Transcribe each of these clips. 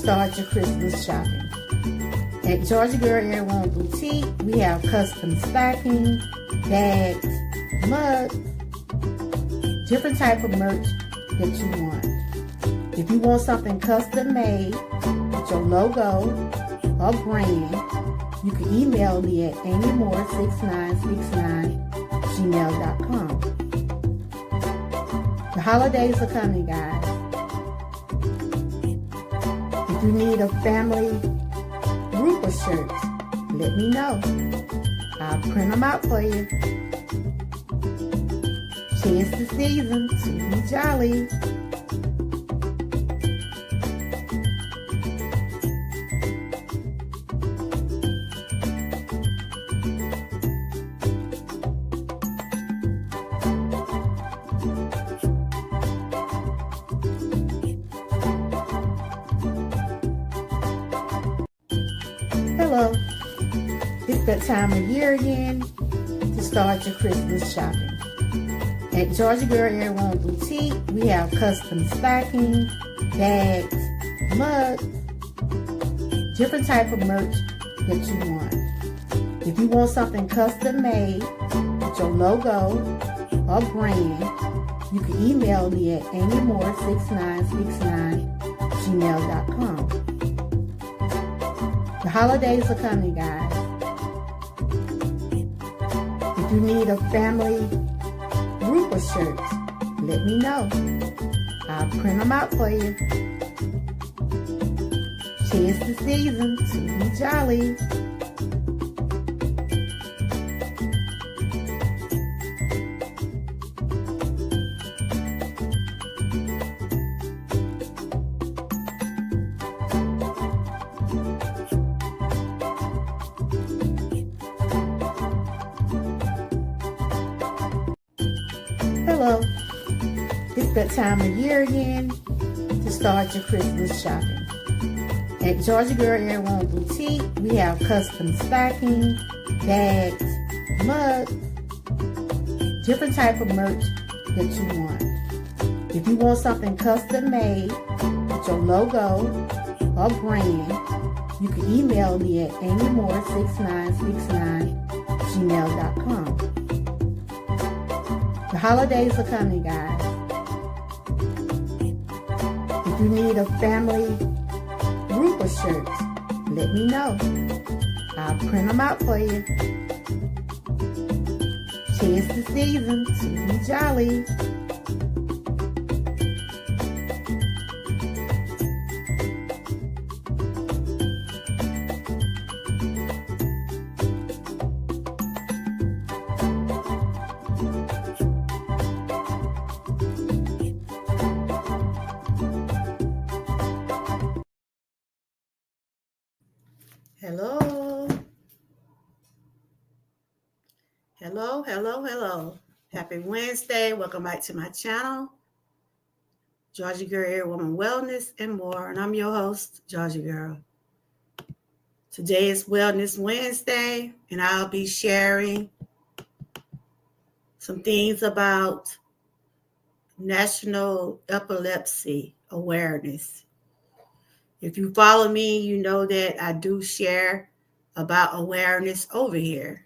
start your Christmas shopping. At Georgia Girl Airborne Boutique, we have custom stocking, bags, mugs, different type of merch that you want. If you want something custom made with your logo or brand, you can email me at amymore6969@gmail.com. The holidays are coming, guys. If you need a family group of shirts, let me know. I'll print them out for you. Tis the season to be jolly. Hello, it's that time of year again to start your Christmas shopping. At Georgia Girl Airborne Boutique, we have custom stocking, bags, mugs, different type of merch that you want. If you want something custom made with your logo or brand, you can email me at amymore6969@gmail.com. The holidays are coming, guys. If you need a family group of shirts, let me know. I'll print them out for you. Tis the season to be jolly. Hello, it's that time of year again to start your Christmas shopping. At Georgia Girl Airborne Boutique, we have custom stocking, bags, mugs, different type of merch that you want. If you want something custom made with your logo or brand, you can email me at amymore6969@gmail.com. The holidays are coming, guys. If you need a family group of shirts, let me know. I'll print them out for you. Tis the season to be jolly. Hello. Hello. Happy Wednesday. Welcome back to my channel, Georgia Girl, Woman Wellness and More. And I'm your host, Georgia Girl. Today is Wellness Wednesday, and I'll be sharing some things about National Epilepsy Awareness. If you follow me, you know that I do share about awareness over here.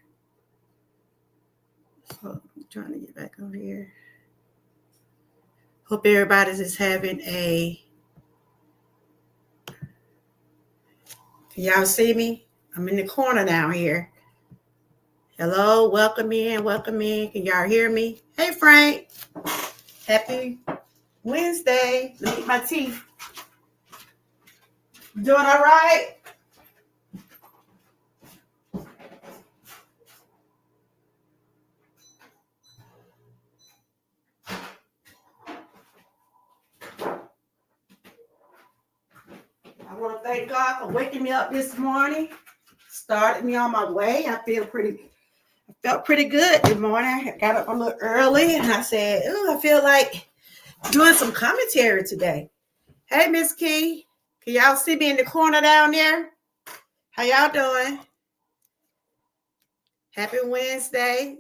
So I'm trying to get back over here. Hope everybody's just having a... Can y'all see me? I'm in the corner down here. Hello, welcome in. Can y'all hear me? Hey, Frank. Happy Wednesday. Let me eat my teeth. You doing all right? I want to thank God for waking me up this morning. Started me on my way. I felt pretty good this morning. I got up a little early and I said, I feel like doing some commentary today. Hey, Miss Key. Can y'all see me in the corner down there? How y'all doing? Happy Wednesday.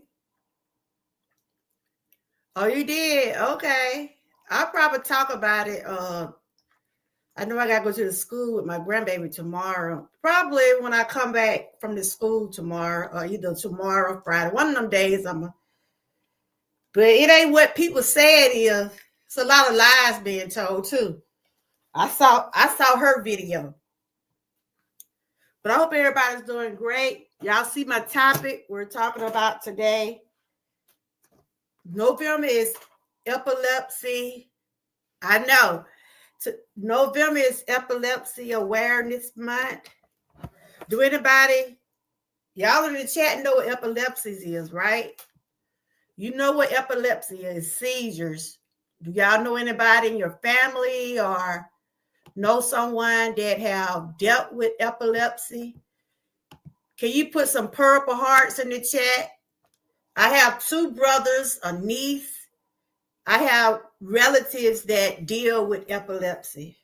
Oh, you did? Okay. I'll probably talk about it I know I got to go to the school with my grandbaby tomorrow. Probably when I come back from the school tomorrow, or either tomorrow or Friday. One of them days but it ain't what people say it is. It's a lot of lies being told too. I saw her video. But I hope everybody's doing great. Y'all see my topic we're talking about today. November is epilepsy. I know. November is Epilepsy Awareness Month. Do anybody, y'all in the chat know what epilepsy is, right? You know what epilepsy is, seizures. Do y'all know anybody in your family or know someone that have dealt with epilepsy? Can you put some purple hearts in the chat? I have 2 brothers, a niece. I have relatives that deal with epilepsy.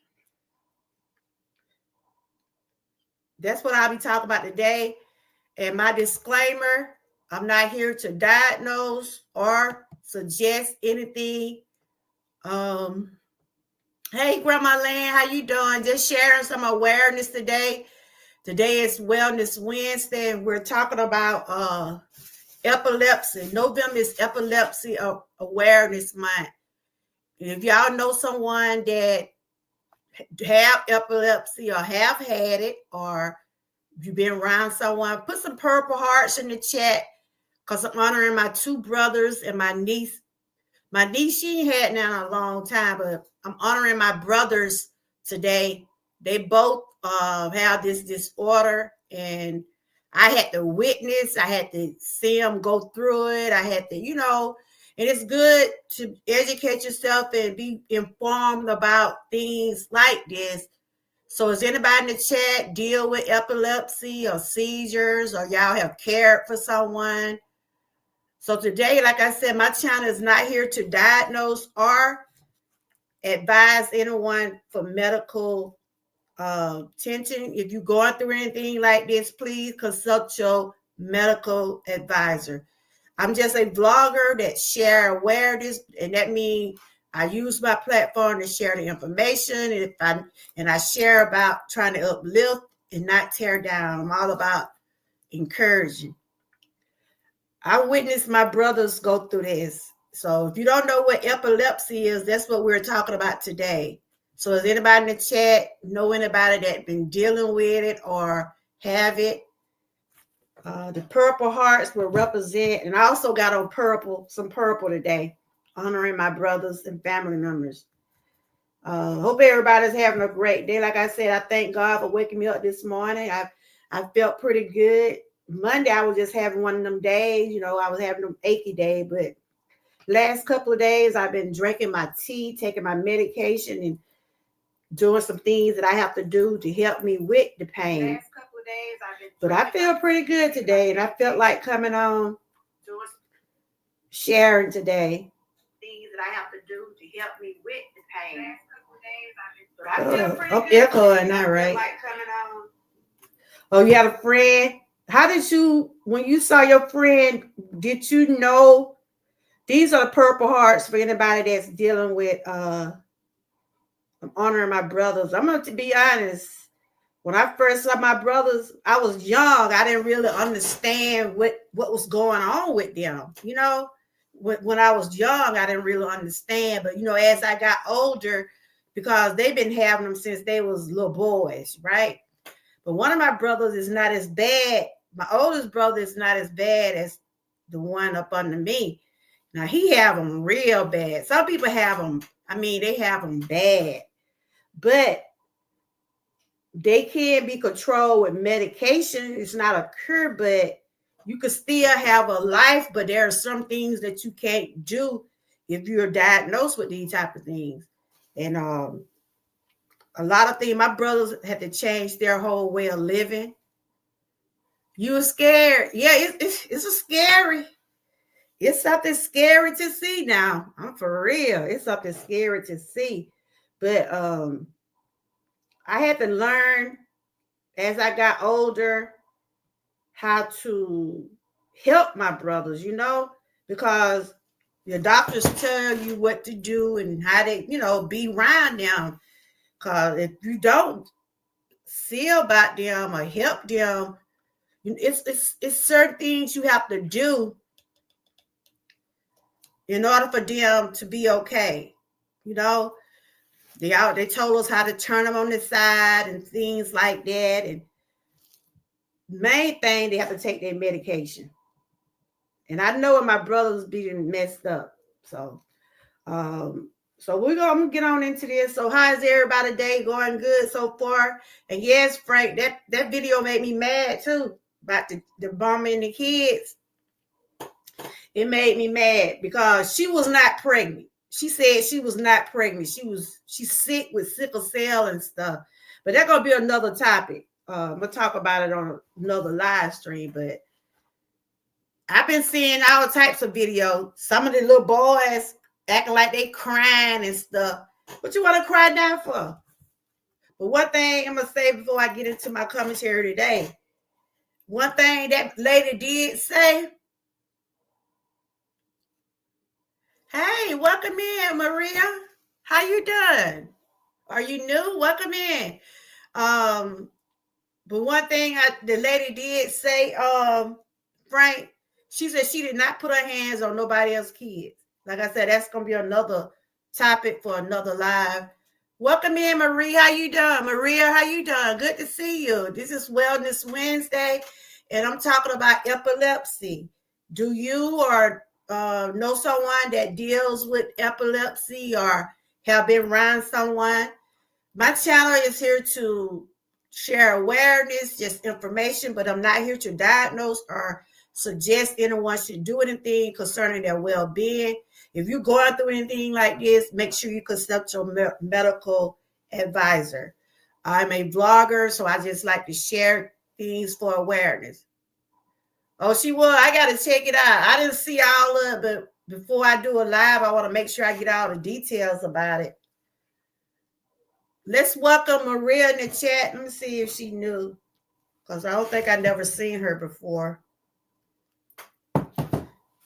That's what I'll be talking about today. And my disclaimer, I'm not here to diagnose or suggest anything. Hey, Grandma Land, how you doing? Just sharing some awareness today. Today is Wellness Wednesday, and we're talking about epilepsy. November is Epilepsy Awareness Month. If y'all know someone that have epilepsy or have had it, or you've been around someone, put some purple hearts in the chat, because I'm honoring my 2 brothers and my niece. My niece, she ain't had now in a long time, but I'm honoring my brothers today. They both have this disorder, and I had to witness. I had to see them go through it. I had to, and it's good to educate yourself and be informed about things like this. So is anybody in the chat deal with epilepsy or seizures, or y'all have cared for someone? So today, like I said, my channel is not here to diagnose or advise anyone for medical attention. If you're going through anything like this, please consult your medical advisor. I'm just a vlogger that share awareness, and that means I use my platform to share the information. And I share about trying to uplift and not tear down. I'm all about encouraging. I witnessed my brothers go through this. So if you don't know what epilepsy is, that's what we're talking about today. So is anybody in the chat know anybody that been dealing with it or have it? The purple hearts will represent, and I also got on some purple today, honoring my brothers and family members. Hope everybody's having a great day. Like I said, I thank God for waking me up this morning. I felt pretty good. Monday, I was just having one of them days. I was having them achy day, but last couple of days, I've been drinking my tea, taking my medication, and doing some things that I have to do to help me with the pain. Last couple of days, but I feel pretty good today, and I felt like coming on, sharing today. Things that I have to do to help me with the pain. But I feel pretty good. Echoing now, right? Like coming on. Oh, you had a friend? How did you, when you saw your friend, did you know? These are the purple hearts for anybody that's dealing with, I'm honoring my brothers. I'm going to be honest. When I first saw my brothers, I was young. I didn't really understand what was going on with them. When I was young, I didn't really understand. But, as I got older, because they've been having them since they was little boys, right? But one of my brothers is not as bad. My oldest brother is not as bad as the one up under me. Now, he have them real bad. Some people have them, they have them bad. But they can be controlled with medication. It's not a cure, but you can still have a life. But there are some things that you can't do if you're diagnosed with these type of things. And a lot of things, my brothers had to change their whole way of living. You were scared. Yeah, it's a scary. It's something scary to see now. I'm for real. It's something scary to see. But I had to learn as I got older how to help my brothers, because the doctors tell you what to do and how they, be around them. Because if you don't see about them or help them, it's certain things you have to do in order for them to be okay. You know, they told us how to turn them on the side and things like that. And main thing, they have to take their medication. And I know my brother's being messed up. So we're gonna get on into this. So how is everybody day going? Good so far? And yes, Frank, that video made me mad too about the bombing the kids. It made me mad because she was not pregnant. She said she was not pregnant. She's sick with sickle cell and stuff. But that's gonna be another topic. We'll talk about it on another live stream. But I've been seeing all types of videos. Some of the little boys acting like they crying and stuff. What you want to cry down for? But one thing I'm gonna say before I get into my commentary today. One thing that lady did say. Hey, welcome in, Maria. How you doing? Are you new? Welcome in. But one thing the lady did say, Frank, she said she did not put her hands on nobody else's kids. Like I said, that's gonna be another topic for another live. Welcome in, Maria. How you doing? Maria, how you doing? Good to see you. This is Wellness Wednesday, and I'm talking about epilepsy. Do you or know someone that deals with epilepsy or have been around someone? My channel is here to share awareness, just information, but I'm not here to diagnose or suggest anyone should do anything concerning their well-being. If you're going through anything like this, make sure you consult your medical advisor. I'm a vlogger, so I just like to share things for awareness. Oh, she was. I got to check it out. I didn't see all of it, but before I do a live, I want to make sure I get all the details about it. Let's welcome Maria in the chat. Let me see if she knew, because I don't think I never seen her before.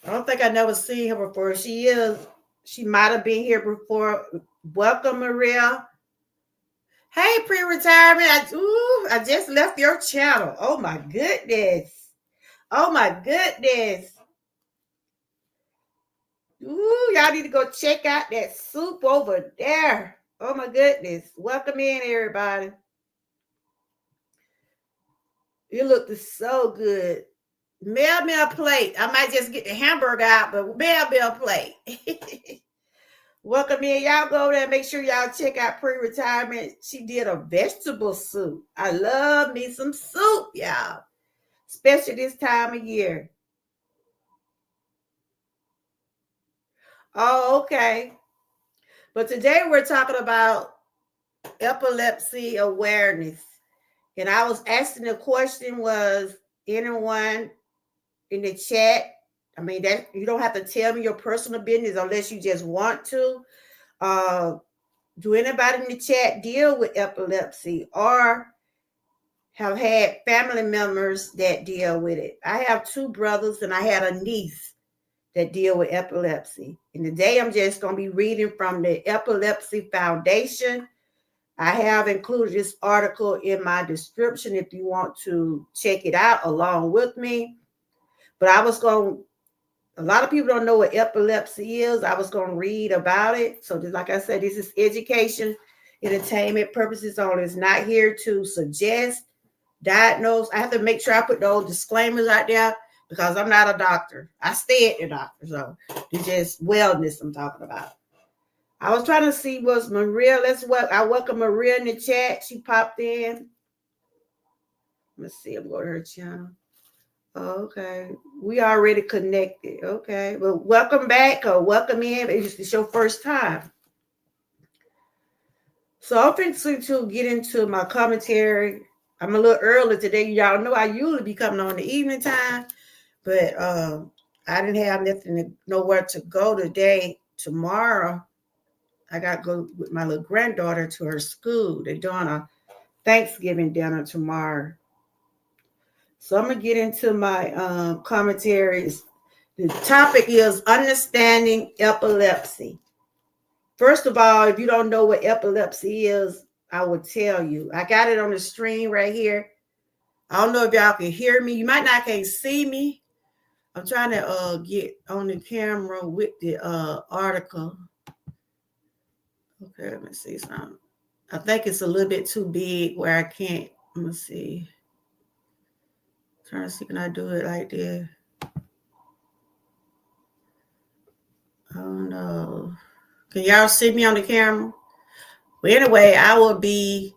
I don't think I never seen her before. She might have been here before. Welcome, Maria. Hey, pre-retirement. I just left your channel. Oh, my goodness. Oh, my goodness. Ooh, y'all need to go check out that soup over there. Oh, my goodness. Welcome in, everybody. It looked so good. Mail me a plate. I might just get the hamburger out, but mail me a plate. Welcome in. Y'all go over there and make sure y'all check out pre-retirement. She did a vegetable soup. I love me some soup, y'all. Especially this time of year. Oh, okay. But today we're talking about epilepsy awareness. And I was asking the question, was anyone in the chat? I mean, that you don't have to tell me your personal business unless you just want to. Do anybody in the chat deal with epilepsy or have had family members that deal with it? I have 2 brothers and I had a niece that deal with epilepsy. And today I'm just going to be reading from the Epilepsy Foundation. I have included this article in my description if you want to check it out along with me. But a lot of people don't know what epilepsy is. I was going to read about it. So like I said, this is education, entertainment purposes only. It's not here to suggest, diagnose. I have to make sure I put those disclaimers out there because I'm not a doctor. I stay at the doctor. So it's just wellness I'm talking about. I was trying to see was Maria. I welcome Maria in the chat. She popped in. Let's see. I'm going to her channel. Okay. We already connected. Okay. Well, welcome back or welcome in. It's your first time. So I'm fixing to get into my commentary. I'm a little early today. Y'all know I usually be coming on the evening time, but I didn't have nowhere to go today. Tomorrow, I got to go with my little granddaughter to her school. They're doing a Thanksgiving dinner tomorrow. So I'm going to get into my commentaries. The topic is understanding epilepsy. First of all, if you don't know what epilepsy is, I will tell you. I got it on the screen right here. I don't know if y'all can hear me. You might not can't see me. I'm trying to get on the camera with the article. Okay, let me see something. I think it's a little bit too big where I can't. Let me see. I'm trying to see, can I do it like this? Oh no. Can y'all see me on the camera? But anyway, I will be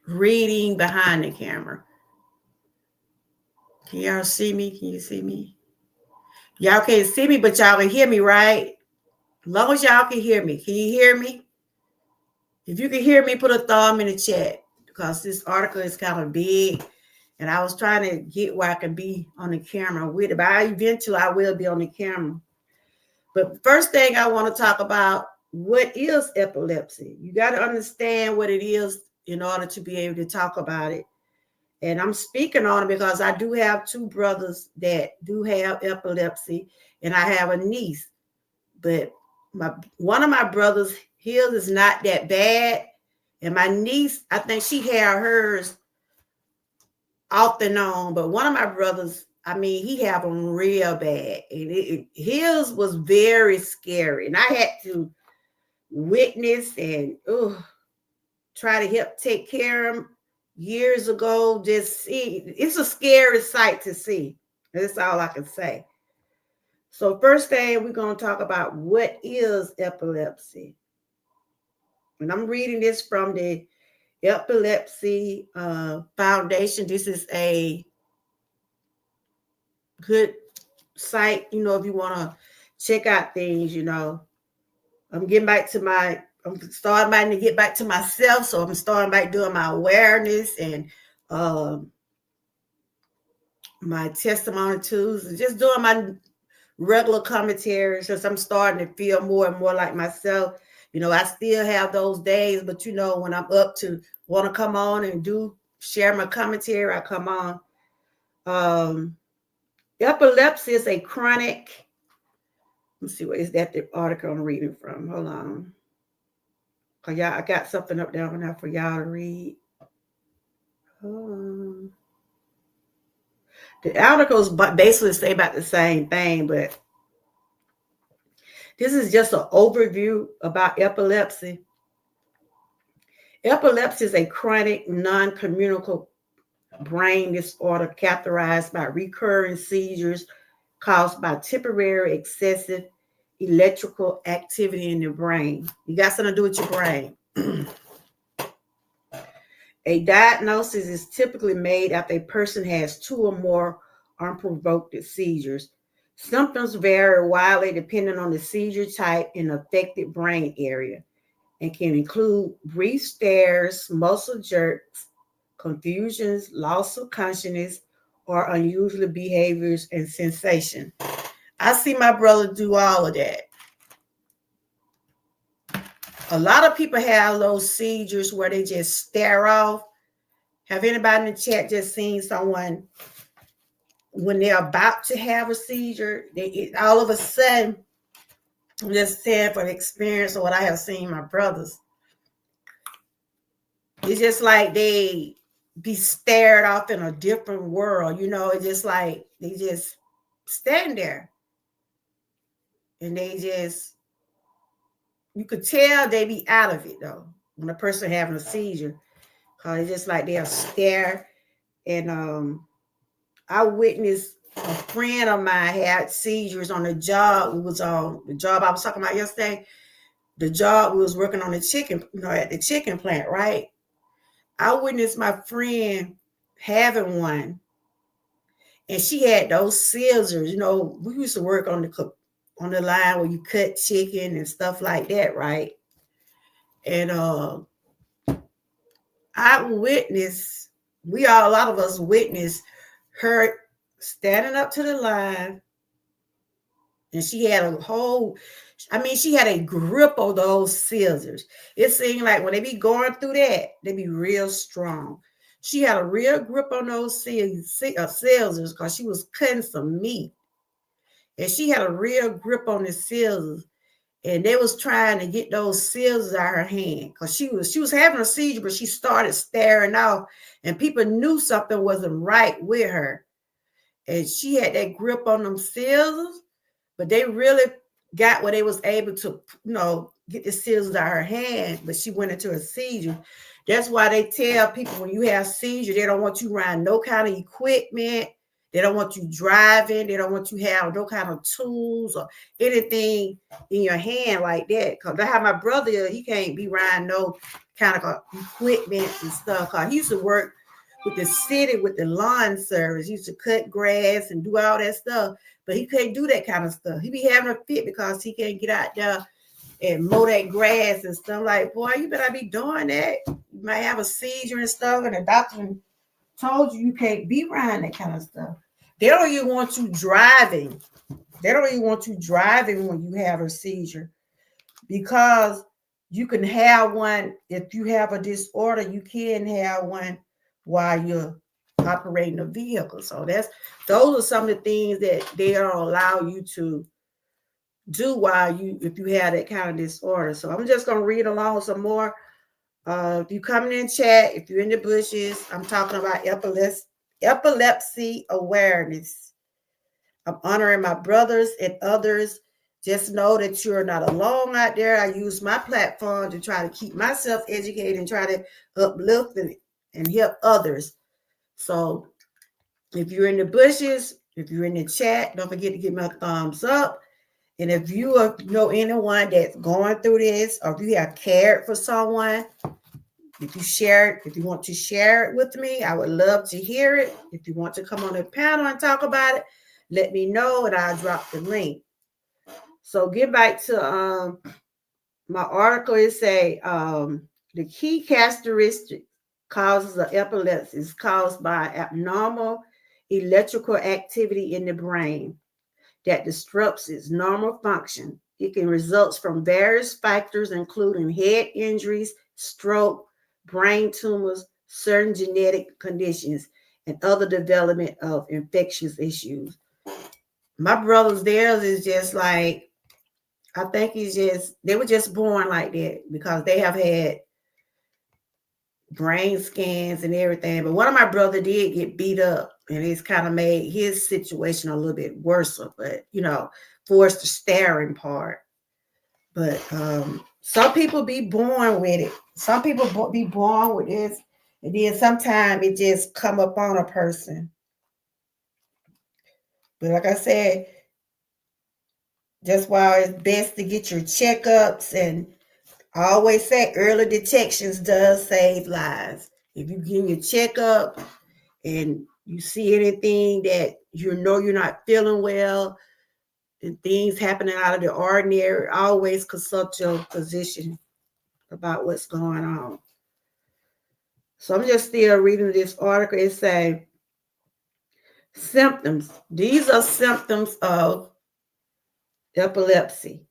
reading behind the camera. Can y'all see me? Can you see me? Y'all can't see me, but y'all can hear me, right? As long as y'all can hear me. Can you hear me? If you can hear me, put a thumb in the chat, because this article is kind of big, and I was trying to get where I can be on the camera with it. But eventually I will be on the camera. But first thing I want to talk about, what is epilepsy? You got to understand what it is in order to be able to talk about it. And I'm speaking on it because I do have two brothers that do have epilepsy, and I have a niece. But one of my brothers, his is not that bad. And my niece, I think she had hers off and on. But one of my brothers, I mean, he have them real bad. And his was very scary. And I had to witness and try to help take care of him years ago. Just see, it's a scary sight to see. That's all I can say. So first thing, we're going to talk about what is epilepsy. And I'm reading this from the Epilepsy Foundation. This is a good site, if you want to check out things, I'm starting to get back to myself. So I'm starting by doing my awareness and my testimony tools, and just doing my regular commentaries, because I'm starting to feel more and more like myself. I still have those days, but when I'm up to want to come on and share my commentary, I come on. Epilepsy is a chronic. Let's see, what is that? The article I'm reading from? Hold on. I got something up there now for y'all to read. The articles basically say about the same thing, but this is just an overview about epilepsy. Epilepsy is a chronic, non-communicable brain disorder characterized by recurring seizures caused by temporary excessive electrical activity in the brain. You got something to do with your brain. A diagnosis is typically made after a person has two or more unprovoked seizures. Symptoms vary widely depending on the seizure type and affected brain area, and can include brief stares, muscle jerks, confusions, loss of consciousness, or unusual behaviors and sensation. I see my brother do all of that. A lot of people have those seizures where they just stare off. Have anybody in the chat just seen someone when they're about to have a seizure, all of a sudden, I'm just saying for the experience of what I have seen my brothers, it's just like they be stared off in a different world. It's just like they just stand there. And you could tell they be out of it though, when a person having a seizure. Because it's just like they'll stare. And I witnessed a friend of mine had seizures on the job. It was on the job I was talking about yesterday. The job we was working on the chicken, at the chicken plant, right? I witnessed my friend having one, and she had those scissors. We used to work on the line where you cut chicken and stuff like that, right? And I witnessed, a lot of us witnessed her standing up to the line, and she had she had a grip on those scissors. It seemed like when they be going through that, they be real strong. She had a real grip on those scissors because she was cutting some meat. and she had a real grip on the scissors. And they was trying to get those scissors out of her hand because she was having a seizure, but she started staring off, and people knew something wasn't right with her. And she had that grip on them scissors, but they really got where they was able to, get the scissors out of her hand, but she went into a seizure. That's why they tell people when you have seizure, they don't want you around no kind of equipment. They don't want you driving. They don't want you have no kind of tools or anything in your hand like that. Because I have my brother, he can't be around no kind of equipment and stuff. Because he used to work with the city, with the lawn service. He used to cut grass and do all that stuff. But he couldn't do that kind of stuff. He be having a fit because he can't get out there and mow that grass and stuff. Like, boy, you better be doing that. You might have a seizure and stuff, and the doctor told you can't be around that kind of stuff. They don't even want you driving. They don't even want you driving when you have a seizure, because you can have one. If you have a disorder, you can have one while you're operating a vehicle. So those are some of the things that they don't allow you to do if you have that kind of disorder. So I'm just going to read along some more. If you come in chat, if you're in the bushes, I'm talking about epilepsy awareness. I'm honoring my brothers and others. Just know that you're not alone out there. I use my platform to try to keep myself educated and try to uplift and help others. So if you're in the bushes, if you're in the chat, don't forget to give me a thumbs up. And if you know anyone that's going through this, or if you have cared for someone, if you want to share it with me, I would love to hear it. If you want to come on the panel and talk about it, let me know and I'll drop the link. So get back to my article. It say the key characteristic causes of epilepsy is caused by abnormal electrical activity in the brain that disrupts its normal function. It can result from various factors, including head injuries, stroke, brain tumors, certain genetic conditions, and other development of infectious issues. My brother's, theirs is just like, I think they were just born like that because they have had brain scans and everything. But one of my brothers did get beat up, and it's kind of made his situation a little bit worse, but forced the staring part. But some people be born with it. Some people be born with this, and then sometimes it just come up on a person. But like I said, that's why it's best to get your checkups, and I always say early detections does save lives. If you get your checkup and you see anything that you're not feeling well and things happening out of the ordinary, always consult your physician about what's going on. So I'm just still reading this article. It says, symptoms. These are symptoms of epilepsy.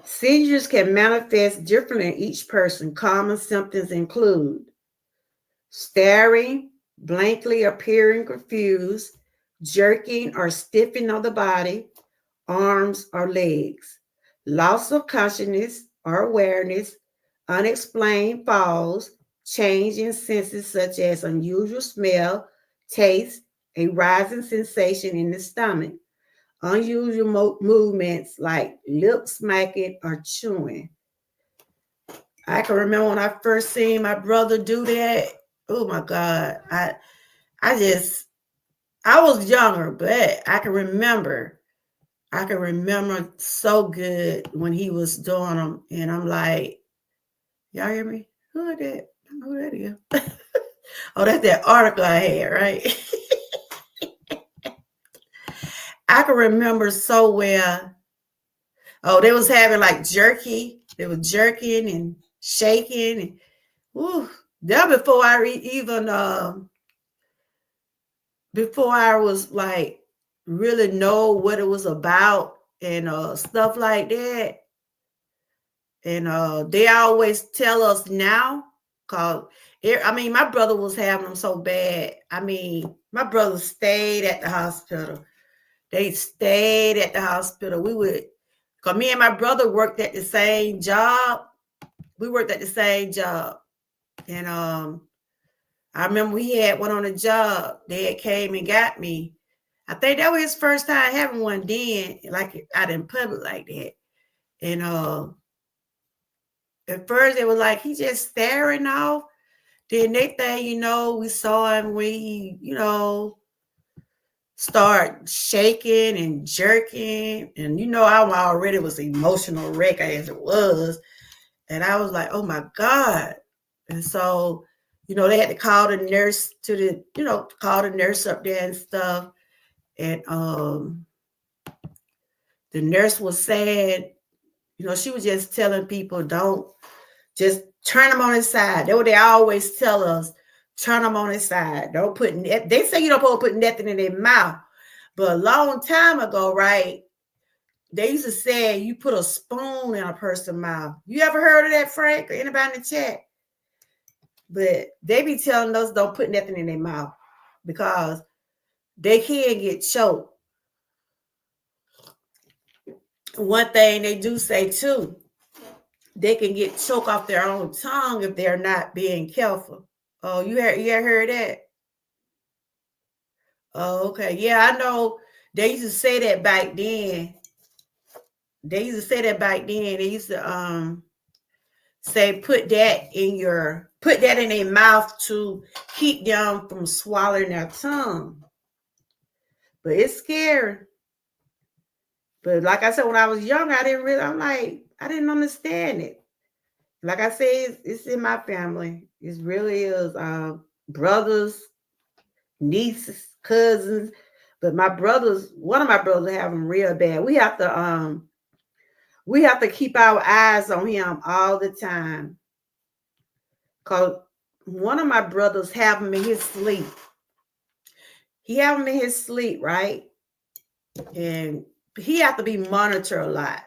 Seizures can manifest differently in each person. Common symptoms include staring, blankly appearing confused, jerking or stiffening of the body, arms or legs, loss of consciousness or awareness, unexplained falls, change in senses such as unusual smell, taste, a rising sensation in the stomach, unusual movements like lip smacking or chewing. I can remember when I first seen my brother do that. Oh my God. I was younger, but I can remember so good when he was doing them. And I'm like, y'all hear me? Who is that? Who that is? Oh, that's that article I had, right? I can remember so well. Oh, they was having like jerky. They were jerking and shaking. And, that before I was like really know what it was about and stuff like that. And they always tell us now, cause my brother was having them so bad. My brother stayed at the hospital. They stayed at the hospital. Because me and my brother worked at the same job. We worked at the same job. And I remember he had one on the job. Dad came and got me. I think that was his first time having one then, like out in public like that. And at first it was like he just staring off. Then next thing you know, we saw him when he, start shaking and jerking. And I already was an emotional wreck as it was. And I was like, oh my God. And so, they had to call the nurse call the nurse up there and stuff. And the nurse was saying, she was just telling people, don't just turn them on his side. That's what they always tell us. Turn them on his side. Don't put, they say you don't put nothing in their mouth. But a long time ago, right, they used to say you put a spoon in a person's mouth. You ever heard of that, Frank, or anybody in the chat? But they be telling us don't put nothing in their mouth because they can get choked. One thing they do say too, they can get choked off their own tongue if they're not being careful. Oh, you ever heard that? Oh, okay. Yeah, I know they used to say that back then. They used to say put that in their mouth to keep them from swallowing their tongue. But it's scary. But like I said, when I was young, I didn't understand it. Like I said, it's in my family. It really is brothers, nieces, cousins. But one of my brothers have them real bad. We have to keep our eyes on him all the time. Because one of my brothers have him in his sleep. He have him in his sleep, right? And he have to be monitored a lot.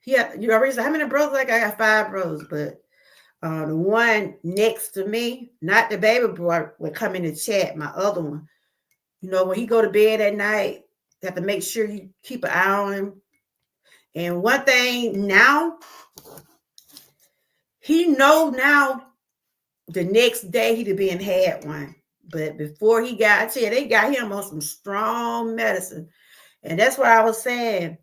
How many brothers? Like I got 5 brothers, but the one next to me, not the baby boy, would come in the chat. My other one, when he go to bed at night, you have to make sure you keep an eye on him. And one thing now, he know now the next day he'd have been had one. But before he got here, they got him on some strong medicine. And that's what I was saying.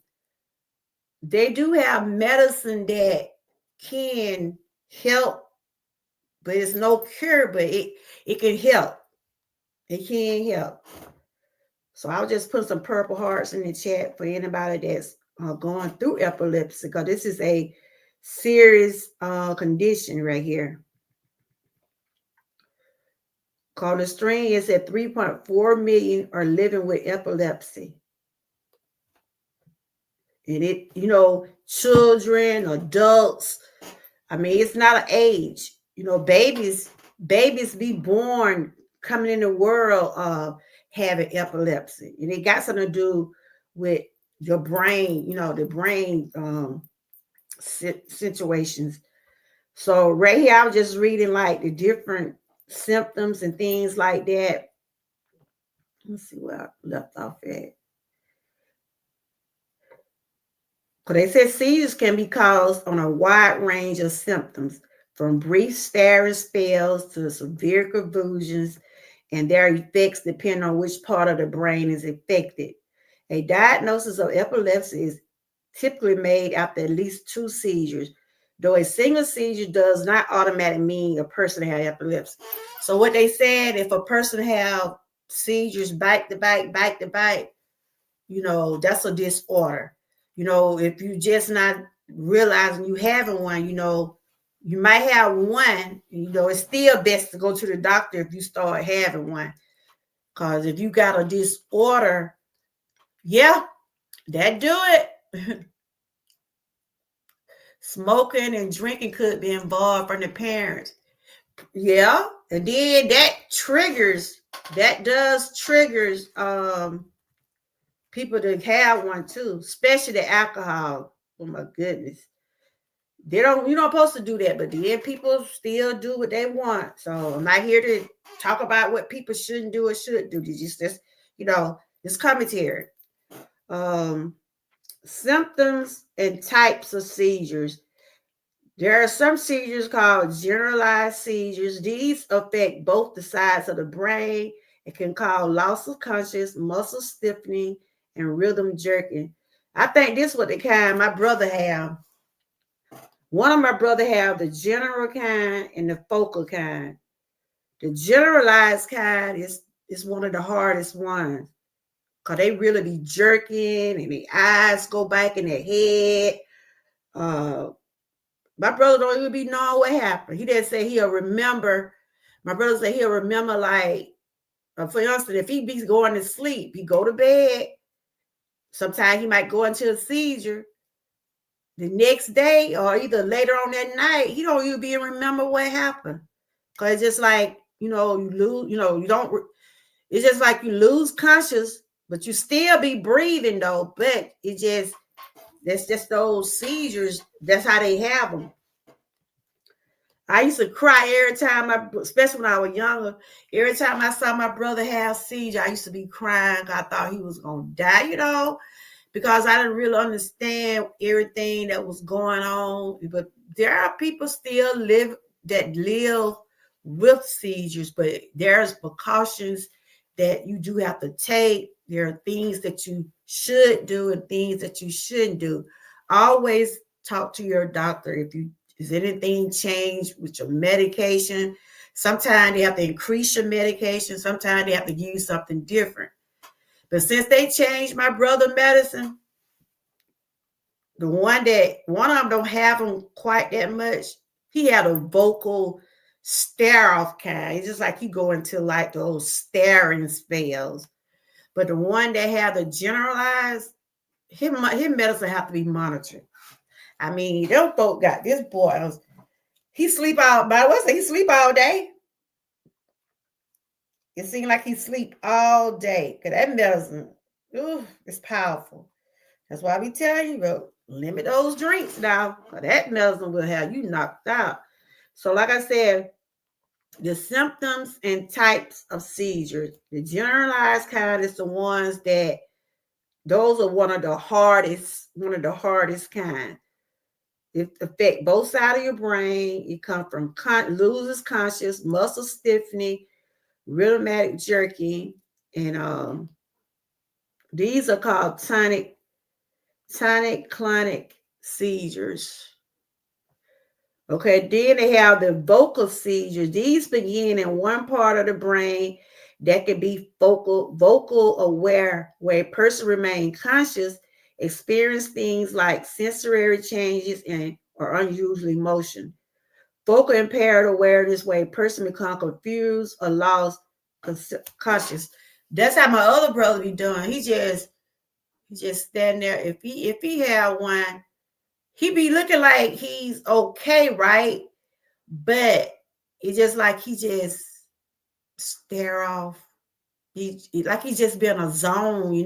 They do have medicine that can help, but it's no cure, but it can help. It can help. So I'll just put some purple hearts in the chat for anybody that's going through epilepsy, because this is a serious condition right here. Called the strain is at 3.4 million are living with epilepsy. And it, children, adults, it's not an age. Babies be born coming in the world having epilepsy. And it got something to do with your brain, the brain situations. So right here, I was just reading like the different symptoms and things like that. Let's see where I left off at. Because they said seizures can be caused on a wide range of symptoms, from brief staring spells to severe convulsions, and their effects depend on which part of the brain is affected. A diagnosis of epilepsy is typically made after at least 2 seizures, though a single seizure does not automatically mean a person has epilepsy. So what they said, if a person have seizures back to back, that's a disorder. If you just not realizing you having one, you might have one, it's still best to go to the doctor if you start having one. Because if you got a disorder, yeah, that do it. Smoking and drinking could be involved from the parents. Yeah, and then that does triggers people to have one too, especially the alcohol. Oh my goodness. You're not supposed to do that, but then people still do what they want. So I'm not here to talk about what people shouldn't do or should do. Just This commentary. Symptoms and types of seizures. There are some seizures called generalized seizures. These affect both the sides of the brain. It can cause loss of consciousness, muscle stiffening, and rhythm jerking. I think this is what the kind my brother have. One of my brother have the general kind and the focal kind. The generalized kind is one of the hardest ones because they really be jerking and their eyes go back in their head. My brother don't even be knowing what happened. He didn't say he'll remember. My brother said he'll remember, like, for instance, if he be going to sleep, he go to bed. Sometimes he might go into a seizure. The next day or either later on that night, he don't even be remember what happened. Because it's just like, you lose, you don't, it's just like you lose conscious, but you still be breathing though. But that's just those seizures. That's how they have them. I used to cry every time, especially when I was younger. Every time I saw my brother have seizure, I used to be crying. I thought he was going to die, because I didn't really understand everything that was going on. But there are people still live with seizures, but there's precautions that you do have to take. There are things that you should do and things that you shouldn't do. Always talk to your doctor if is anything changed with your medication. Sometimes they have to increase your medication. Sometimes they have to use something different. But since they changed my brother's medicine, one of them don't have them quite that much. He had a vocal stare-off kind. It's just like he go into like those staring spells. But the one that had the generalized, his medicine have to be monitored. I mean, them folk got this boy. He sleep all day. It seemed like he sleep all day. Because that medicine, it's powerful. That's why I be telling you, bro, limit those drinks now. That medicine will have you knocked out. So like I said, the symptoms and types of seizures. The generalized kind is the ones those are one of the hardest kind. It affects both sides of your brain. It comes from loses conscious, muscle stiffening, rhythmic jerking, and these are called tonic-clonic seizures. Okay, then they have the vocal seizures. These begin in one part of the brain that can be vocal aware, where a person remains conscious, experience things like sensory changes or unusual emotion. Focal impaired awareness, where a person becomes confused or lost conscious. That's how my other brother be doing. He just stand there. If he had one, he be looking like he's okay, right? But it's just like he just stare off. He like he just be in a zone,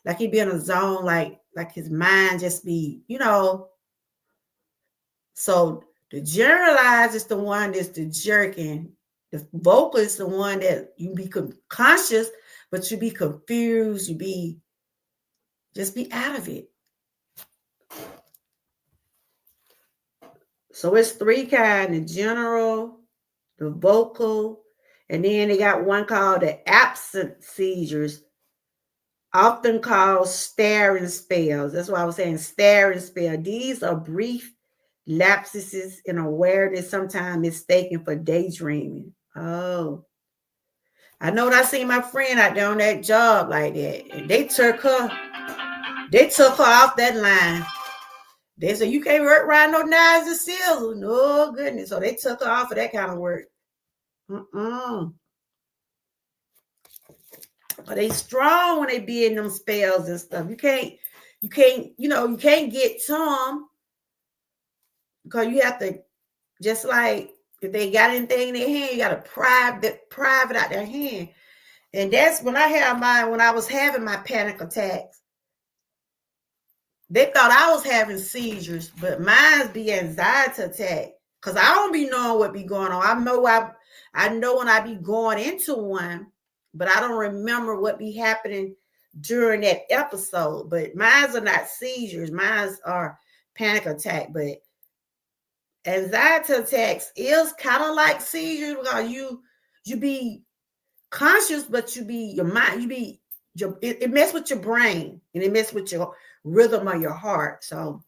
like he be in a zone, like his mind just be, So the generalized is the one that's the jerking. The vocal is the one that you be conscious, but you be confused. Just be out of it. So it's three kinds: the general, the vocal, and then they got one called the absent seizures, often called staring spells. That's why I was saying staring spell. These are brief lapses in awareness, sometimes mistaken for daydreaming. Oh, I know that I seen my friend out there on that job like that, and they took her off that line. They said, you can't work around no knives and scissors. No goodness. So they took her off of that kind of work. But they strong when they be in them spells and stuff. You can't get to them because you have to, just like if they got anything in their hand, you got to private out their hand. And that's when I was having my panic attacks. They thought I was having seizures, but mine be anxiety attack. Because I don't be knowing what be going on. I know when I be going into one, but I don't remember what be happening during that episode. But mine are not seizures. Mine are panic attack. But anxiety attacks is kind of like seizures because you be conscious, but you be your mind, it mess with your brain and it mess with your rhythm of your heart. So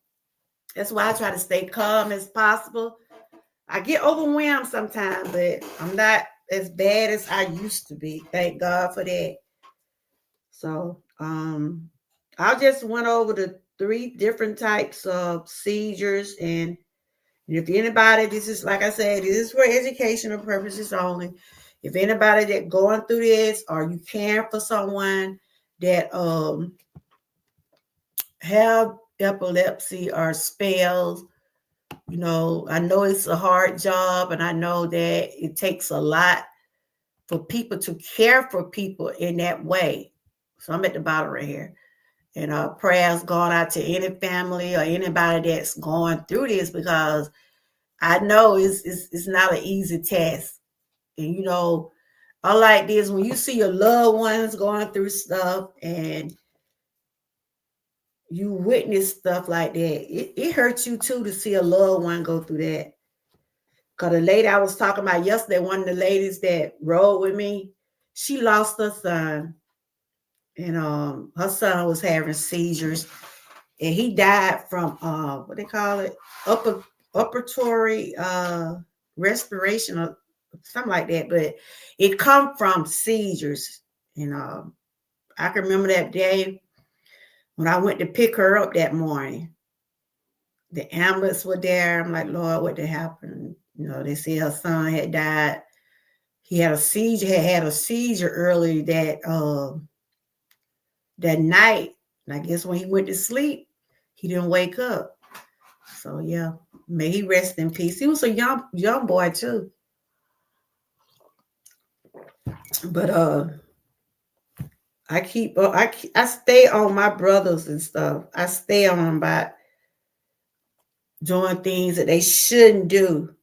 that's why I try to stay calm as possible. I get overwhelmed sometimes, but I'm not as bad as I used to be. Thank God for that. So I just went over the 3 different types of seizures. And if anybody, this is, like I said, this is for educational purposes only. If anybody that going through this, or you care for someone that have epilepsy or spells, I know it's a hard job, and I know that it takes a lot for people to care for people in that way. So I'm at the bottom right here. And prayers going out to any family or anybody that's going through this, because I know it's not an easy task. And I like this, when you see your loved ones going through stuff and you witness stuff like that, it hurts you too to see a loved one go through that. Because the lady I was talking about yesterday, one of the ladies that rode with me, she lost her son. And her son was having seizures. And he died from, what they call it, upperatory respiration or something like that. But it come from seizures. And I can remember that day when I went to pick her up that morning. The ambulance was there. I'm like, Lord, what did happen? They said her son had died. He had a seizure, had a seizure early that night. And I guess when he went to sleep, he didn't wake up. So yeah, may he rest in peace. He was a young boy too. But I stay on my brothers and stuff. I stay on them by doing things that they shouldn't do,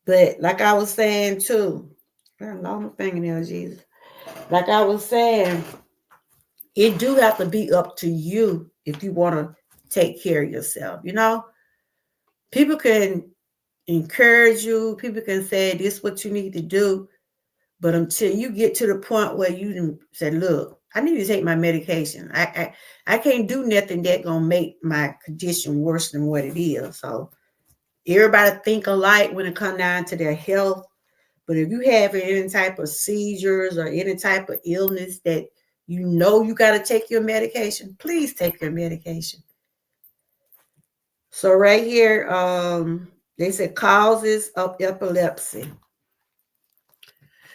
But like I was saying too, I lost my fingernail, Jesus. Like I was saying, it do have to be up to you if you want to take care of yourself, People can encourage you. People can say, this is what you need to do. But until you get to the point where you say, look, I need to take my medication. I can't do nothing that's going to make my condition worse than what it is. So everybody think alike when it comes down to their health. But if you have any type of seizures or any type of illness that you got to take your medication, please take your medication. So right here, they said causes of epilepsy.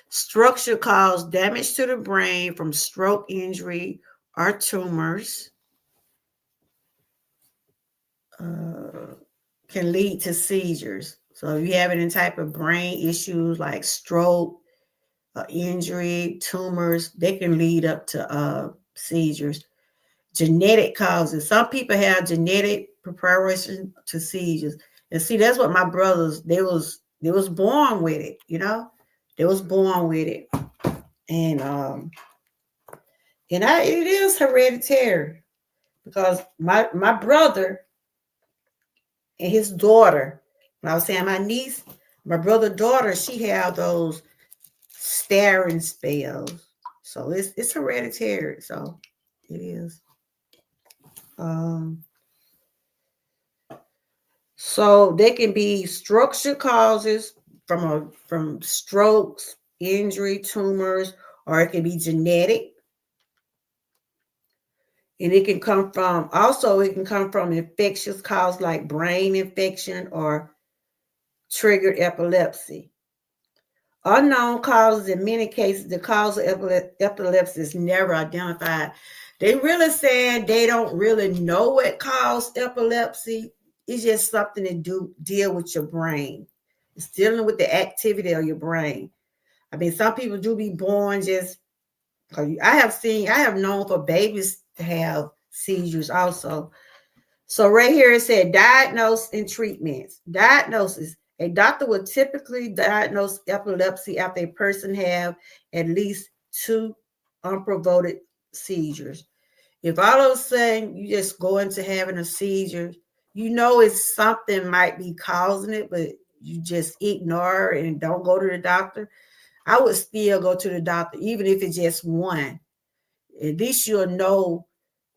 Structure cause damage to the brain from stroke, injury, or tumors. Can lead to seizures. So if you have any type of brain issues like stroke, injury, tumors, they can lead up to seizures. Genetic causes. Some people have genetic preparation to seizures. And see, that's what my brothers, they was born with it, They was born with it. And it is hereditary, because my brother and his daughter, when I was saying my niece, my brother's daughter, she had those staring spells. So it's hereditary. So it is. So they can be structural causes from strokes, injury, tumors, or it can be genetic. And it can come from infectious cause like brain infection or triggered epilepsy. Unknown causes, in many cases, the cause of epilepsy is never identified. They really saying they don't really know what caused epilepsy. It's just something to deal with your brain. It's dealing with the activity of your brain. I mean, some people do be born just, I have known for babies to have seizures also. So right here it said diagnosis and treatments. Diagnosis: A doctor would typically diagnose epilepsy after a person have at least 2 unprovoked seizures. If all of a sudden you just go into having a seizure, you know it's something might be causing it, but you just ignore it and don't go to the doctor, I would still go to the doctor, even if it's just one. At least you'll know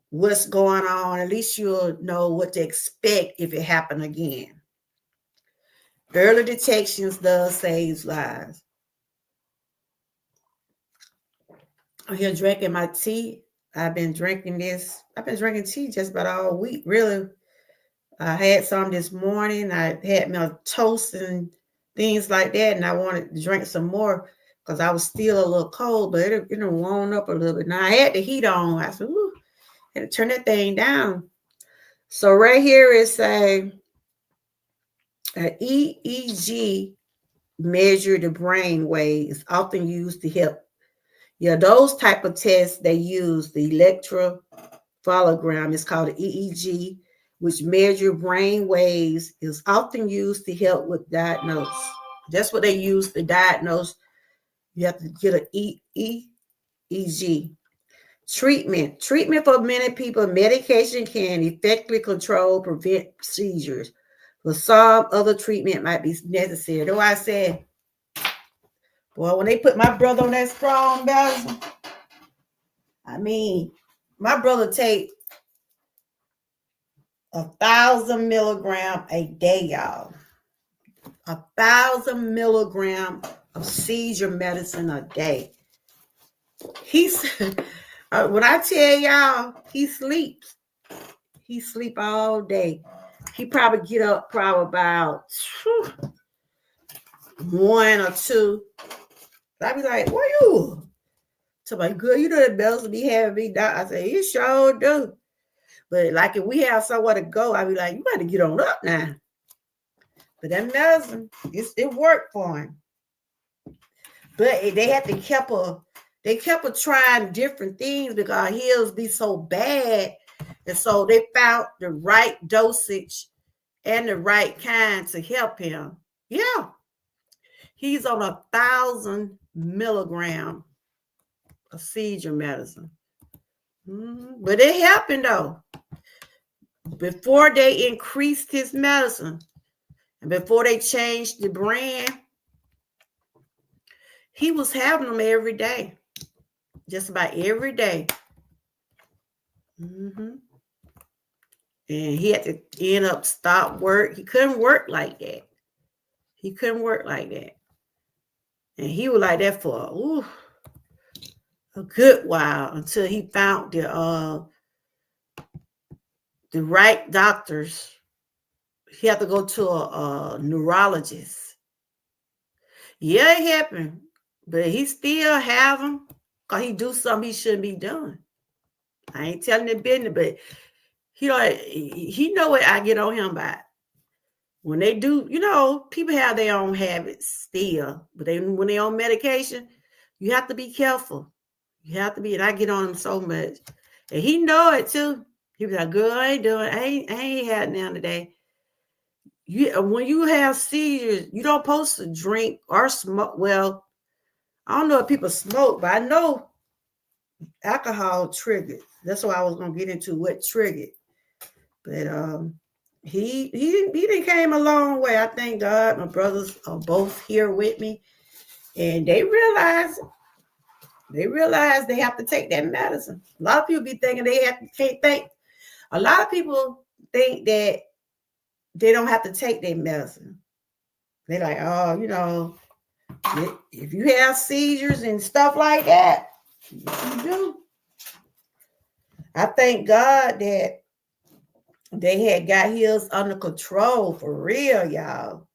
what's going on. At least you'll know what to expect if it happened again. Early detections does save lives. I'm here drinking my tea. I've been drinking tea just about all week, really. I had some this morning. I had my toast and things like that, and I wanted to drink some more because I was still a little cold, but it warmed up a little bit. Now I had the heat on. I said, ooh, I had to turn that thing down. So right here is an EEG measure the brain waves, often used to help. Yeah, those type of tests they use, the electrophoregram is called the EEG, which measure brain waves, is often used to help with diagnose. That's what they use to diagnose. You have to get an EEG. Treatment for many people, medication can effectively control, prevent seizures. For some, other treatment might be necessary. Though I said, well, when they put my brother on that strong medicine, I mean, my brother take 1,000 milligrams a day, y'all. 1,000 milligrams of seizure medicine a day. He's when I tell y'all, he sleeps. He sleep all day. He probably get up about 1 or 2. I be like, where you? So my good, you know that bells be having me down. I say, you sure do. But like if we have somewhere to go, I be like, you better get on up now. But that medicine, it worked for him. But they kept trying different things because his be so bad. And so they found the right dosage and the right kind to help him. Yeah. He's on 1,000 milligrams of seizure medicine. But it happened though. Before they increased his medicine and before they changed the brand, he was having them every day. Just about every day. And he had to end up stop work. He couldn't work like that. And he was like that for a good while until he found the right doctors. He had to go to a neurologist. Yeah, it happened. But he still have them because he do something he shouldn't be doing. I ain't telling the business, but he know what I get on him about. When they do, people have their own habits still, but when they on medication, you have to be careful. You have to be, and I get on him so much. And he know it too. He be like, girl, I ain't had none today. When you have seizures, you don't supposed to drink or smoke. Well, I don't know if people smoke, but I know alcohol triggered. That's why I was gonna get into what triggered. But he didn't came a long way. I thank God my brothers are both here with me, and they realize they have to take that medicine. A lot of people be thinking can't think. A lot of people think that they don't have to take their medicine. They're like, oh, if you have seizures and stuff like that, you do. I thank God that they had got his under control for real, y'all.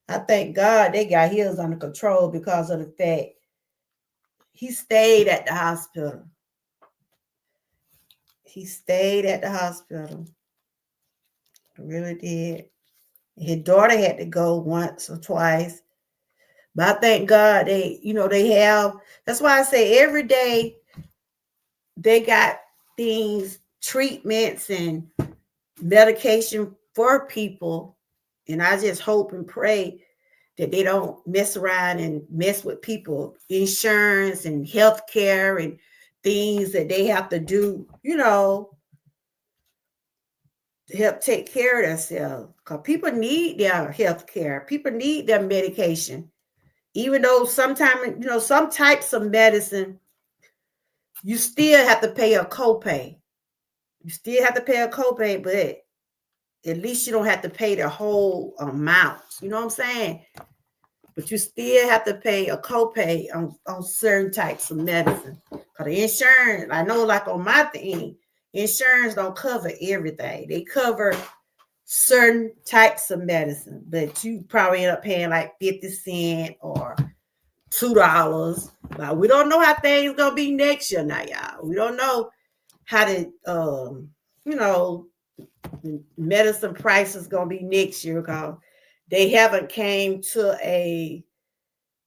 I thank God they got his under control because of the fact he stayed at the hospital. He stayed at the hospital. He really did. His daughter had to go once or twice. But I thank God they have, that's why I say every day they got things, treatments and medication for people And I just hope and pray that they don't mess around and mess with people, insurance and health care and things that they have to do, to help take care of themselves. Because people need their health care. People need their medication. Even though sometimes, some types of medicine, you still have to pay a copay. You still have to pay a copay, but at least you don't have to pay the whole amount. You know what I'm saying? But you still have to pay a copay on certain types of medicine. Because the insurance, I know like on my thing, insurance don't cover everything. They cover certain types of medicine, but you probably end up paying like 50 cents or $2. But we don't know how things gonna be next year now, y'all. We don't know how the medicine prices gonna be next year because they haven't came to a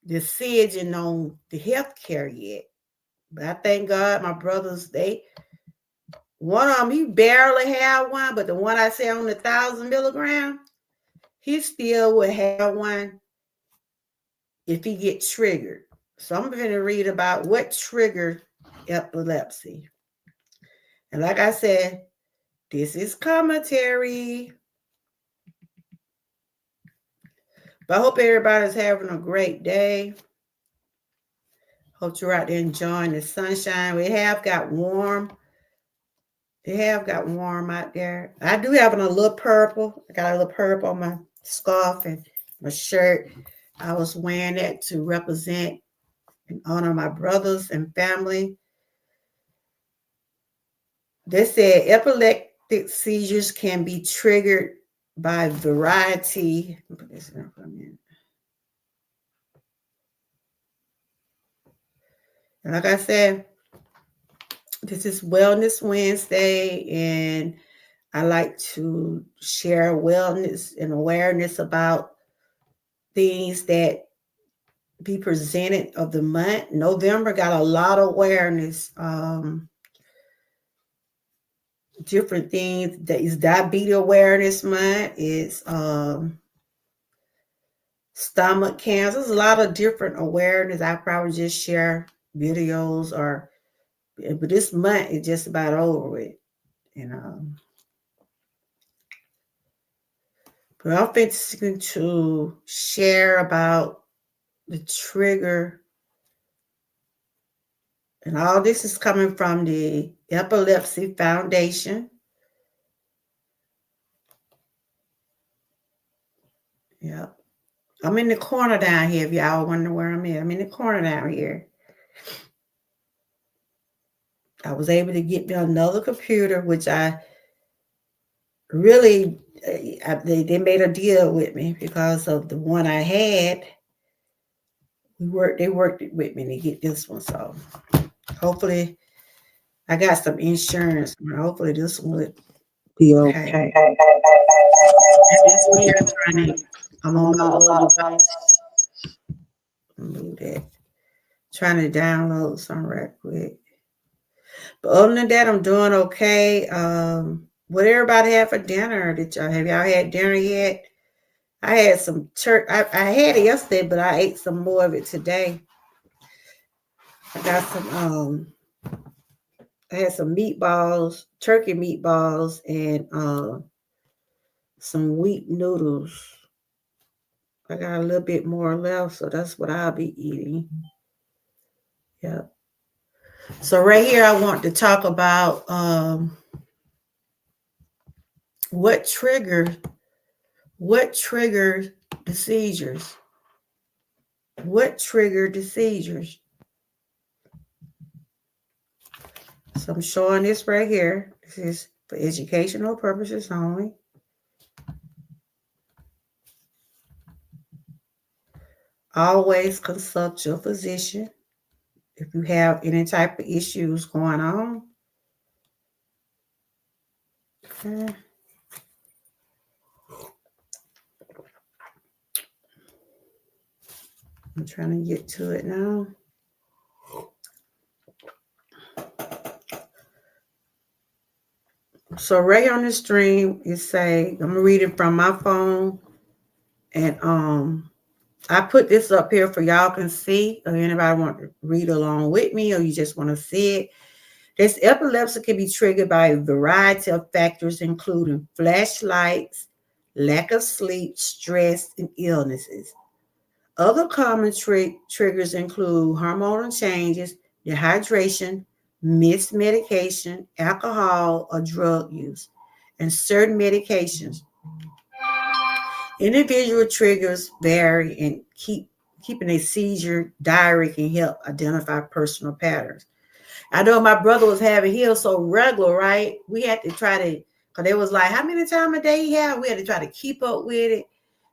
decision on the health care yet. But I thank God my brothers, one of them, he barely had one, but the one I said on the 1,000 milligram, he still would have one if he get triggered. So I'm going to read about what triggered epilepsy. And like I said, this is commentary. But I hope everybody's having a great day. Hope you're out there enjoying the sunshine. We have got warm. It have got warm out there. I do have a little purple. I got a little purple on my scarf and my shirt. I was wearing that to represent and honor my brothers and family. They said epileptic seizures can be triggered by a variety. Put this in for a minute. And like I said, this is Wellness Wednesday, and I like to share wellness and awareness about things that be presented of the month. November got a lot of awareness. Different things. That is Diabetes Awareness Month. It's stomach cancer. There's a lot of different awareness. I probably just share videos but this month is just about over with. But I'm going to share about the trigger. And all this is coming from the Epilepsy Foundation. Yep. I'm in the corner down here, if y'all wonder where I'm at. I'm in the corner down here. I was able to get me another computer, which I really, they made a deal with me because of the one I had. They worked with me to get this one. So hopefully I got some insurance. Hopefully this one would be okay. I'm on my other device. Move that. Trying to download some right quick. But other than that, I'm doing okay. What everybody had for dinner? Have y'all had dinner yet? I had some turkey. I had it yesterday, but I ate some more of it today. I got some. I had some meatballs, turkey meatballs, and some wheat noodles. I got a little bit more left, so that's what I'll be eating. Yep. So right here, I want to talk about what triggered the seizures. What triggered the seizures? So I'm showing this right here. This is for educational purposes only. Always consult your physician if you have any type of issues going on. Okay. I'm trying to get to it now. So right on the stream, it say, I'm reading from my phone. And I put this up here for y'all can see, or anybody want to read along with me, or you just want to see it. This epilepsy can be triggered by a variety of factors, including flashlights, lack of sleep, stress, and illnesses. Other common triggers include hormonal changes, dehydration, missed medication, alcohol or drug use, and certain medications. Individual triggers vary, and keeping a seizure diary can help identify personal patterns. I know my brother was having his so regular, right? We had to try to, because it was like, how many times a day he had? We had to try to keep up with it.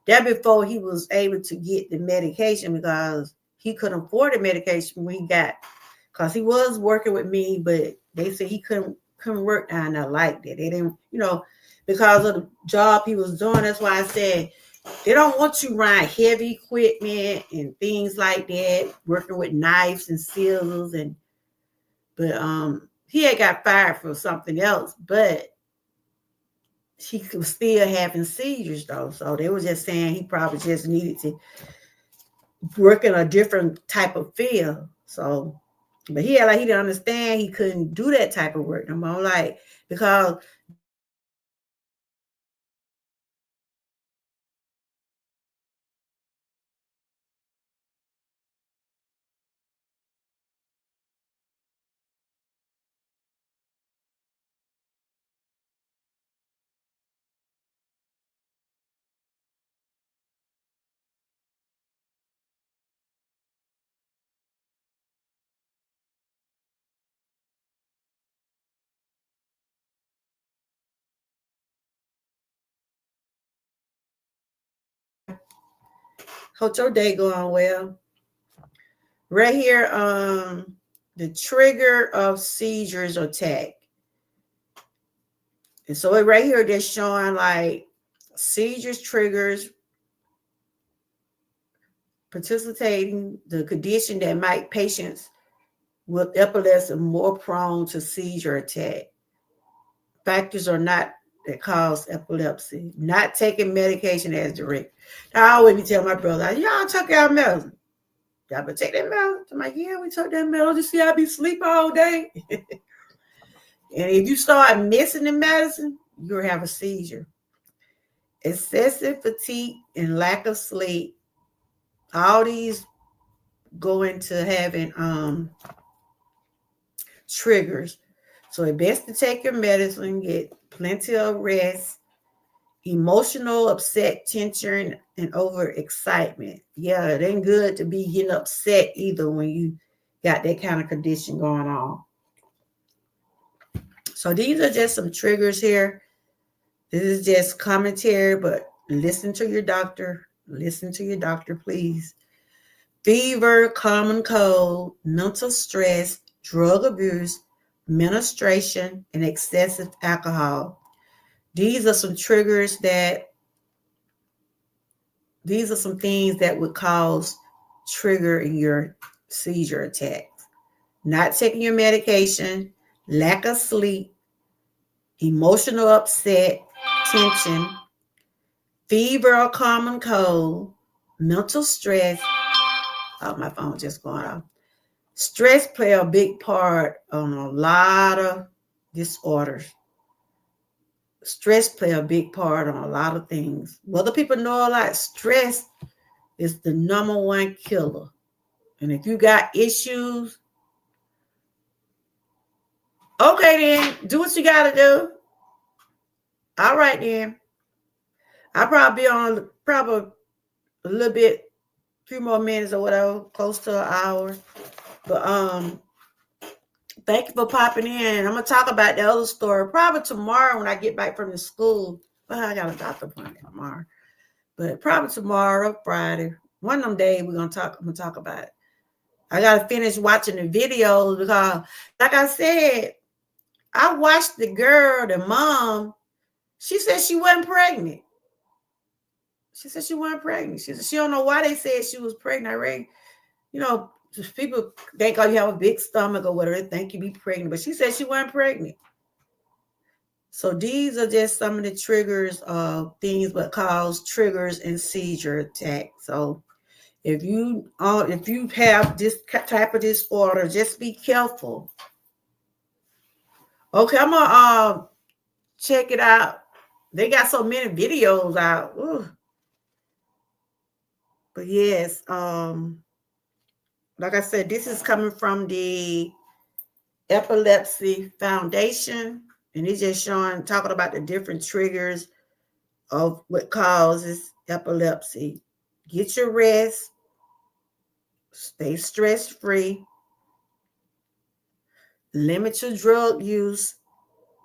That before he was able to get the medication, because he couldn't afford the medication when he got, because he was working with me, but they said he couldn't work down there like that. They didn't, because of the job he was doing. That's why I said they don't want you around heavy equipment and things like that, working with knives and scissors but he had got fired for something else, but he was still having seizures though. So they were just saying he probably just needed to work in a different type of field. So, but he didn't understand he couldn't do that type of work no more. Like, because hope your day going well. Right here, the trigger of seizures or attack. And so right here, they're showing like seizures triggers participating the condition that make patients with epilepsy more prone to seizure attack. Factors are not that cause epilepsy. Not taking medication as direct. Now, I always be telling my brother, y'all took our medicine. Y'all been take that medicine? I'm like, yeah, we took that medicine. You see, I be sleep all day. And if you start missing the medicine, you'll have a seizure. Excessive fatigue and lack of sleep. All these go into having triggers. So it's best to take your medicine, get plenty of rest, emotional upset, tension, and overexcitement. Yeah, it ain't good to be getting upset either when you got that kind of condition going on. So these are just some triggers here. This is just commentary, but listen to your doctor. Listen to your doctor, please. Fever, common cold, mental stress, drug abuse, menstruation, and excessive alcohol. These are some triggers these are some things that would cause trigger in your seizure attacks. Not taking your medication, lack of sleep, emotional upset, tension, fever or common cold, mental stress. Oh, my phone just going off. Stress play a big part on a lot of disorders. Stress play a big part on a lot of things. Whether people know a lot, stress is the number one killer. And if you got issues, okay then, do what you gotta do. All right then. I'll probably be on a little bit, 3 more minutes or whatever, close to an hour. But thank you for popping in. I'm gonna talk about the other story probably tomorrow when I get back from the school. Well, I got a doctor appointment tomorrow. But probably tomorrow, Friday. One of them days I'm gonna talk about it. I gotta finish watching the videos because, like I said, I watched the girl, the mom. She said she wasn't pregnant. She said she wasn't pregnant. She said she don't know why they said she was pregnant. Right? People think, oh, you have a big stomach or whatever, they think you be pregnant. But she said she wasn't pregnant. So these are just some of the triggers of things that cause triggers and seizure attacks. So if you have this type of disorder, just be careful. Okay, I'm gonna check it out. They got so many videos out. Ooh. But yes, like I said, this is coming from the Epilepsy Foundation, and it's just talking about the different triggers of what causes epilepsy. Get your rest, stay stress-free, limit your drug use,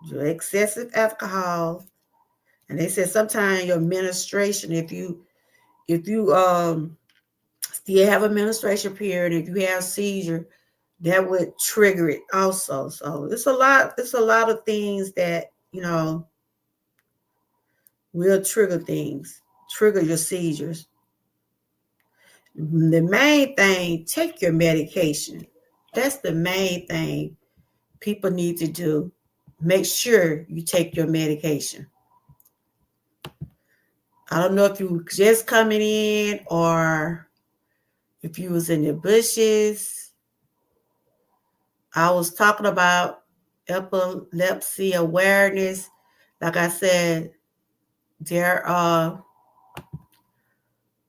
your excessive alcohol. And they said sometimes your menstruation, if you still have a menstruation period, if you have seizure, that would trigger it also. So it's a lot of things that, will trigger your seizures. The main thing, take your medication. That's the main thing people need to do. Make sure you take your medication. I don't know if you just coming in or if you was in the bushes. I was talking about epilepsy awareness. Like I said, there are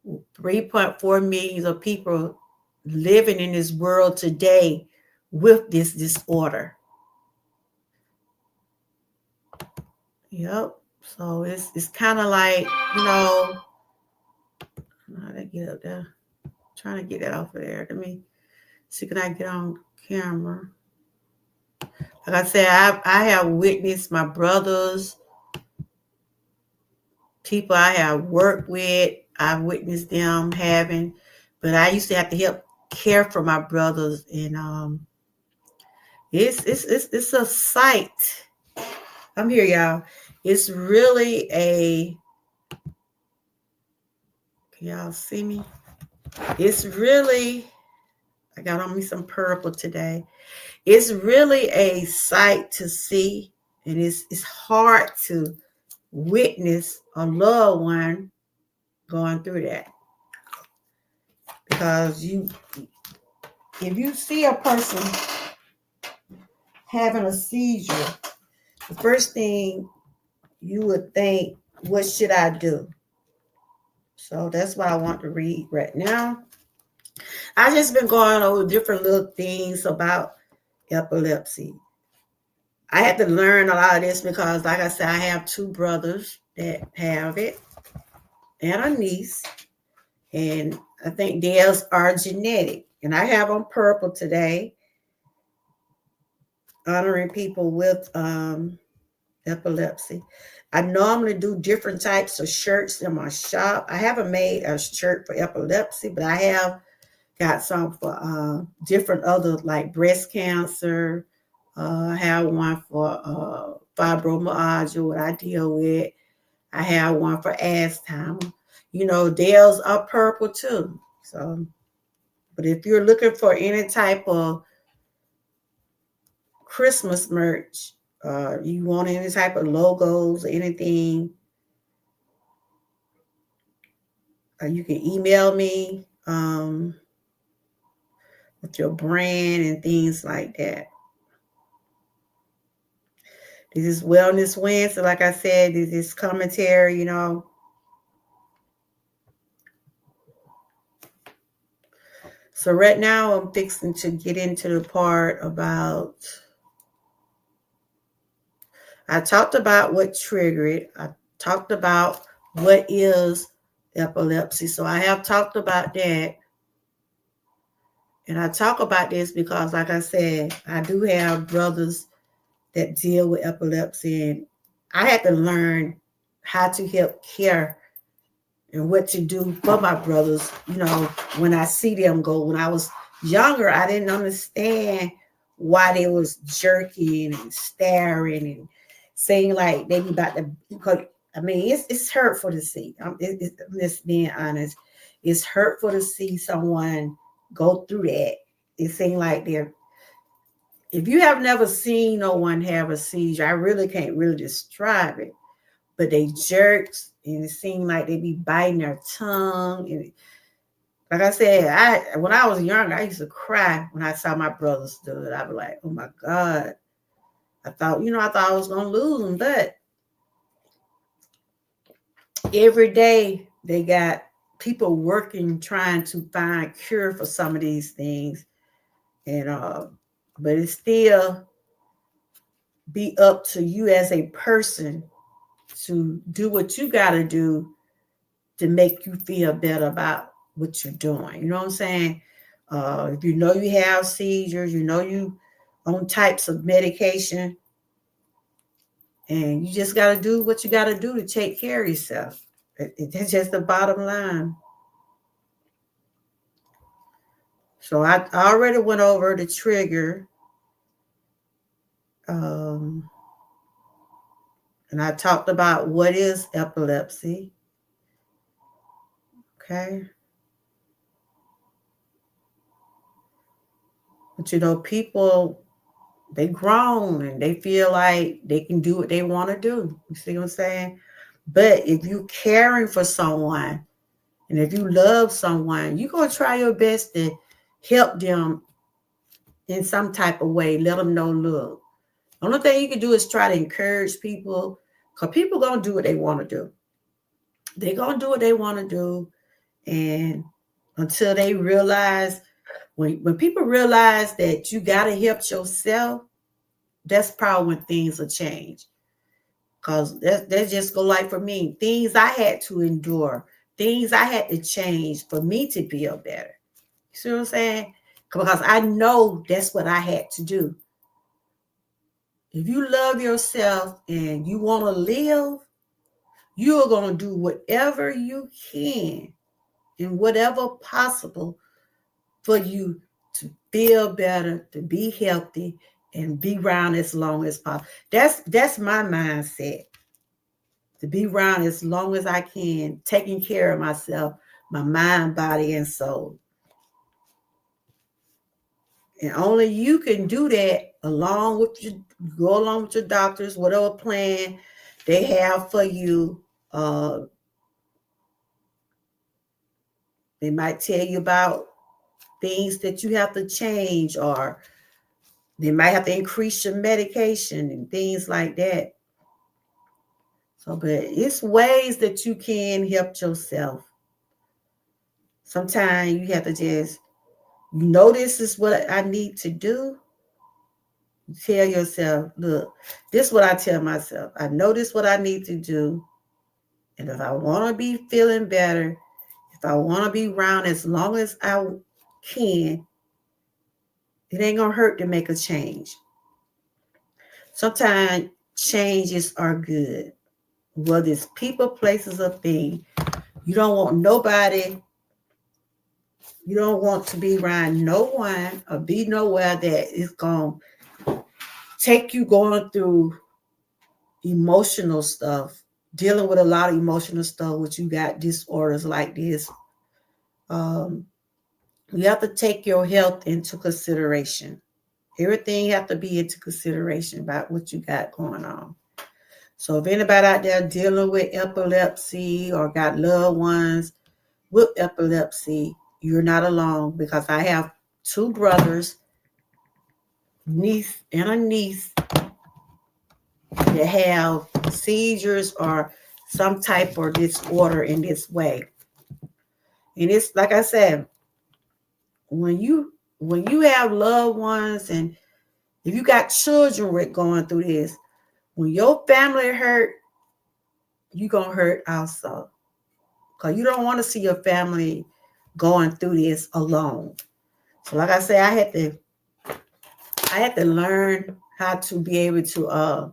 3.4 million of people living in this world today with this disorder. Yep. So it's kind of like, how to get up there. I'm trying to get that off of there. Let me see, can I get on camera? Like I said, I have witnessed my brothers, people I have worked with. I've witnessed them having, but I used to have to help care for my brothers, and it's a sight. I'm here, y'all. It's really can y'all see me? It's really, I got on me some purple today. It's really a sight to see, and it's hard to witness a loved one going through that. Because if you see a person having a seizure, the first thing you would think, what should I do? So that's what I want to read right now. I've just been going over different little things about epilepsy. I had to learn a lot of this because, like I said, I have two brothers that have it and a niece. And I think theirs are genetic. And I have on purple today, honoring people with epilepsy. I normally do different types of shirts in my shop. I haven't made a shirt for epilepsy, but I have got some for different other, like breast cancer. I have one for fibromyalgia, what I deal with. I have one for asthma. Theirs are purple too. So, but if you're looking for any type of Christmas merch, you want any type of logos or anything, you can email me with your brand and things like that. This is Wellness Wednesday. Like I said, this is commentary, So right now I'm fixing to get into the part about, I talked about what triggered it. I talked about what is epilepsy. So I have talked about that. And I talk about this because, like I said, I do have brothers that deal with epilepsy, and I had to learn how to help care and what to do for my brothers, when I see them go. When I was younger, I didn't understand why they was jerking and staring and saying like they be about to, because it's hurtful to see. I'm just being honest. It's hurtful to see someone go through that. It seems like they're if you have never seen no one have a seizure, I really can't really describe it. But they jerks, and it seemed like they be biting their tongue. And like I said, when I was younger, I used to cry when I saw my brothers do it. I'd be like, oh my God. I thought I was going to lose them. But every day they got people working, trying to find cure for some of these things. And but it still be up to you as a person to do what you got to do to make you feel better about what you're doing. You know what I'm saying? If you know you have seizures, you know you on types of medication, and you just got to do what you got to do to take care of yourself. That's just the bottom line. So I already went over the trigger. And I talked about what is epilepsy. Okay. But people, they grown and they feel like they can do what they want to do. You see what I'm saying? But if you're caring for someone and if you love someone, you're going to try your best to help them in some type of way. Let them know, look, the only thing you can do is try to encourage people, because people are going to do what they want to do. They're going to do what they want to do. And until they realize, when people realize that you got to help yourself, that's probably when things will change. Because that's just go like for me. Things I had to endure, things I had to change for me to feel better. You see what I'm saying? Because I know that's what I had to do. If you love yourself and you want to live, you're going to do whatever you can and whatever possible for you to feel better, to be healthy, and be around as long as possible. That's my mindset. To be around as long as I can, taking care of myself, my mind, body, and soul. And only you can do that go along with your doctors, whatever plan they have for you. They might tell you about things that you have to change, or they might have to increase your medication and things like that. So, but it's ways that you can help yourself. Sometimes you have to just, this is what I need to do. Tell yourself, look, this is what I tell myself. I know this is what I need to do. And if I want to be feeling better, if I want to be around as long as I can, it ain't going to hurt to make a change. Sometimes changes are good. Whether it's people, places, or things. You don't want nobody, you don't want to be around no one or be nowhere that is going to take you going through emotional stuff, dealing with a lot of emotional stuff, which you got disorders like this. You have to take your health into consideration. Everything have to be into consideration about what you got going on. So if anybody out there dealing with epilepsy or got loved ones with epilepsy, you're not alone, because I have 2 brothers, niece and a niece, that have seizures or some type of disorder in this way. And it's like I said, when you have loved ones, and if you got children going through this, when your family hurt, you're going to hurt also. Because you don't want to see your family going through this alone. So like I said, I had to learn how to be able to,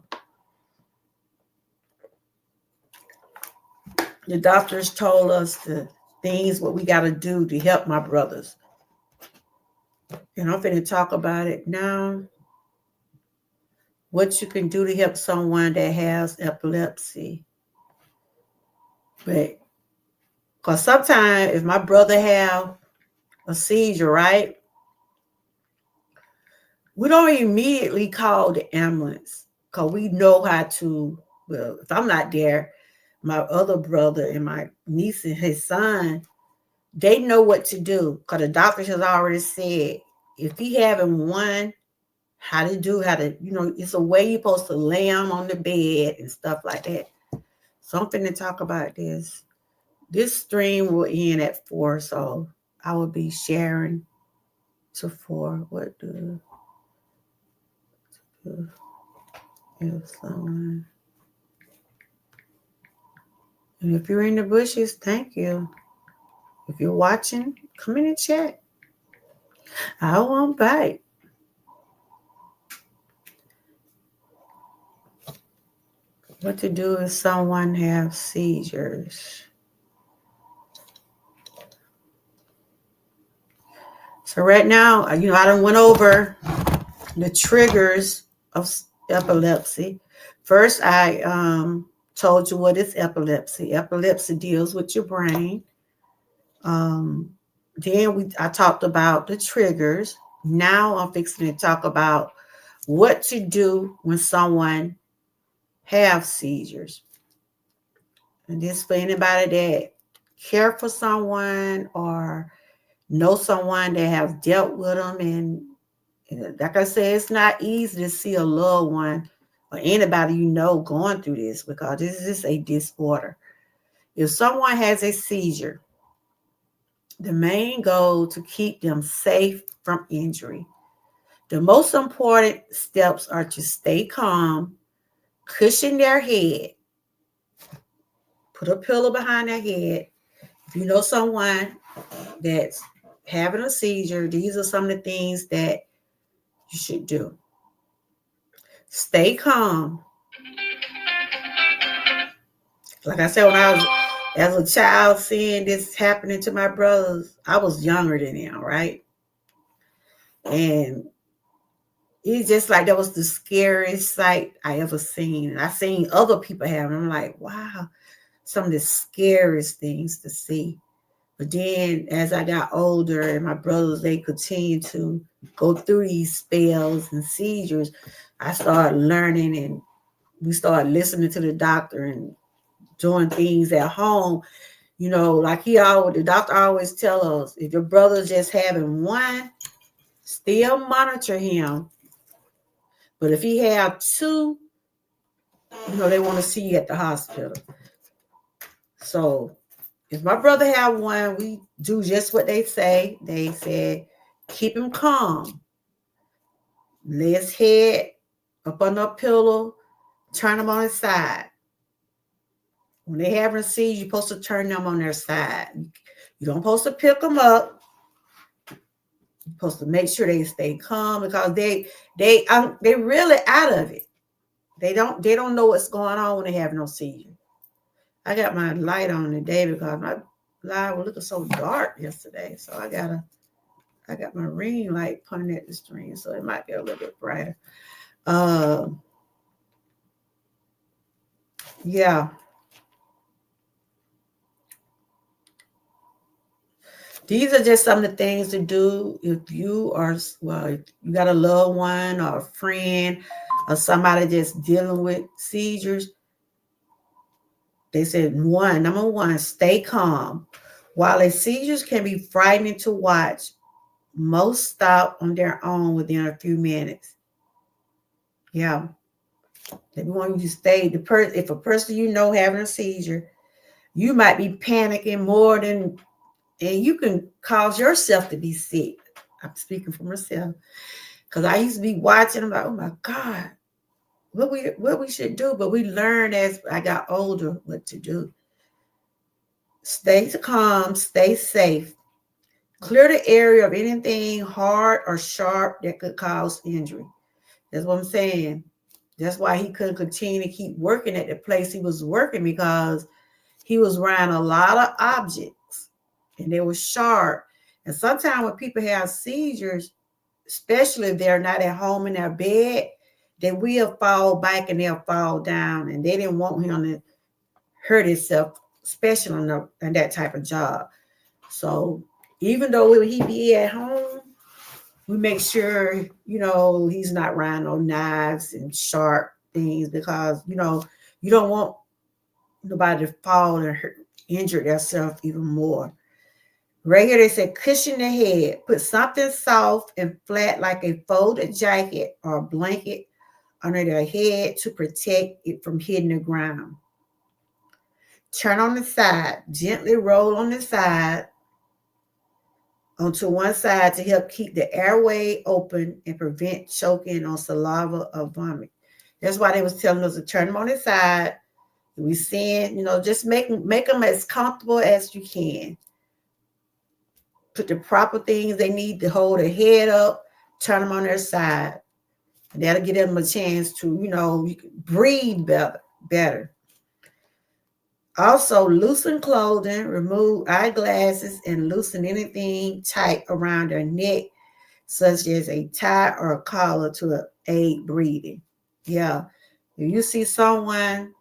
the doctors told us the things what we got to do to help my brothers. And I'm going to talk about it now. What you can do to help someone that has epilepsy. But because sometimes if my brother have a seizure, right? we don't immediately call the ambulance because we know how to. Well, if I'm not there, my other brother and my niece and his son, they know what to do because the doctor has already said if he having one, how to, it's a way you're supposed to lay him on the bed and stuff like that. So I'm finna talk about this. This stream will end at 4, so I will be sharing to 4. What do if someone? And if you're in the bushes, thank you. If you're watching, come in and chat. I won't bite. What to do if someone has seizures? So right now, I done went over the triggers of epilepsy. First, I told you what is epilepsy. Epilepsy deals with your brain. Then I talked about the triggers. Now I'm fixing to talk about what to do when someone have seizures. And this for anybody that care for someone or know someone that have dealt with them. And like I said, it's not easy to see a loved one or anybody going through this because this is a disorder. If someone has a seizure, the main goal to keep them safe from injury. The most important steps are to stay calm, cushion their head, put a pillow behind their head. If you know someone that's having a seizure, these are some of the things that you should do. Stay calm. Like I said, when I was as a child seeing this happening to my brothers, I was younger than them, right? And it's just like that was the scariest sight I ever seen. And I seen other people have it. I'm like, wow, some of the scariest things to see. But then as I got older and my brothers, they continued to go through these spells and seizures, I started learning and we started listening to the doctor and doing things at home. Like the doctor always tell us, if your brother's just having one, still monitor him. But if he have two, they want to see you at the hospital. So if my brother have one, we do just what they say. They said, keep him calm. Lay his head up on a pillow, turn him on his side. When they have a seizure, you're supposed to turn them on their side. You don't supposed to pick them up. You're supposed to make sure they stay calm because they really out of it. They don't know what's going on when they have no seizure. I got my light on today because my light was looking so dark yesterday. So I got my ring light pointing at the screen, so it might be a little bit brighter. Yeah. These are just some of the things to do if you got a loved one or a friend or somebody just dealing with seizures. They said, number one, stay calm. While the seizures can be frightening to watch, most stop on their own within a few minutes. Yeah. They want you to stay. If a person having a seizure, you might be panicking more than, and you can cause yourself to be sick. I'm speaking for myself. Because I used to be watching, I'm like, oh my God, what we should do. But we learned as I got older what to do. Stay calm, stay safe. Clear the area of anything hard or sharp that could cause injury. That's what I'm saying. That's why he couldn't continue to keep working at the place he was working because he was around a lot of objects and they were sharp. And sometimes when people have seizures, especially if they're not at home in their bed, they will fall back and they'll fall down. And they didn't want him to hurt himself, especially in that type of job. So even though he be at home, We make sure, he's not around no knives and sharp things because, you don't want nobody to fall and injure themselves even more. Right here, they said cushion the head. Put something soft and flat like a folded jacket or a blanket under their head to protect it from hitting the ground. Turn on the side. Gently roll on the side onto one side to help keep the airway open and prevent choking on saliva or vomit. That's why they was telling us to turn them on the side. We saying, just make them as comfortable as you can. Put the proper things they need to hold their head up, turn them on their side. And that'll give them a chance to, you can breathe better. Also, loosen clothing, remove eyeglasses, and loosen anything tight around their neck, such as a tie or a collar to aid breathing. Yeah. If you see someone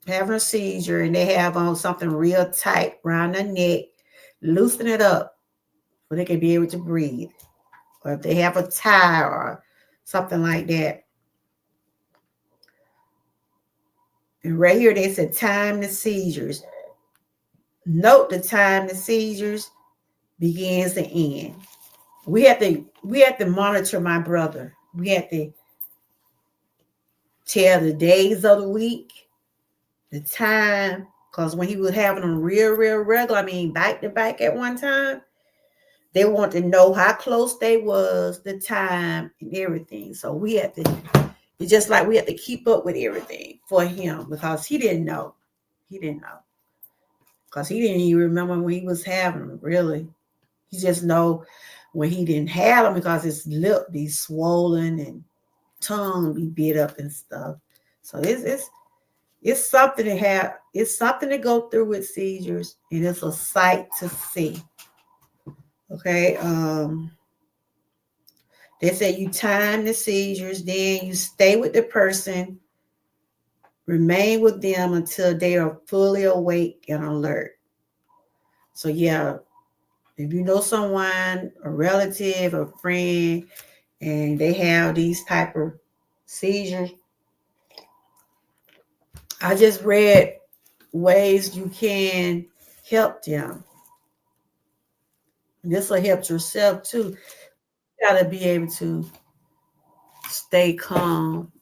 having a seizure and they have on something real tight around their neck, loosen it up so they can be able to breathe. Or if they have a tie or something like that. And right here, they said time the seizures. Note the time the seizures begins to end. We have to monitor my brother. We have to tell the days of the week, the time, because when he was having them real regular, back to back at one time, they want to know how close they was, the time, and everything. So we have to, it's just like we have to keep up with everything for him because he didn't know. He didn't know. Because he didn't even remember when he was having them, really. He just know when he didn't have them because his lip be swollen and tongue be bit up and stuff. So it's something to have. It's something to go through with seizures, and it's a sight to see. Okay. They say you time the seizures, then you stay with the person, remain with them until they are fully awake and alert. So yeah, if you know someone, a relative, a friend, and they have these type of seizures, I just read ways you can help them. This will help yourself too. You gotta be able to stay calm.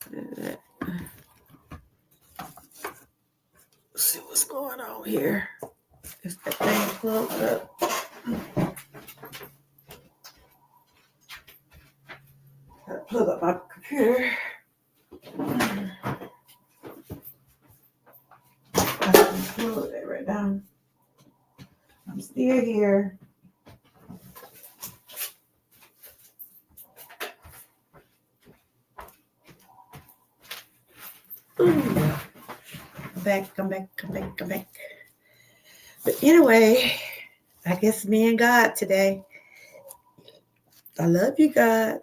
Let's see what's going on here. Is that thing plugged up? Gotta plug up my computer. I can plug that right down. I'm still here. Come back. But anyway, I guess me and God today. I love you, God.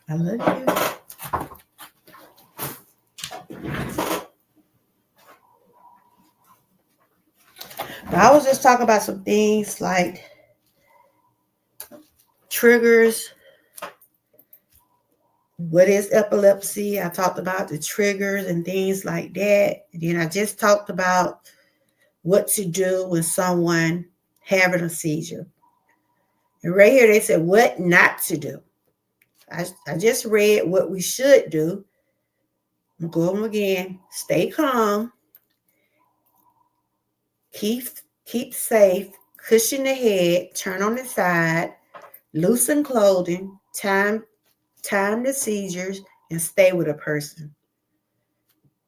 I love you. I was just talking about some things like triggers. What is epilepsy? I talked about the triggers and things like that. And then I just talked about what to do with someone having a seizure. And right here, they said what not to do. I just read what we should do. I'm going to go again. Stay calm. Keep safe. Cushion the head. Turn on the side. Loosen clothing. Time the seizures and stay with a person.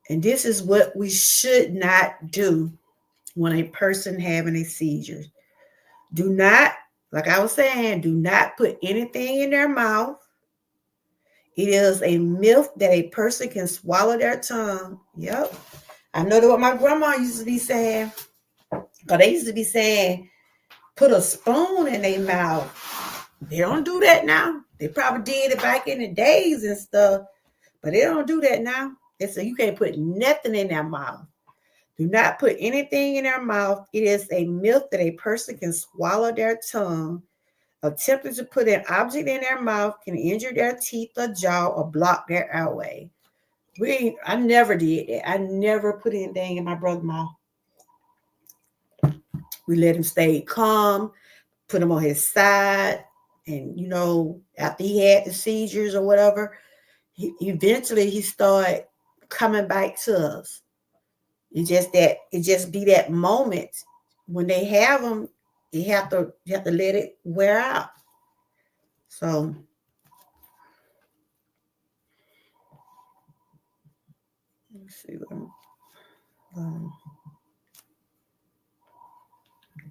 And this is what we should not do when a person having a seizure. Do not, like I was saying, do not put anything in their mouth. It is a myth that a person can swallow their tongue. Yep. I know that what my grandma used to be saying. Because they used to be saying, put a spoon in their mouth. They don't do that now. They probably did it back in the days and stuff, but they don't do that now. They say you can't put nothing in their mouth. Do not put anything in their mouth. It is a myth that a person can swallow their tongue. attempting to put an object in their mouth can injure their teeth or jaw or block their airway. I never did that. I never put anything in my brother's mouth. We let him stay calm, put him on his side, and after he had the seizures or whatever, eventually he started coming back to us. It just be that moment when they have them, you have to let it wear out. So let's see what I'm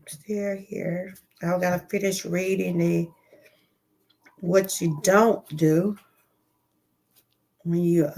still here. I gotta finish reading what you don't do when you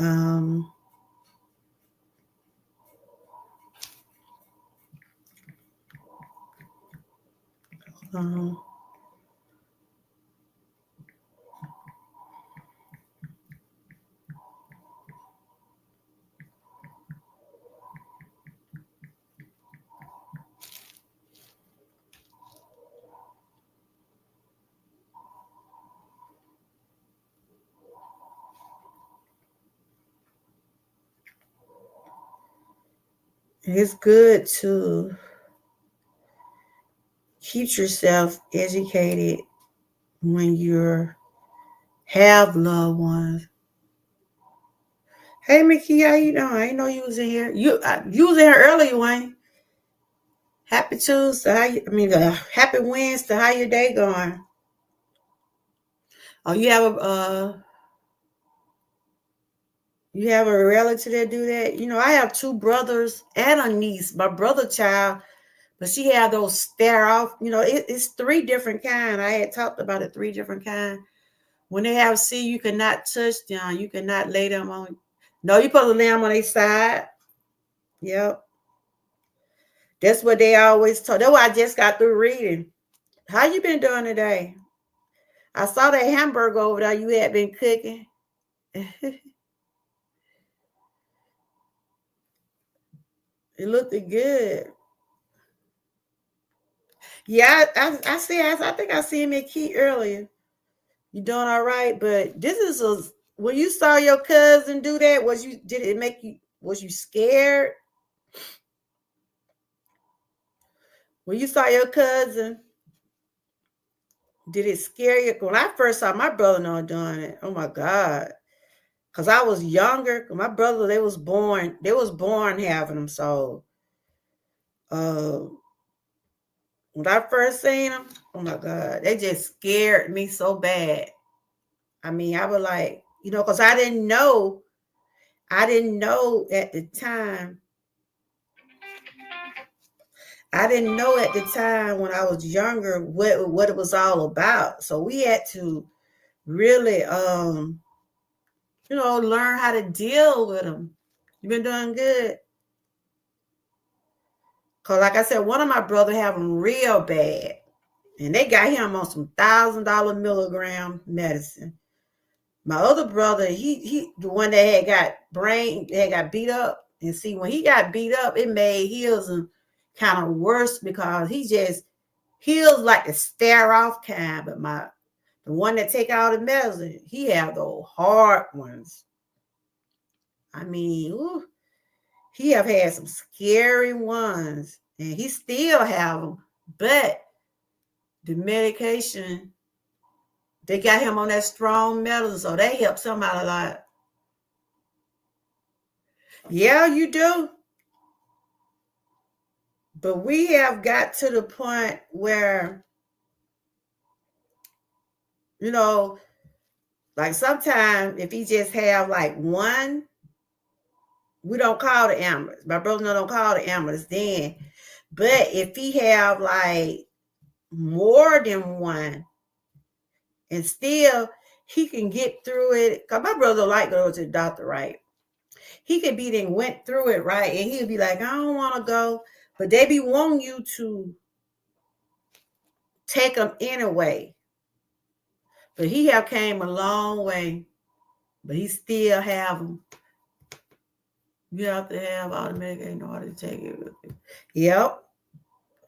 it's good to keep yourself educated when you have loved ones. Hey, Mickey, how you doing? I didn't know you was in here. You was in here earlier, Wayne. Happy Tuesday. Happy Wednesday. How your day going? Oh, you have a relative that do that? I have 2 brothers and a niece. My brother child, but she had those stare off. It's 3 different kind. I had talked about it, 3 different kind. When they have C, you cannot touch them. You cannot lay them on. No, you're supposed to lay them on their side. Yep. That's what they always told. That's why I just got through reading. How you been doing today? I saw that hamburger over there you had been cooking. It looked good. Yeah, I see. I think I seen Mickey earlier. You doing all right? But this is when you saw your cousin do that. Was you scared? When you saw your cousin, did it scare you? When I first saw my brother doing it, oh my God. Because I was younger. My brother, they was born having them. So when I first seen them, oh my God, they just scared me so bad. I was like, because I didn't know at the time. I didn't know at the time when I was younger what it was all about. So we had to really, learn how to deal with them. You've been doing good. Because like I said, one of my brothers have them real bad. And they got him on some $1,000 milligram medicine. My other brother, he the one that got beat up. And see, when he got beat up, it made his kind of worse because heals like the stare off kind. But the one that take all the medicine, he have those hard ones. He have had some scary ones, and he still have them. But the medication, they got him on that strong medicine, so that helps him out a lot. Yeah, you do. But we have got to the point where, like sometimes if he just have like one, we don't call the ambulance. My brother don't call the ambulance then. But if he have like more than one, and still he can get through it, because my brother like go to the doctor, right? He could be then went through it, right? And he'd be like, I don't want to go. But they be wanting you to take them anyway. But he have came a long way. But he still have them. You have to have all the medication in order to take it with you. Yep.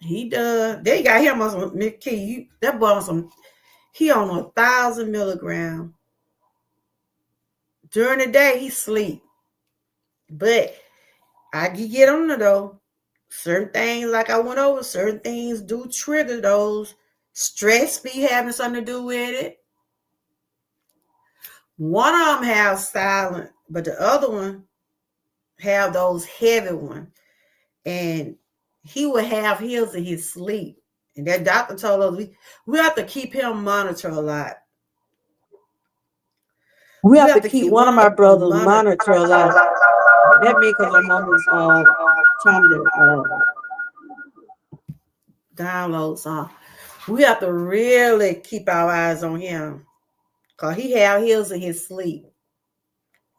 He does. They got him on some Mickey. That boy on some. He on 1,000 milligrams. During the day, he sleep. But I can get on it though. Certain things, like I went over, certain things do trigger those. Stress be having something to do with it. One of them have silent, but the other one have those heavy ones. And he would have his in his sleep. And that doctor told us we have to keep him monitored a lot. We have to keep one of my brothers monitored a lot. That means because I'm almost trying to download some. We have to really keep our eyes on him. Because he have his in his sleep.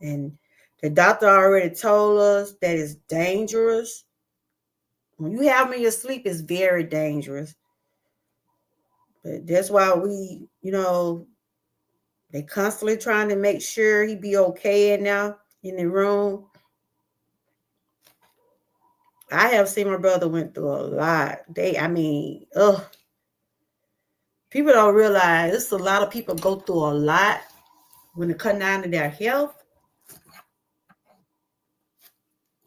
And the doctor already told us that it's dangerous. When you have him in your sleep, it's very dangerous. But that's why we, they constantly trying to make sure he be okay now in the room. I have seen my brother went through a lot. People don't realize there's a lot of people go through a lot when it comes down to their health.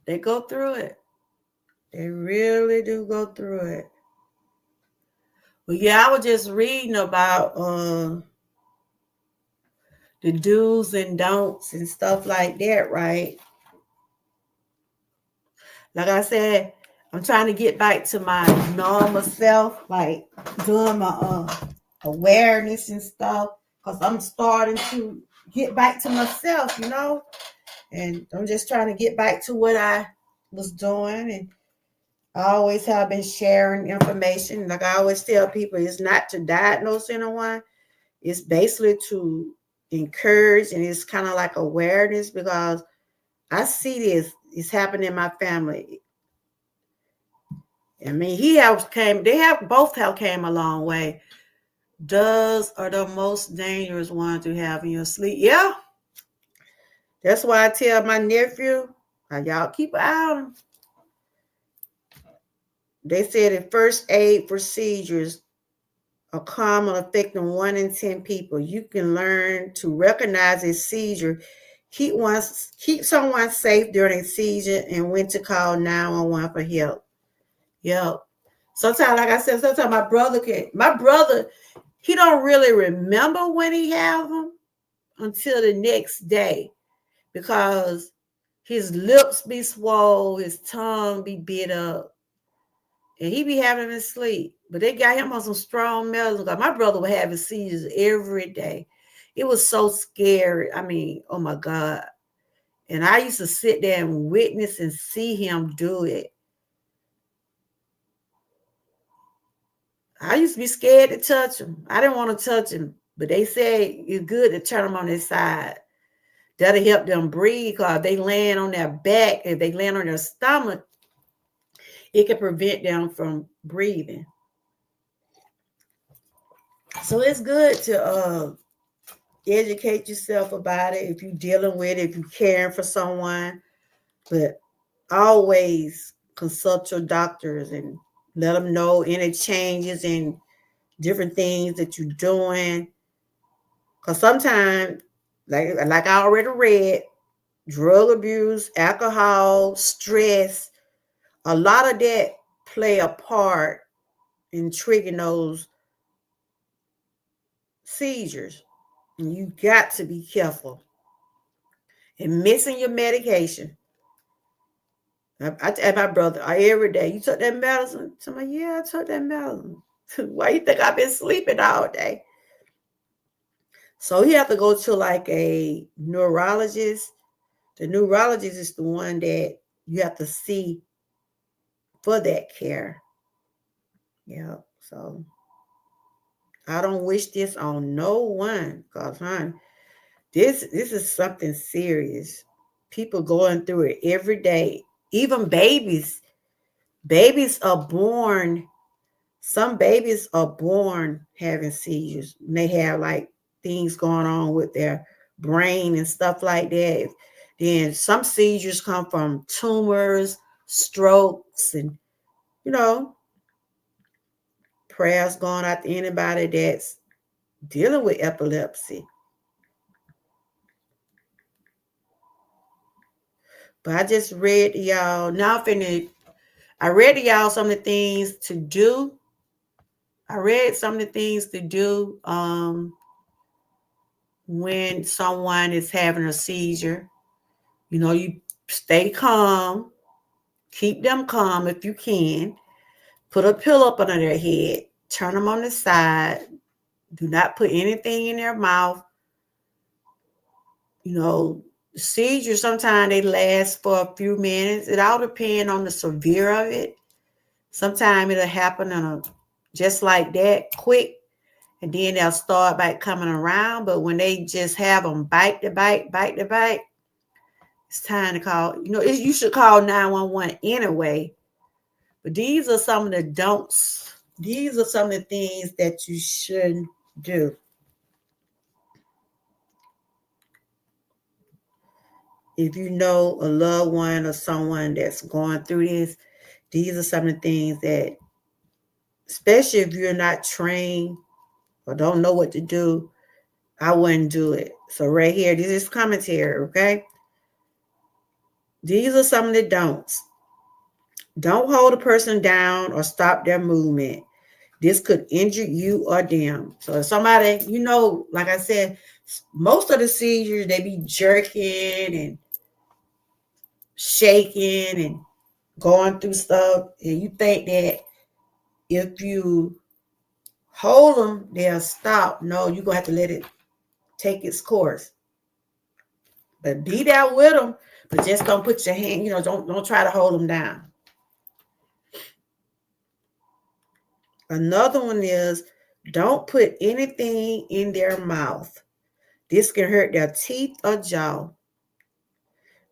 They go through it. They really do go through it. But yeah, I was just reading about the do's and don'ts and stuff like that, right? Like I said, I'm trying to get back to my normal self, like doing my awareness and stuff, because I'm starting to get back to myself, and I'm just trying to get back to what I was doing. And I always have been sharing information. Like I always tell people, it's not to diagnose anyone. It's basically to encourage, and it's kind of like awareness, because I see this. It's happening in my family. I mean, both have came a long way. Those are the most dangerous ones to have in your sleep. Yeah. That's why I tell my nephew, y'all keep an eye on him. They said in first aid procedures are common, affecting 1 in 10 people. You can learn to recognize a seizure, keep someone safe during a seizure, and when to call 911 for help. Yep. Sometimes, like I said, sometimes my brother, he don't really remember when he have them until the next day, because his lips be swole, his tongue be bit up, and he be having them in sleep. But they got him on some strong medicine, because my brother would have his seizures every day. It was so scary. I mean, oh my God. And I used to sit there and witness and see him do it. I used to be scared to touch him. I didn't want to touch him, but they say it's good to turn them on their side. That'll help them breathe, because if they land on their back, if they land on their stomach, it can prevent them from breathing. So it's good to educate yourself about it if you're dealing with it, if you're caring for someone. But always consult your doctors and let them know any changes and different things that you're doing. Because sometimes, like I already read, drug abuse, alcohol, stress, a lot of that play a part in triggering those seizures. And you got to be careful. And missing your medication. I tell my brother every day, you took that medicine? Somebody, yeah, I took that medicine. Why you think I've been sleeping all day? So he have to go to like a neurologist. The neurologist is the one that you have to see for that care. Yeah, so I don't wish this on no one, because this is something serious. People going through it every day. Even babies. Babies are born. Some babies are born having seizures. And they have like things going on with their brain and stuff like that. Then some seizures come from tumors, strokes, and prayers going out to anybody that's dealing with epilepsy. But I just read to y'all. Now I read to y'all some of the things to do. I read some of the things to do when someone is having a seizure. You know, you stay calm. Keep them calm if you can. Put a pillow up under their head. Turn them on the side. Do not put anything in their mouth. You know, seizures, sometimes they last for a few minutes. It all depends on the severe of it. Sometimes it'll happen just like that, quick, and then they'll start back coming around. But when they just have them bite to bite, it's time to call. You know, you should call 911 anyway. But these are some of the don'ts. These are some of the things that you shouldn't do. If you know a loved one or someone that's going through this, these are some of the things that, especially if you're not trained or don't know what to do, I wouldn't do it. So right here, this is commentary, okay? These are some of the don'ts. Don't hold a person down or stop their movement. This could injure you or them. So if somebody, you know, like I said, most of the seizures, they be jerking and shaking and going through stuff. And you think that if you hold them, they'll stop. No, you're going to have to let it take its course. But be there with them, but just don't put your hand, you know, don't try to hold them down. Another one is don't put anything in their mouth. This can hurt their teeth or jaw.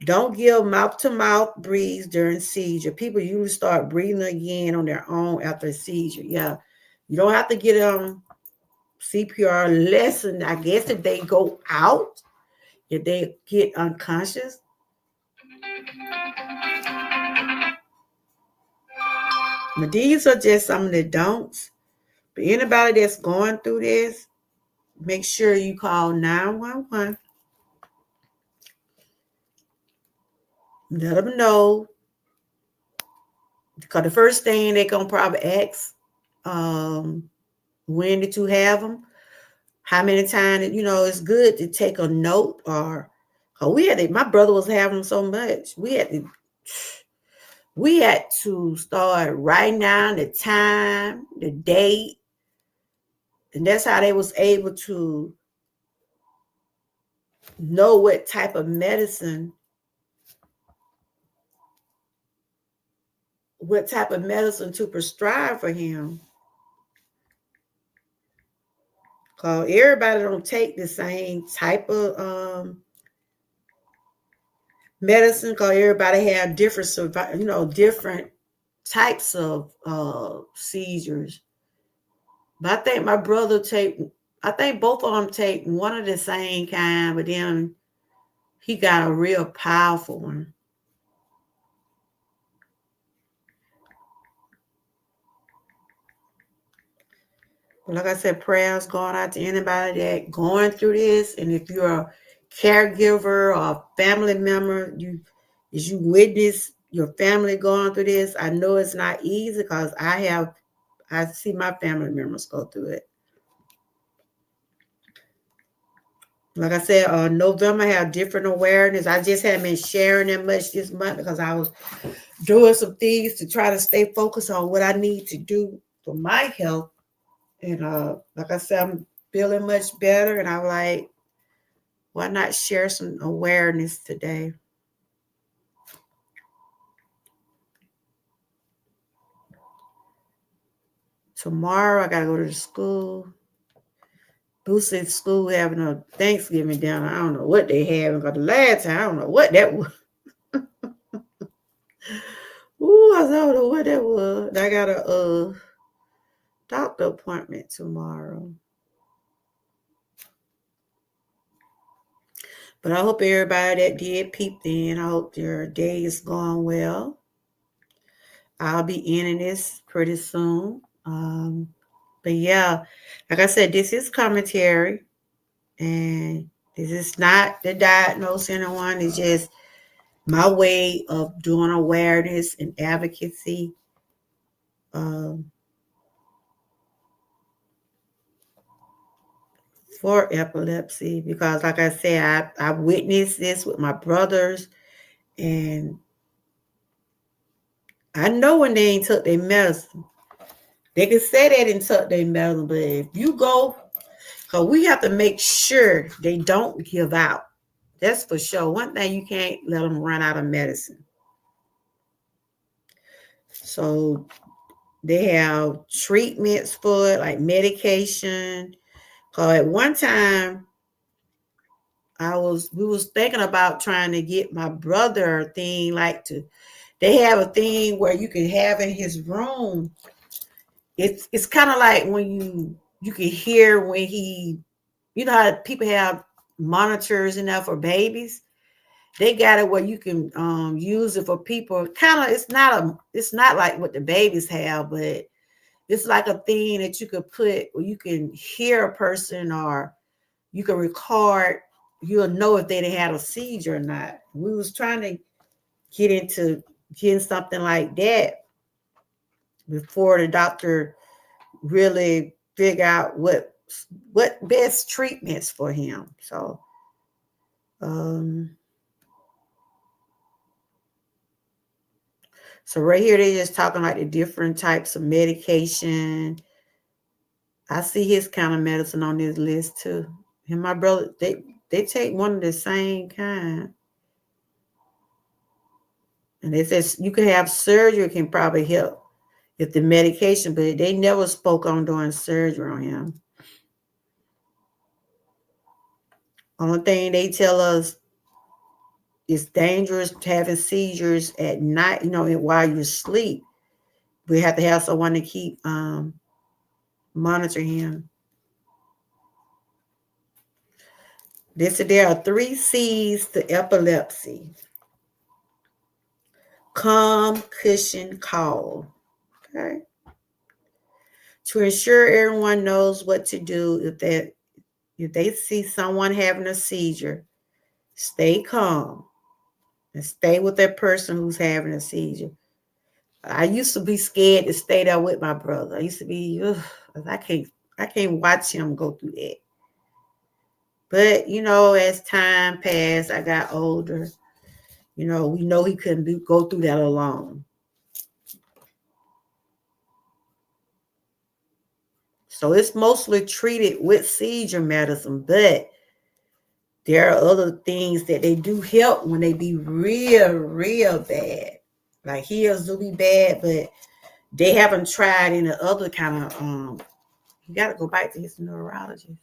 Don't give mouth-to-mouth breathes during seizure. People usually start breathing again on their own after a seizure. Yeah, you don't have to get CPR lesson. I guess if they go out, if they get unconscious. But these are just some of the don'ts. But anybody that's going through this, make sure you call 911. Let them know. Because the first thing they're going to probably ask, when did you have them? How many times? You know, it's good to take a note or my brother was having them so much. We had to start writing down the time, the date, and that's how they was able to know what type of medicine to prescribe for him. Because everybody don't take the same type of medicine, because everybody have different types of seizures. But I think I think both of them take one of the same kind, but then he got a real powerful one. But like I said, prayers going out to anybody that going through this. And if you're a caregiver or a family member, as you witness your family going through this, I know it's not easy because I see my family members go through it. Like I said, November have different awareness. I just haven't been sharing that much this month because I was doing some things to try to stay focused on what I need to do for my health. And like I said, I'm feeling much better. And I'm like, why not share some awareness today? Tomorrow, I got to go to the school. Boosted school having a Thanksgiving dinner. I don't know what they having, because the last time, I don't know what that was. Ooh, I don't know what that was. I got a doctor appointment tomorrow. But I hope everybody that did peep in, I hope their day is going well. I'll be ending this pretty soon. But But yeah, like I said, this is commentary, and this is not to diagnose anyone. It's just my way of doing awareness and advocacy. For epilepsy, because like I said, I witnessed this with my brothers, and I know when they ain't took their medicine. They can say they didn't took their medicine, but if you go, because we have to make sure they don't give out. That's for sure. One thing, you can't let them run out of medicine. So they have treatments for it, like medication. Because at one time, we was thinking about trying to get my brother a thing they have a thing where you can have in his room. It's kind of like when you can hear when you know how people have monitors and that for babies. They got it where you can use it for people. Kind of, it's not like what the babies have, but it's like a thing that you could put where you can hear a person, or you can record. You'll know if they had a seizure or not. We was trying to get into getting something like that before the doctor really figure out what best treatments for him. So so right here they're just talking like the different types of medication. I see his kind of medicine on this list too. And my brother, they take one of the same kind. And it says you can have surgery, can probably help if the medication, but they never spoke on doing surgery on him. Only thing they tell us, it's dangerous having seizures at night, while you sleep. We have to have someone to keep monitor him. There are 3 C's to epilepsy. Calm, cushion, call. Okay. To ensure everyone knows what to do if they see someone having a seizure, stay calm and stay with that person who's having a seizure. I used to be scared to stay there with my brother. I used to be, I can't watch him go through that. But, as time passed, I got older. We know he couldn't go through that alone. So it's mostly treated with seizure medicine, but there are other things that they do help when they be real, real bad. Like heels do be bad, but they haven't tried any other kind of, you got to go back to his neurologist.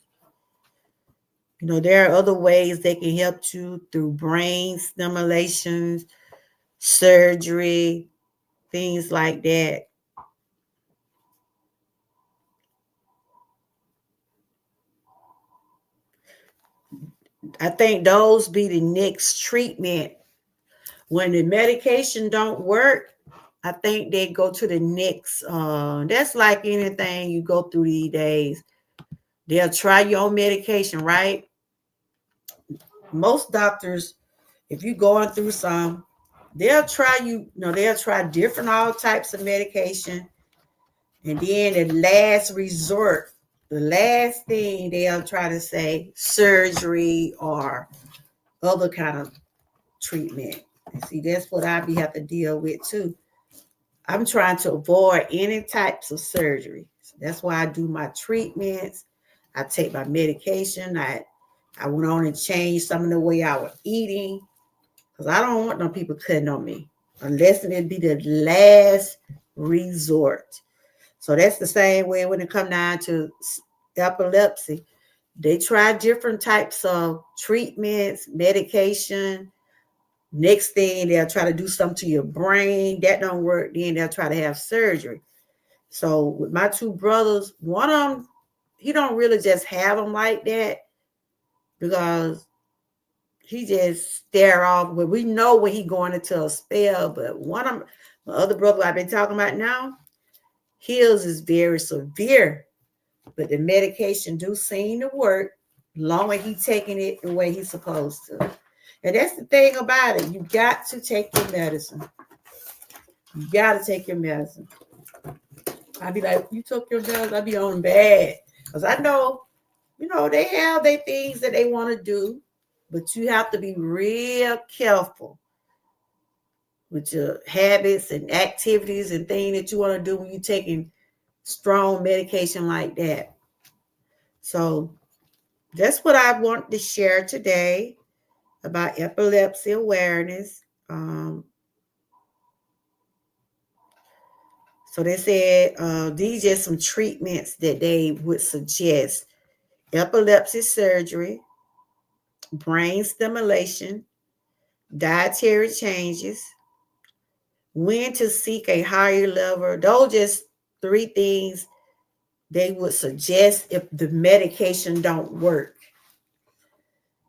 There are other ways they can help you through brain stimulations, surgery, things like that. I think those be the next treatment. When the medication don't work, I think they go to the next. That's like anything you go through these days. They'll try your own medication, right? Most doctors, if you're going through some, they'll try they'll try different all types of medication. And then the last resort, the last thing they'll try to say, surgery or other kind of treatment. And see, that's what I have to deal with too. I'm trying to avoid any types of surgery. So that's why I do my treatments. I take my medication. I went on and changed some of the way I was eating, because I don't want no people cutting on me unless it be the last resort. So that's the same way when it comes down to epilepsy. They try different types of treatments, medication. Next thing, they'll try to do something to your brain. That don't work. Then they'll try to have surgery. So with my 2 brothers, one of them, he don't really just have them like that, because he just stare off. But we know when he going into a spell. But one of my other brother I've been talking about now, his is very severe. but the medication do seem to work long as he's taking it the way he's supposed to. And that's the thing about it. You got to take your medicine. You got to take your medicine. I'd be like, you took your medicine, I'd be on bad. Because I know, they have their things that they want to do, but you have to be real careful with your habits and activities and things that you want to do when you're taking strong medication like that. So that's what I want to share today about epilepsy awareness. So they said these are some treatments that they would suggest: epilepsy surgery, brain stimulation, dietary changes, when to seek a higher level. Those just 3 things they would suggest if the medication don't work.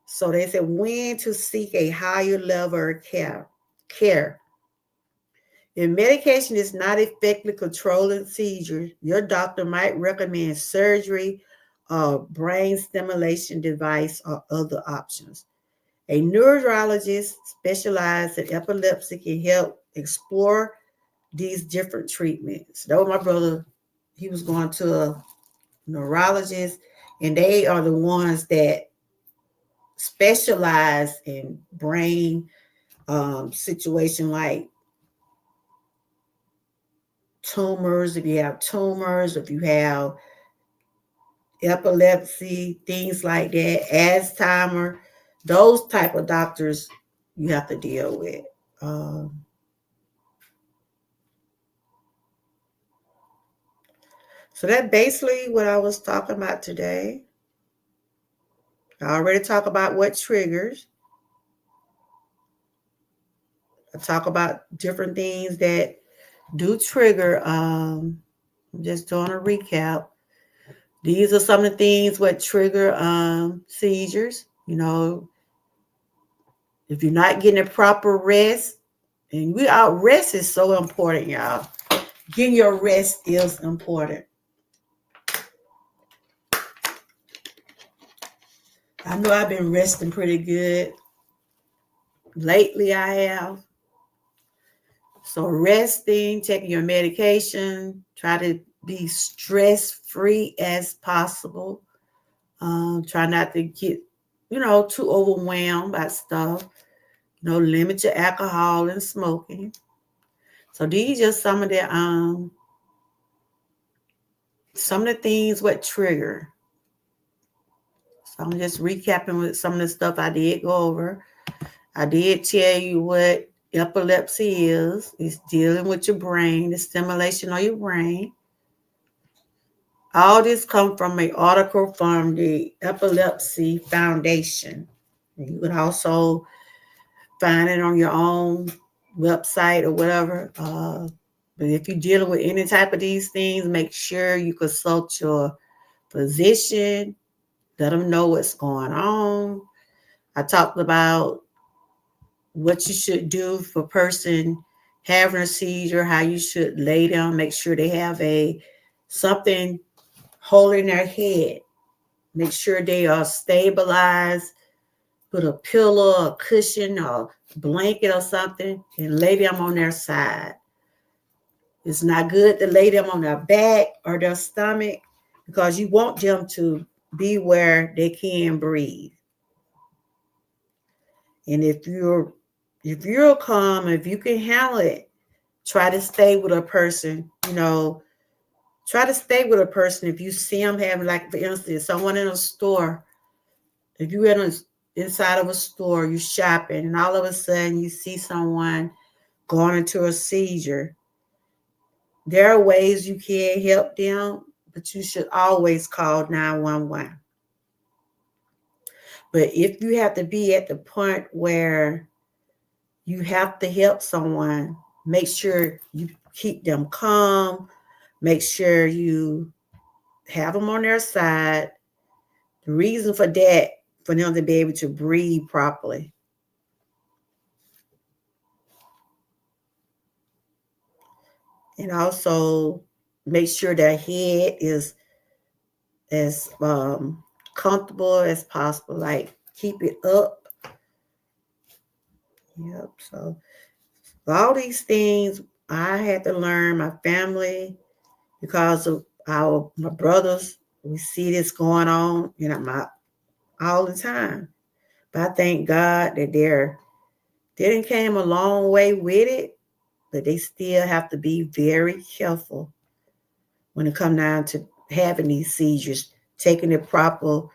So they said when to seek a higher level of care. If medication is not effectively controlling seizures, your doctor might recommend surgery, brain stimulation device, or other options. A neurologist specialized in epilepsy can help explore these different treatments. That was my brother. He was going to a neurologist, and they are the ones that specialize in brain situation like tumors. If you have tumors, if you have epilepsy, things like that, Alzheimer, those type of doctors you have to deal with. So that's basically what I was talking about today. I already talked about what triggers. I talk about different things that do trigger. I'm just doing a recap. These are some of the things what trigger seizures. If you're not getting a proper rest, and rest is so important, y'all. Getting your rest is important. I know I've been resting pretty good. Lately I have. So resting, taking your medication, try to be stress-free as possible. Try not to get, too overwhelmed by stuff. Limit your alcohol and smoking. So these are some of the things what trigger. So I'm just recapping with some of the stuff I did go over. I did tell you what epilepsy is. It's dealing with your brain, the stimulation of your brain. All this comes from an article from the Epilepsy Foundation. You can also find it on your own website or whatever. But if you're dealing with any type of these things, make sure you consult your physician. Let them know what's going on. I talked about what you should do for a person having a seizure, how you should lay down, make sure they have something holding their head. Make sure they are stabilized. Put a pillow, a cushion, or blanket or something, and lay them on their side. It's not good to lay them on their back or their stomach because you want them to be where they can breathe. And if you're calm, if you can handle it, try to stay with a person, try to stay with a person. If you see them having, like, for instance, someone in a store, if you're inside of a store, you're shopping, and all of a sudden you see someone going into a seizure, there are ways you can help them, but you should always call 911. But if you have to be at the point where you have to help someone, make sure you keep them calm. Make sure you have them on their side. The reason for that, for them to be able to breathe properly. And also make sure their head is as comfortable as possible. Like, keep it up. Yep. So all these things I had to learn. My family, because of my brothers, we see this going on, all the time. But I thank God that they came a long way with it, but they still have to be very careful when it comes down to having these seizures, taking the proper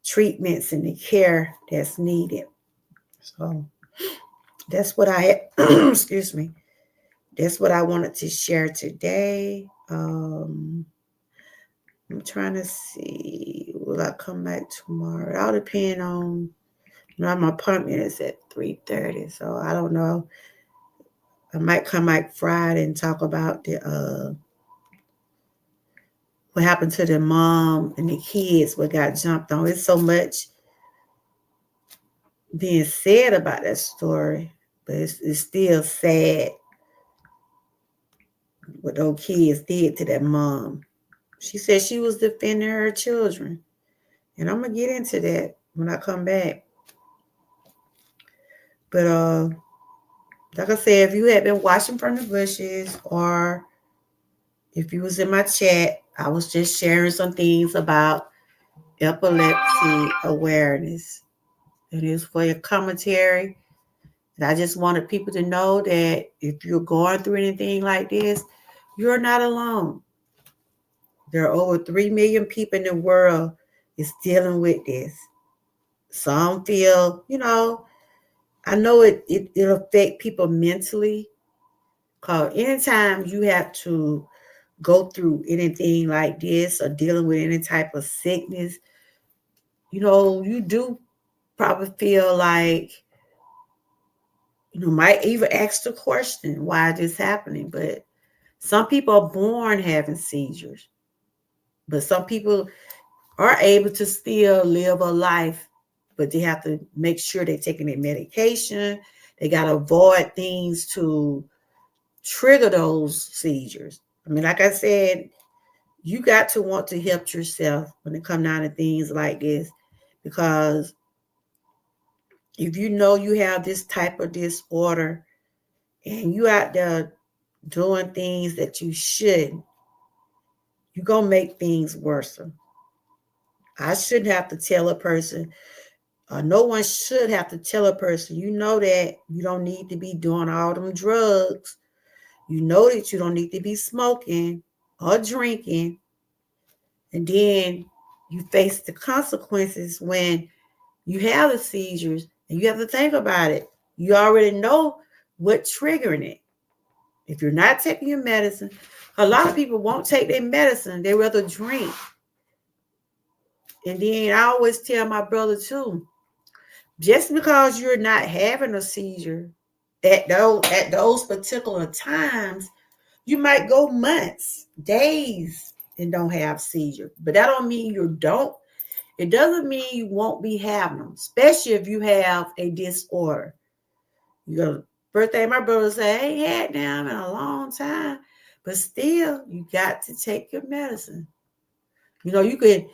treatments and the care that's needed. So that's what I excuse me. That's what I wanted to share today. I'm trying to see, will I come back tomorrow? It all depend on, my appointment is at 3:30, so I don't know. I might come back Friday and talk about the what happened to the mom and the kids, what got jumped on. It's so much being said about that story, but it's still sad what those kids did to that mom. She said she was defending her children. And I'm going to get into that when I come back. But like I said, if you had been watching from the bushes, or if you was in my chat, I was just sharing some things about epilepsy awareness. It is for your commentary. And I just wanted people to know that if you're going through anything like this, you're not alone. There are over 3 million people in the world is dealing with this. Some feel, I know it'll affect people mentally. Because anytime you have to go through anything like this or dealing with any type of sickness, you do probably feel like, might even ask the question, why is this happening? But some people are born having seizures. But some people are able to still live a life, but they have to make sure they're taking their medication. They got to avoid things to trigger those seizures. I mean, like I said, you got to want to help yourself when it comes down to things like this, because if you know you have this type of disorder and you out there doing things that you shouldn't, you're going to make things worse. I shouldn't have to tell a person, no one should have to tell a person, that you don't need to be doing all them drugs. You know that you don't need to be smoking or drinking. And then you face the consequences when you have the seizures, and you have to think about it. You already know what's triggering it. If you're not taking your medicine, a lot of people won't take their medicine. They rather drink. And then I always tell my brother too, just because you're not having a seizure at those particular times, you might go months, days, and don't have seizure. But that don't mean you don't. It doesn't mean you won't be having them, especially if you have a disorder. First thing my brother said, I ain't had them in a long time. But still, you got to take your medicine. You could,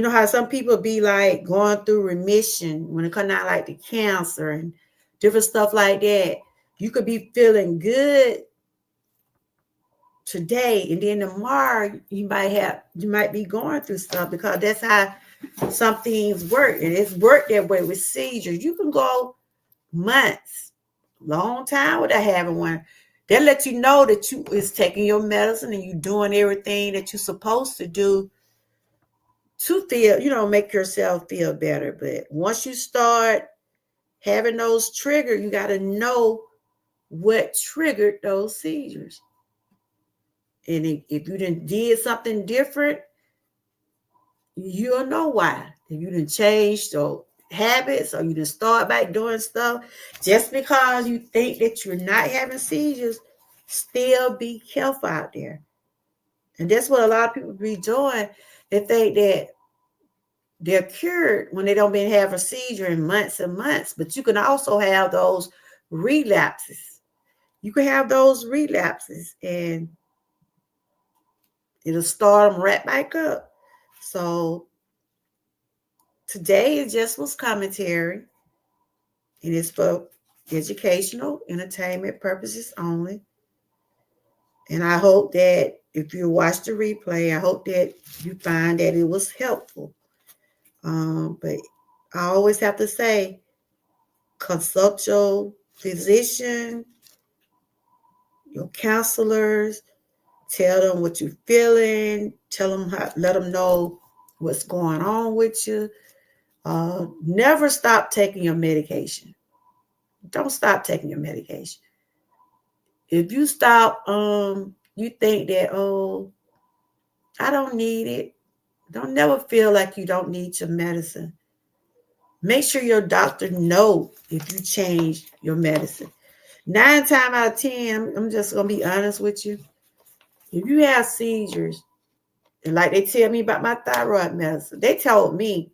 how some people be like going through remission when it comes out like the cancer and different stuff like that. You could be feeling good today, and then tomorrow you might be going through stuff, because that's how some things work. And it's worked that way with seizures. You can go months, long time without having one. They'll let you know that you is taking your medicine and you doing everything that you're supposed to do to feel, make yourself feel better. But once you start having those triggers, you got to know what triggered those seizures. And if you did something different, you'll know why. If you didn't change your habits, or you didn't start back doing stuff, just because you think that you're not having seizures, still be careful out there. And that's what a lot of people be doing. They think that they're cured when they don't been having a seizure in months and months. But you can also have those relapses. You can have those relapses, and it'll start them right back up. So today it just was commentary, and it's for educational, entertainment purposes only. And I hope that if you watch the replay, I hope that you find that it was helpful. But I always have to say, consult your physician, your counselors, tell them what you're feeling, let them know what's going on with you. Never stop taking your medication. Don't stop taking your medication. If you stop, you think that, oh, I don't need it. Don't never feel like you don't need your medicine. Make sure your doctor know if you change your medicine. 9 times out of 10, I'm just going to be honest with you. If you have seizures, and like they tell me about my thyroid medicine, they told me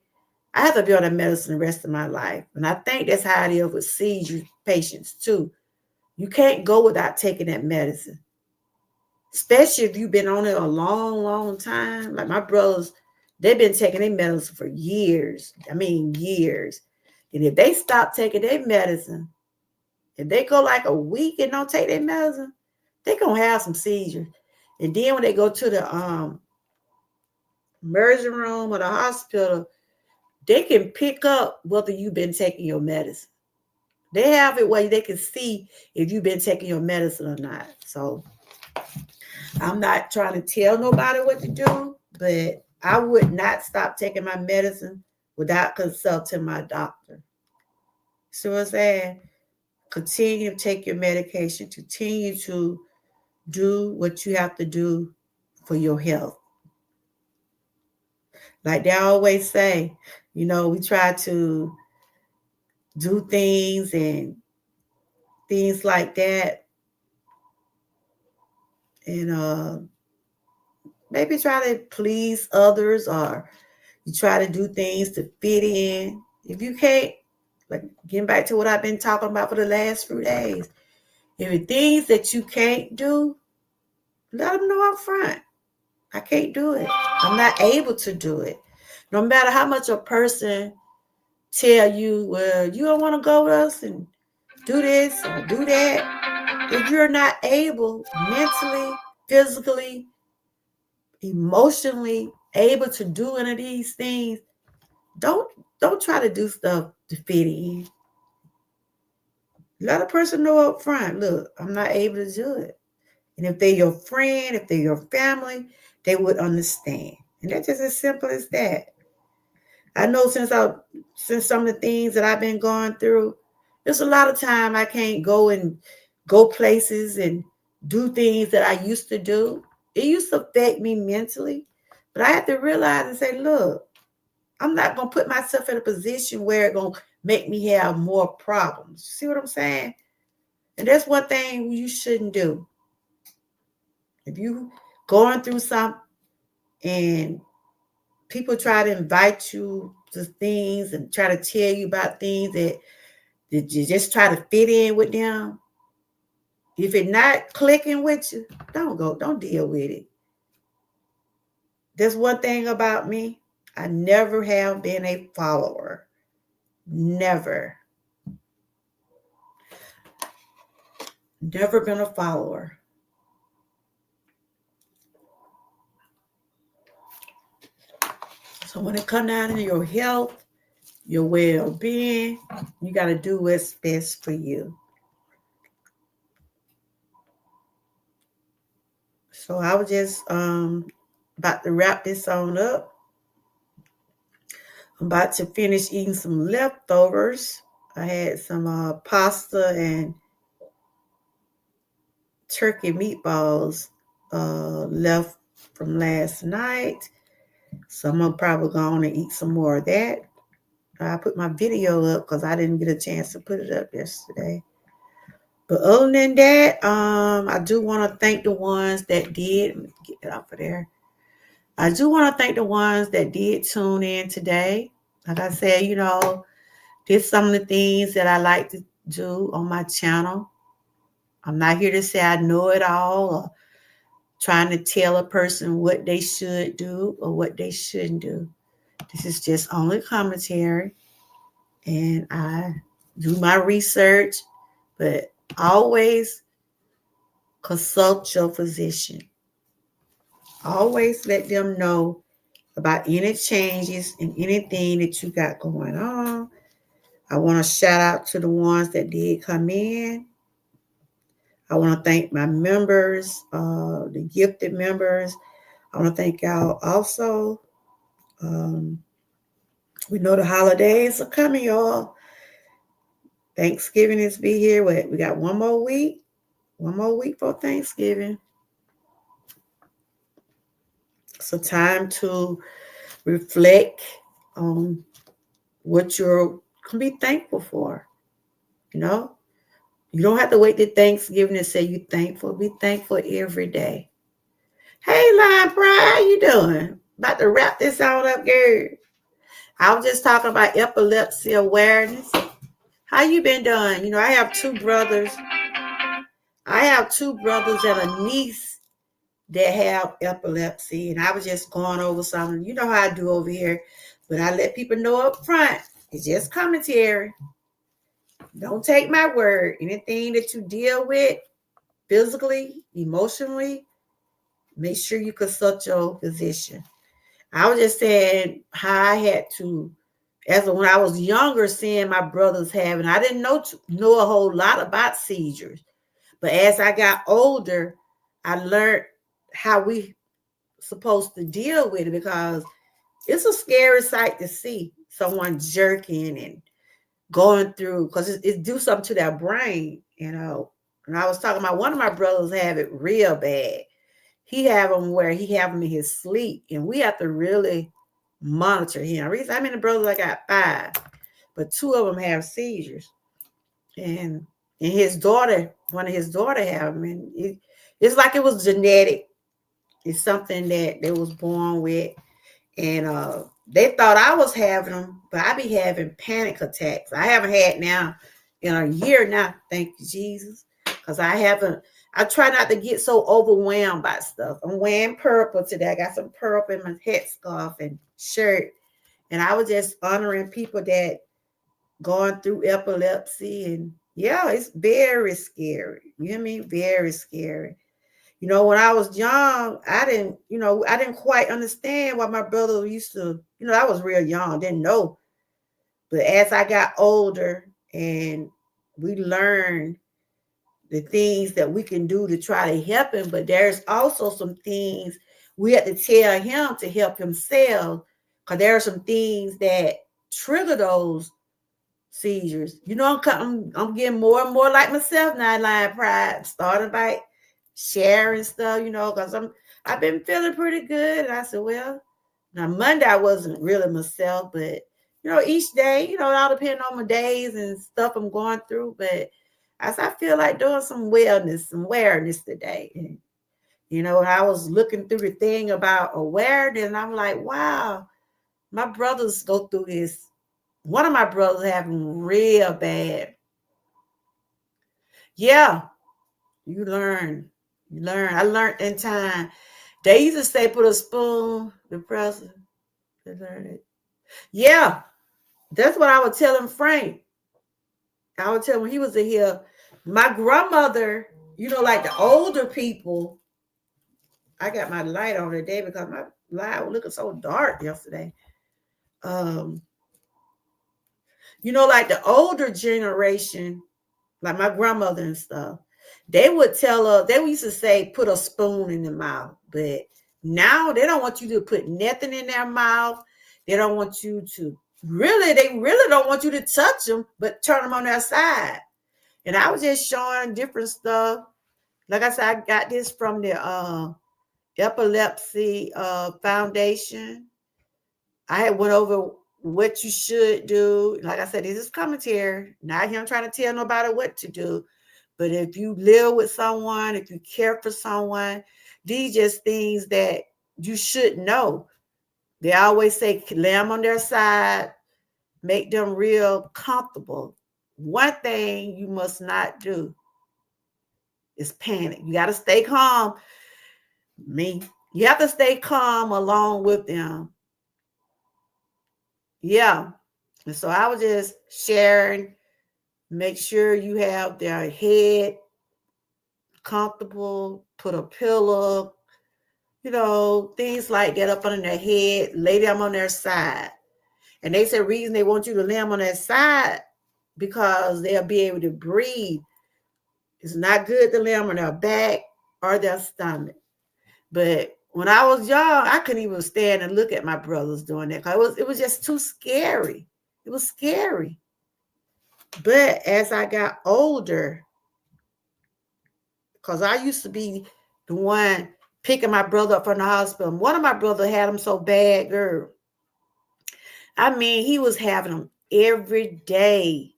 I have to be on that medicine the rest of my life. And I think that's how it is with seizure patients too. You can't go without taking that medicine. Especially if you've been on it a long, long time. Like my brothers, they've been taking their medicine for years. I mean, years. And if they stop taking their medicine, if they go like a week and don't take their medicine, they're going to have some seizures. And then when they go to the emergency room or the hospital, they can pick up whether you've been taking your medicine. They have it where they can see if you've been taking your medicine or not. So I'm not trying to tell nobody what to do, but I would not stop taking my medicine without consulting my doctor. See what I'm saying? Continue to take your medication. Continue to do what you have to do for your health. Like they always say, we try to do things and things like that. And maybe try to please others, or you try to do things to fit in. If you can't, like getting back to what I've been talking about for the last few days, if it's things that you can't do, let them know up front. I can't do it. I'm not able to do it. No matter how much a person tell you, well, you don't want to go with us and do this or do that. If you're not able mentally, physically, emotionally able to do any of these things, don't try to do stuff to fit in. Let a person know up front, look, I'm not able to do it. And if they're your friend, if they're your family, they would understand. And that's just as simple as that. I know since some of the things that I've been going through, there's a lot of time I can't go places and do things that I used to do. It used to affect me mentally, but I had to realize and say, look, I'm not going to put myself in a position where it's going to make me have more problems. See what I'm saying? And that's one thing you shouldn't do. If you going through something and people try to invite you to things and try to tell you about things that you just try to fit in with them, if it's not clicking with you, don't deal with it. There's one thing about me. I never have been a follower. Never. Never been a follower. So when it comes down to your health, your well-being, you got to do what's best for you. So I was just about to wrap this on up. I'm about to finish eating some leftovers. I had some pasta and turkey meatballs left from last night. So I'm probably going to eat some more of that. I put my video up because I didn't get a chance to put it up yesterday. But other than that, I do want to thank the ones that did. Let me get it off of there. I do want to thank the ones that did tune in today. Like I said, there's some of the things that I like to do on my channel. I'm not here to say I know it all or trying to tell a person what they should do or what they shouldn't do. This is just only commentary, and I do my research, but always consult your physician. Always let them know about any changes and anything that you got going on. I want to shout out to the ones that did come in. I want to thank my members, the gifted members. I want to thank y'all also. We know the holidays are coming, y'all. Thanksgiving is be here. We got one more week for Thanksgiving. So time to reflect on what you're going to be thankful for. You know, you don't have to wait to Thanksgiving to say you're thankful. Be thankful every day. Hey, Lion Pride, how you doing? About to wrap this on up, girl. I was just talking about epilepsy awareness. How you been doing? You know, I have two brothers. And a niece that have epilepsy, and I was just going over something. You know how I do over here, but I let people know up front. It's just commentary. Don't take my word. Anything that you deal with physically, emotionally, make sure you consult your physician. I was just saying how I had to, when I was younger, seeing my brothers having, I didn't know a whole lot about seizures. But as I got older, I learned how we supposed to deal with it, because it's a scary sight to see someone jerking and going through, because it do something to their brain, you know. And I was talking about one of my brothers have it real bad. He have them where he have them in his sleep, and we have to really monitor him. How many brothers? I got 5, but 2 of them have seizures, and his daughter, one of his daughter have them, and it's like it was genetic. It's something that they was born with, and they thought I was having them, but I be having panic attacks. I haven't had now in a year now, thank you, Jesus, because I try not to get so overwhelmed by stuff. I'm wearing purple today. I got some purple in my headscarf and shirt, and I was just honoring people that going through epilepsy, and yeah, it's very scary. You know what I mean? Very scary. You know, when I was young, I didn't quite understand why my brother used to, I was real young, didn't know. But as I got older and we learned the things that we can do to try to help him, but there's also some things we have to tell him to help himself, because there are some things that trigger those seizures. You know, I'm getting more and more like myself now, Lion Pride, starting by sharing stuff, because I've been feeling pretty good. And I said, well, now Monday I wasn't really myself, but each day, it all depends on my days and stuff I'm going through. But as I feel like doing some wellness, some awareness today. And I was looking through the thing about awareness, and I'm like, wow, my brothers go through this. One of my brothers having real bad. Yeah, you learn. I learned in time. They used to say put a spoon, the presser. They learned it. Yeah, that's what I would tell him, Frank. I would tell him when he was in here. My grandmother, like the older people. I got my light on today because my light was looking so dark yesterday. Like the older generation, like my grandmother and stuff, they would tell her, they used to say, put a spoon in the mouth. But now they don't want you to put nothing in their mouth. They don't want you to they really don't want you to touch them, but turn them on their side. And I was just showing different stuff. Like I said, I got this from the Epilepsy Foundation. I had went over what you should do. Like I said, this is commentary. Not him trying to tell nobody what to do. But if you live with someone, if you care for someone, these just things that you should know. They always say, lay them on their side, make them real comfortable. One thing you must not do is panic. You got to stay calm. Me. You have to stay calm along with them. Yeah. And so I was just sharing, make sure you have their head comfortable, put a pillow, things like that up under their head, lay them on their side. And they said reason they want you to lay them on their side because they'll be able to breathe. It's not good to lay them on their back or their stomach. But when I was young, I couldn't even stand and look at my brothers doing that because it was just too scary. It was scary. But as I got older, because I used to be the one picking my brother up from the hospital. One of my brothers had him so bad, girl. I mean, he was having them every day.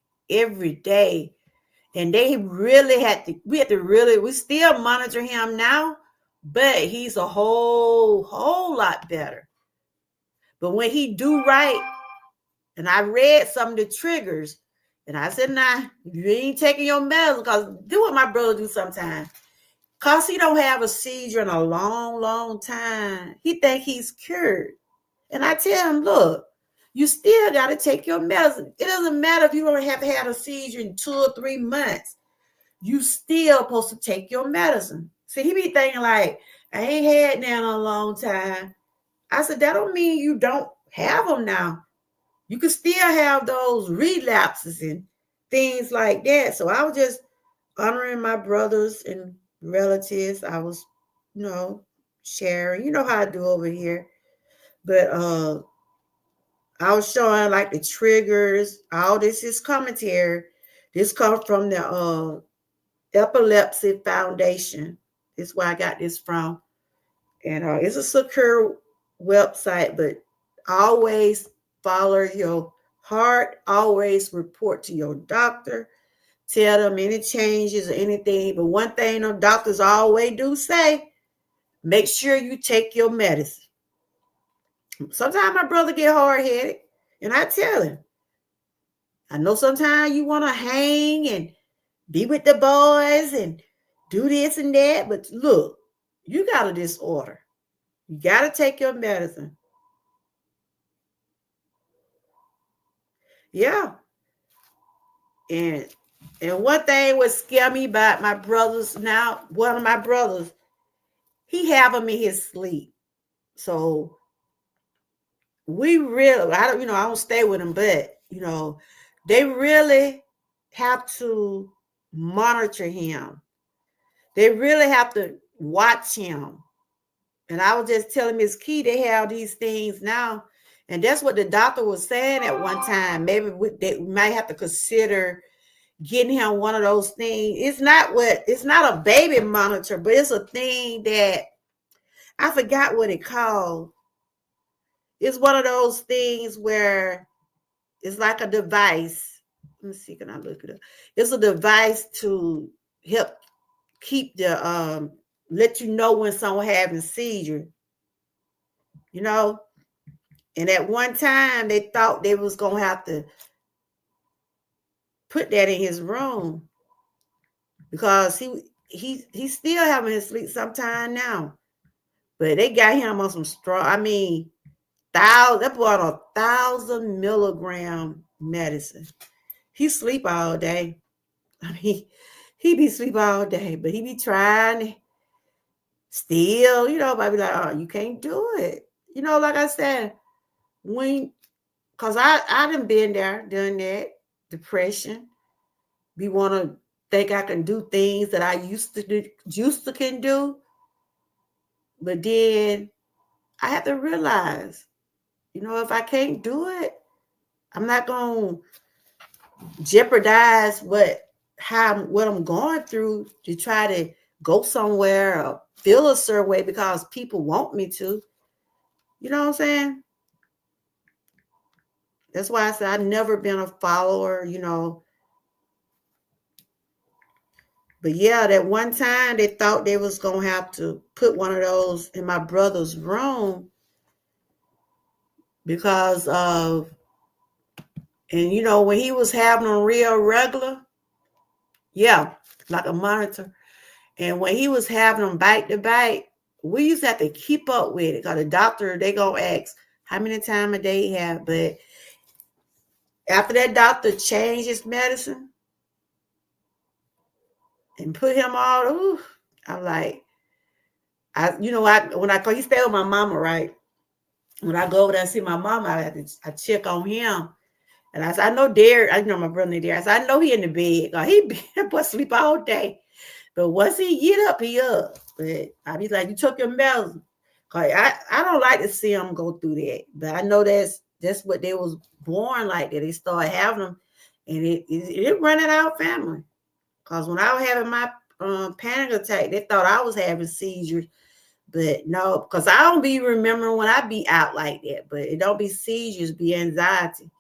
And they really we still monitor him now, but he's a whole lot better. But when he do right, and I read some of the triggers, and I said, nah, you ain't taking your medicine, because do what my brother do sometimes. Because he don't have a seizure in a long time. He think he's cured. And I tell him, look, you still got to take your medicine. It doesn't matter if you don't have had a seizure in 2 or 3 months. You still supposed to take your medicine. See, he be thinking like, I ain't had that in a long time. I said, that don't mean you don't have them now. You can still have those relapses and things like that. So I was just honoring my brothers and relatives. I was, sharing. You know how I do over here. But I was showing like the triggers. All this is commentary. This comes from the Epilepsy Foundation. This is where I got this from. And it's a secure website, but always follow your heart. Always report to your doctor. Tell them any changes or anything. But one thing the doctors always do say, make sure you take your medicine. Sometimes my brother get hard-headed, and I tell him, I know sometimes you want to hang and be with the boys and do this and that, but look, you got a disorder. You got to take your medicine. Yeah. And one thing would scare me about my brothers now, one of my brothers, he have them in his sleep. So we really, I don't stay with him, but, they really have to monitor him. They really have to watch him. And I was just telling Miss Key, they have these things now. And that's what the doctor was saying at one time. Maybe they might have to consider getting him one of those things. It's not a baby monitor, but it's a thing that I forgot what it called. It's one of those things where it's like a device. Let me see, can I look it up? It's a device to help keep the let you know when someone having a seizure. And at one time they thought they was gonna have to put that in his room because he's still having his sleep sometime now. But they got him on some strong, that boy on 1,000 milligram medicine. He sleep all day. He be sleep all day, but he be trying still, might be like, oh, you can't do it. Like I said, because I done been there, done that, depression. We want to think I can do things that I used to can do. But then I have to realize, if I can't do it, I'm not going to jeopardize what I'm going through to try to go somewhere or feel a certain way because people want me to. You know what I'm saying? That's why I said I've never been a follower, But yeah, that one time they thought they was going to have to put one of those in my brother's room because of, and when he was having them real regular, yeah, like a monitor. And when he was having them bite to bite, we used to have to keep up with it because the doctor, they gonna ask how many times a day he have. But after that doctor changed his medicine and put him all, ooh, I'm like, when I call, he stay with my mama, right? When I go over there and see my mama, I check on him. And I said, I know Derek, I know my brother there. I said, I know he in the bed. He boy sleep all day. But once he get up, he up. But I be like, you took your medicine. Cause I don't like to see them go through that. But I know that's what they was born like that. They started having them. And it run in our family. Because when I was having my panic attack, they thought I was having seizures. But no, because I don't be remembering when I be out like that. But it don't be seizures, be anxiety.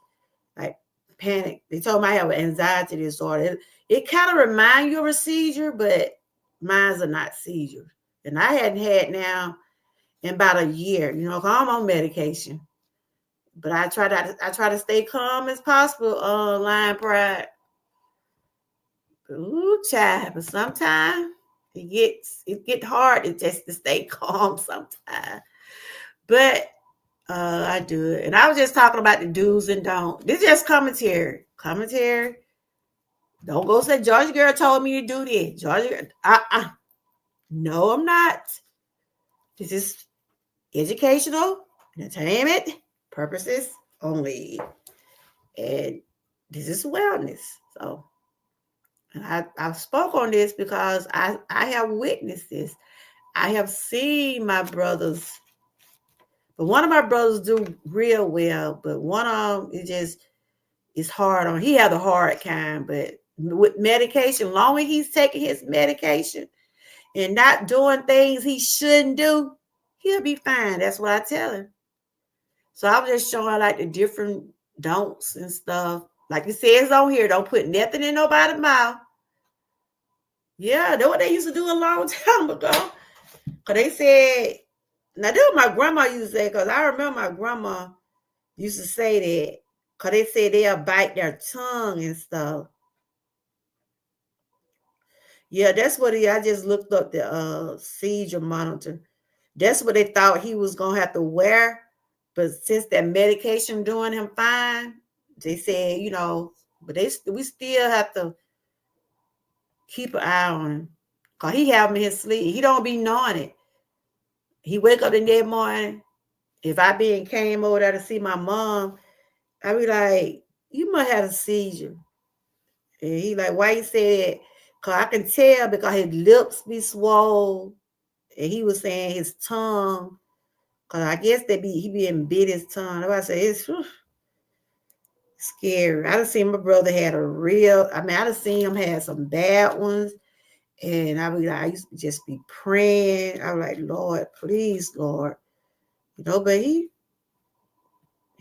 Like panic. They told me I have an anxiety disorder. It kind of reminds you of a seizure, but mine's are not seizures. And I hadn't had now in about a year, because I'm on medication. But I try to stay calm as possible, Lion Pride. Ooh, child, but sometimes it get hard to stay calm sometimes. But I do it. And I was just talking about the do's and don'ts. This is just commentary. Don't go say Georgia girl told me to do this. Georgia girl, no, I'm not. This is educational, entertainment purposes only. And this is wellness. So, and I spoke on this because I have witnessed this. I have seen my brothers, but one of my brothers do real well, but one of them is hard on. He had the hard kind, but with medication, long as he's taking his medication and not doing things he shouldn't do, he'll be fine. That's what I tell him. So I was just showing like the different don'ts and stuff. Like it says on here, don't put nothing in nobody's mouth. Yeah, that's what they used to do a long time ago. Because they said, now that's what my grandma used to say, because I remember my grandma used to say that, because they said they'll bite their tongue and stuff. Yeah, that's what I just looked up the seizure monitor. That's what they thought he was going to have to wear. But since that medication doing him fine, they said, but we still have to keep an eye on him. Because he have him in his sleep. He don't be knowing it. He wake up in that morning. If I came over there to see my mom, I be like, you must have a seizure. And he like, why you say that? Because I can tell because his lips be swollen. And he was saying his tongue. Because I guess he be bit his tongue. I say it's scary. I done seen my brother had I done seen him had some bad ones. And I used to just be praying. I was like, Lord, please, Lord. But he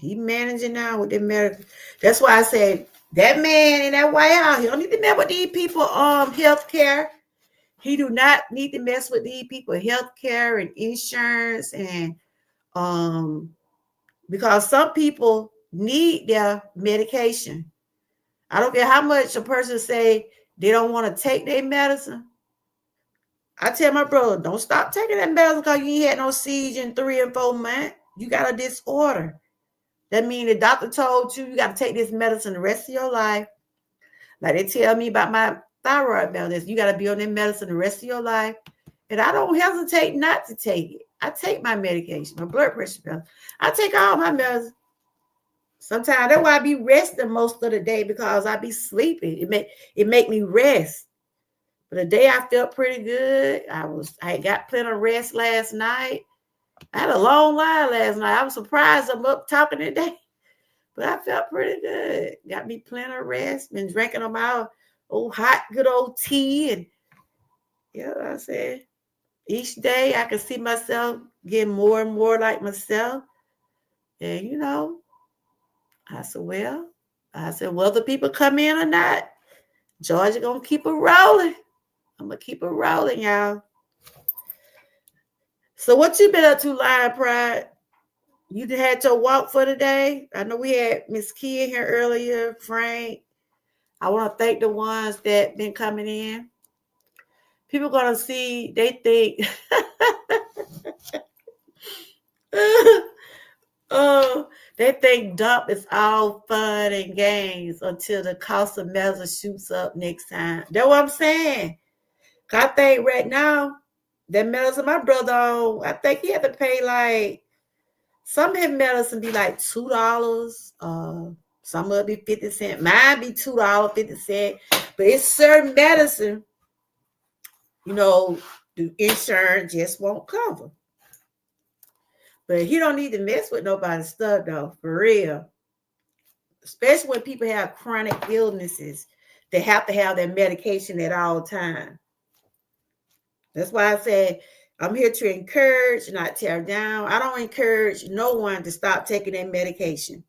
managing now with the medical. That's why I said that man in that White House, he don't need to mess with these people health care. He do not need to mess with these people health care and insurance and because some people need their medication. I don't care how much a person say they don't want to take their medicine. I tell my brother, don't stop taking that medicine because you ain't had no seizure in 3 and 4 months. You got a disorder. That means the doctor told you got to take this medicine the rest of your life. Like they tell me about my thyroid medicine. You got to be on that medicine the rest of your life. And I don't hesitate not to take it. I take my medication, my blood pressure medicine. I take all my medicine. Sometimes that's why I be resting most of the day because I be sleeping. It make me rest. But the day I felt pretty good. I got plenty of rest last night. I had a long line last night. I was surprised I'm up talking today. But I felt pretty good. Got me plenty of rest. Been drinking them out old hot, good old tea. And I said, each day I can see myself getting more and more like myself. And I said, whether people come in or not, Georgia gonna keep it rolling. I'm gonna keep it rolling, y'all. So what you been up to, Lion Pride? You had your walk for the day. I know we had Miss Key in here earlier, Frank. I want to thank the ones that been coming in. People gonna see, they think Oh, they think dump is all fun and games until the cost of medicine shoots up next time. That's what I'm saying. 'Cause I think right now, that medicine my brother on, I think he had to pay like some of his medicine be like $2. Some of it be 50 cents. Mine be $2, 50 cents. But it's certain medicine, the insurance just won't cover. But he don't need to mess with nobody's stuff though, for real. Especially when people have chronic illnesses, they have to have their medication at all times. That's why I said I'm here to encourage, not tear down. I don't encourage no one to stop taking their medication.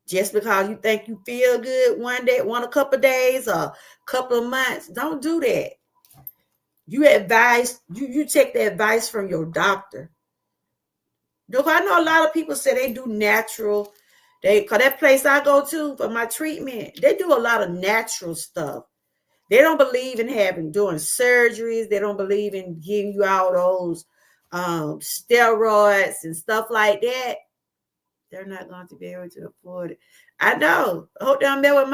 Just because you think you feel good one day, a couple of days, or a couple of months, don't do that. You take the advice from your doctor. Look, I know a lot of people say they do natural. Cause that place I go to for my treatment, they do a lot of natural stuff. They don't believe in doing surgeries. They don't believe in giving you all those steroids and stuff like that. They're not going to be able to afford it. I know. Hold on there with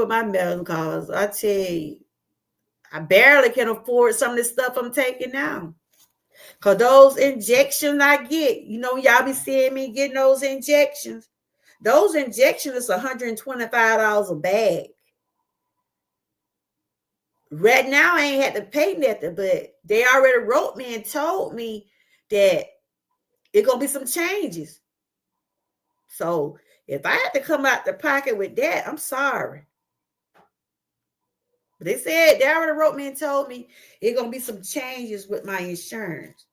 my medical calls. I tell you, I barely can afford some of the stuff I'm taking now. Because those injections I get, y'all be seeing me getting those injections. Those injections is $125 a bag. Right now, I ain't had to pay nothing, but they already wrote me and told me that it's going to be some changes. So if I had to come out the pocket with that, I'm sorry. But they already wrote me and told me it's going to be some changes with my insurance.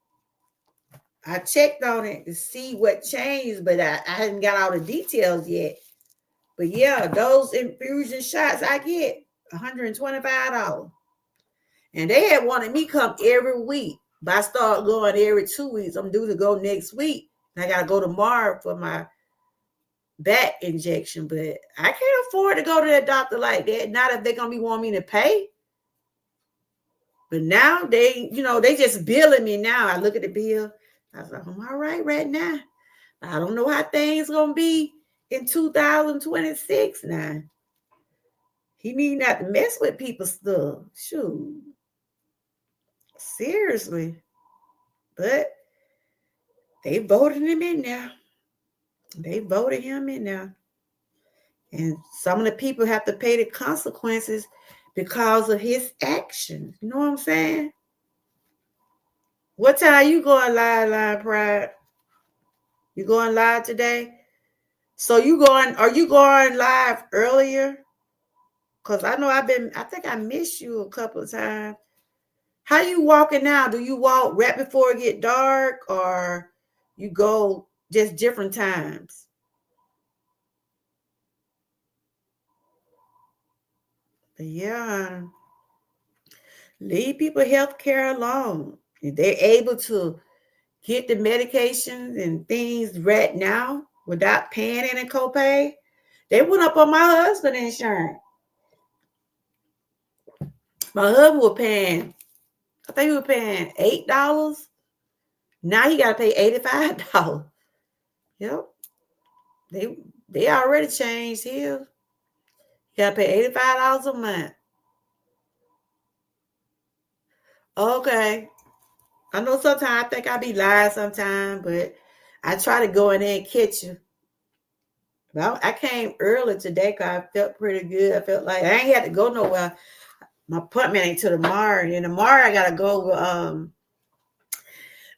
I checked on it to see what changed, but I hadn't got all the details yet. But yeah, those infusion shots I get, $125. And they had wanted me come every week. But I start going every 2 weeks. I'm due to go next week. And I got to go tomorrow for my back injection. But I can't afford to go to that doctor like that. Not if they're going to be wanting me to pay. But now they just billing me now. I look at the bill. I was like, I'm all right now. I don't know how things going to be in 2026 now. He need not to mess with people's stuff. Shoot. Seriously. But they voted him in now. And some of the people have to pay the consequences because of his actions. You know what I'm saying? What time you going live, Pride? You going live today? So are you going live earlier? Because I know I think I missed you a couple of times. How you walking now? Do you walk right before it get dark, or you go just different times? But yeah, leave people health care alone. If they're able to get the medications and things right now without paying any copay, they went up on my husband's insurance. My husband was paying, I think he was paying $8. Now he got to pay $85. Yep. They already changed his. You got to pay $85 a month. Okay. I know sometimes I think I be lying sometimes, but I try to go in there and catch you. Well, I came early today because I felt pretty good. I felt like I ain't had to go nowhere. My appointment ain't till tomorrow. And tomorrow I gotta go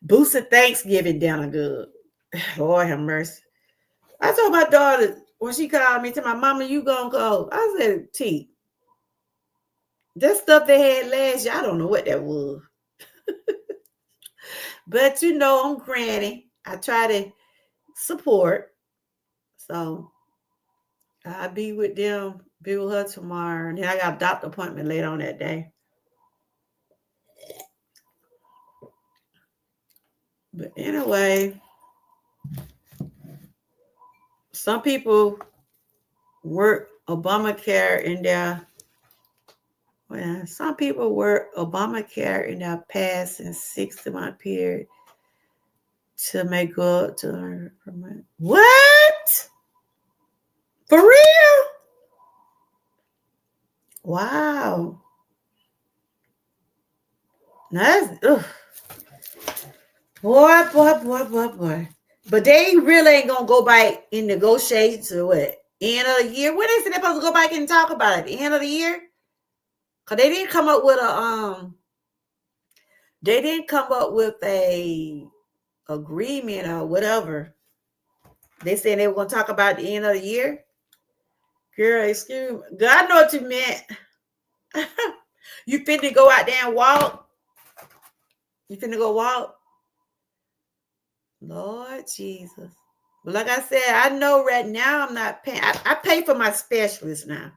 boost of Thanksgiving down good. Lord have mercy. I told my daughter when she called me, to my mama, you gonna go? I said, T, that stuff they had last year, I don't know what that was. But I'm granny. I try to support. So I'll be with them, be with her tomorrow. And then I got a doctor appointment later on that day. But anyway, some people work Obamacare in their, Well, some people work Obamacare in their past and 6 month period to make up to her per month. What? For real? Wow. Now that's boy. But they really ain't gonna go back in negotiations or what? End of the year? When is they supposed to go back and talk about it? The end of the year? Cause they didn't come up with a agreement or whatever. They said they were gonna talk about the end of the year. Girl, excuse me. Girl, I know what you meant. You finna go out there and walk? You finna go walk? Lord Jesus. But like I said, I know right now I'm not paying. I pay for my specialist now.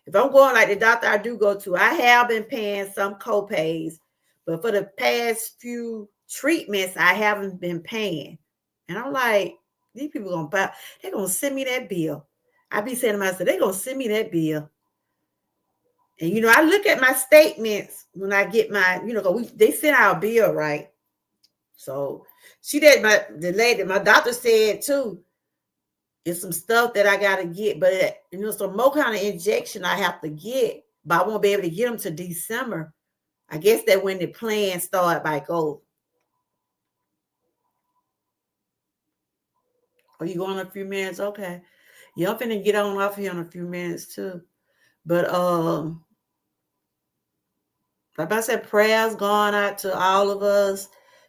If I'm going like the doctor I do go to, I have been paying some co-pays, but for the past few treatments, I haven't been paying. And I'm like, these people they're gonna send me that bill. I be saying to myself, they're gonna send me that bill. And I look at my statements when I get my, they send out a bill, right? So my doctor said too, it's some stuff that I gotta get, but some more kind of injection I have to get, but I won't be able to get them to December. I guess that when the plan start back over. Are you going in a few minutes? Okay. Yeah, I'm finna get on off here in a few minutes too. But like I said, prayers going out to all of us.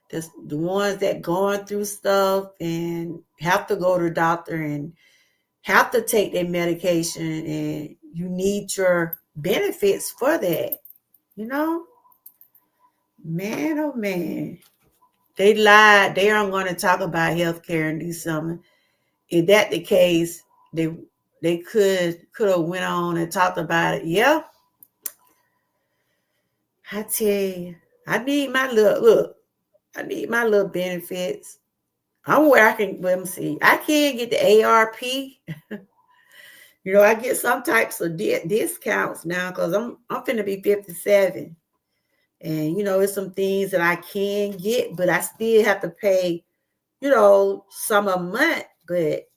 The ones that going through stuff and have to go to the doctor and have to take their medication, and you need your benefits for that. Man, oh man. They lied. They aren't going to talk about healthcare in December. If that the case, they could have went on and talked about it. Yeah. I tell you, I need my little benefits. I'm where I can, let me see. I can get the ARP. I get some types of discounts now because I'm finna be 57. And, it's some things that I can get, but I still have to pay, some a month. But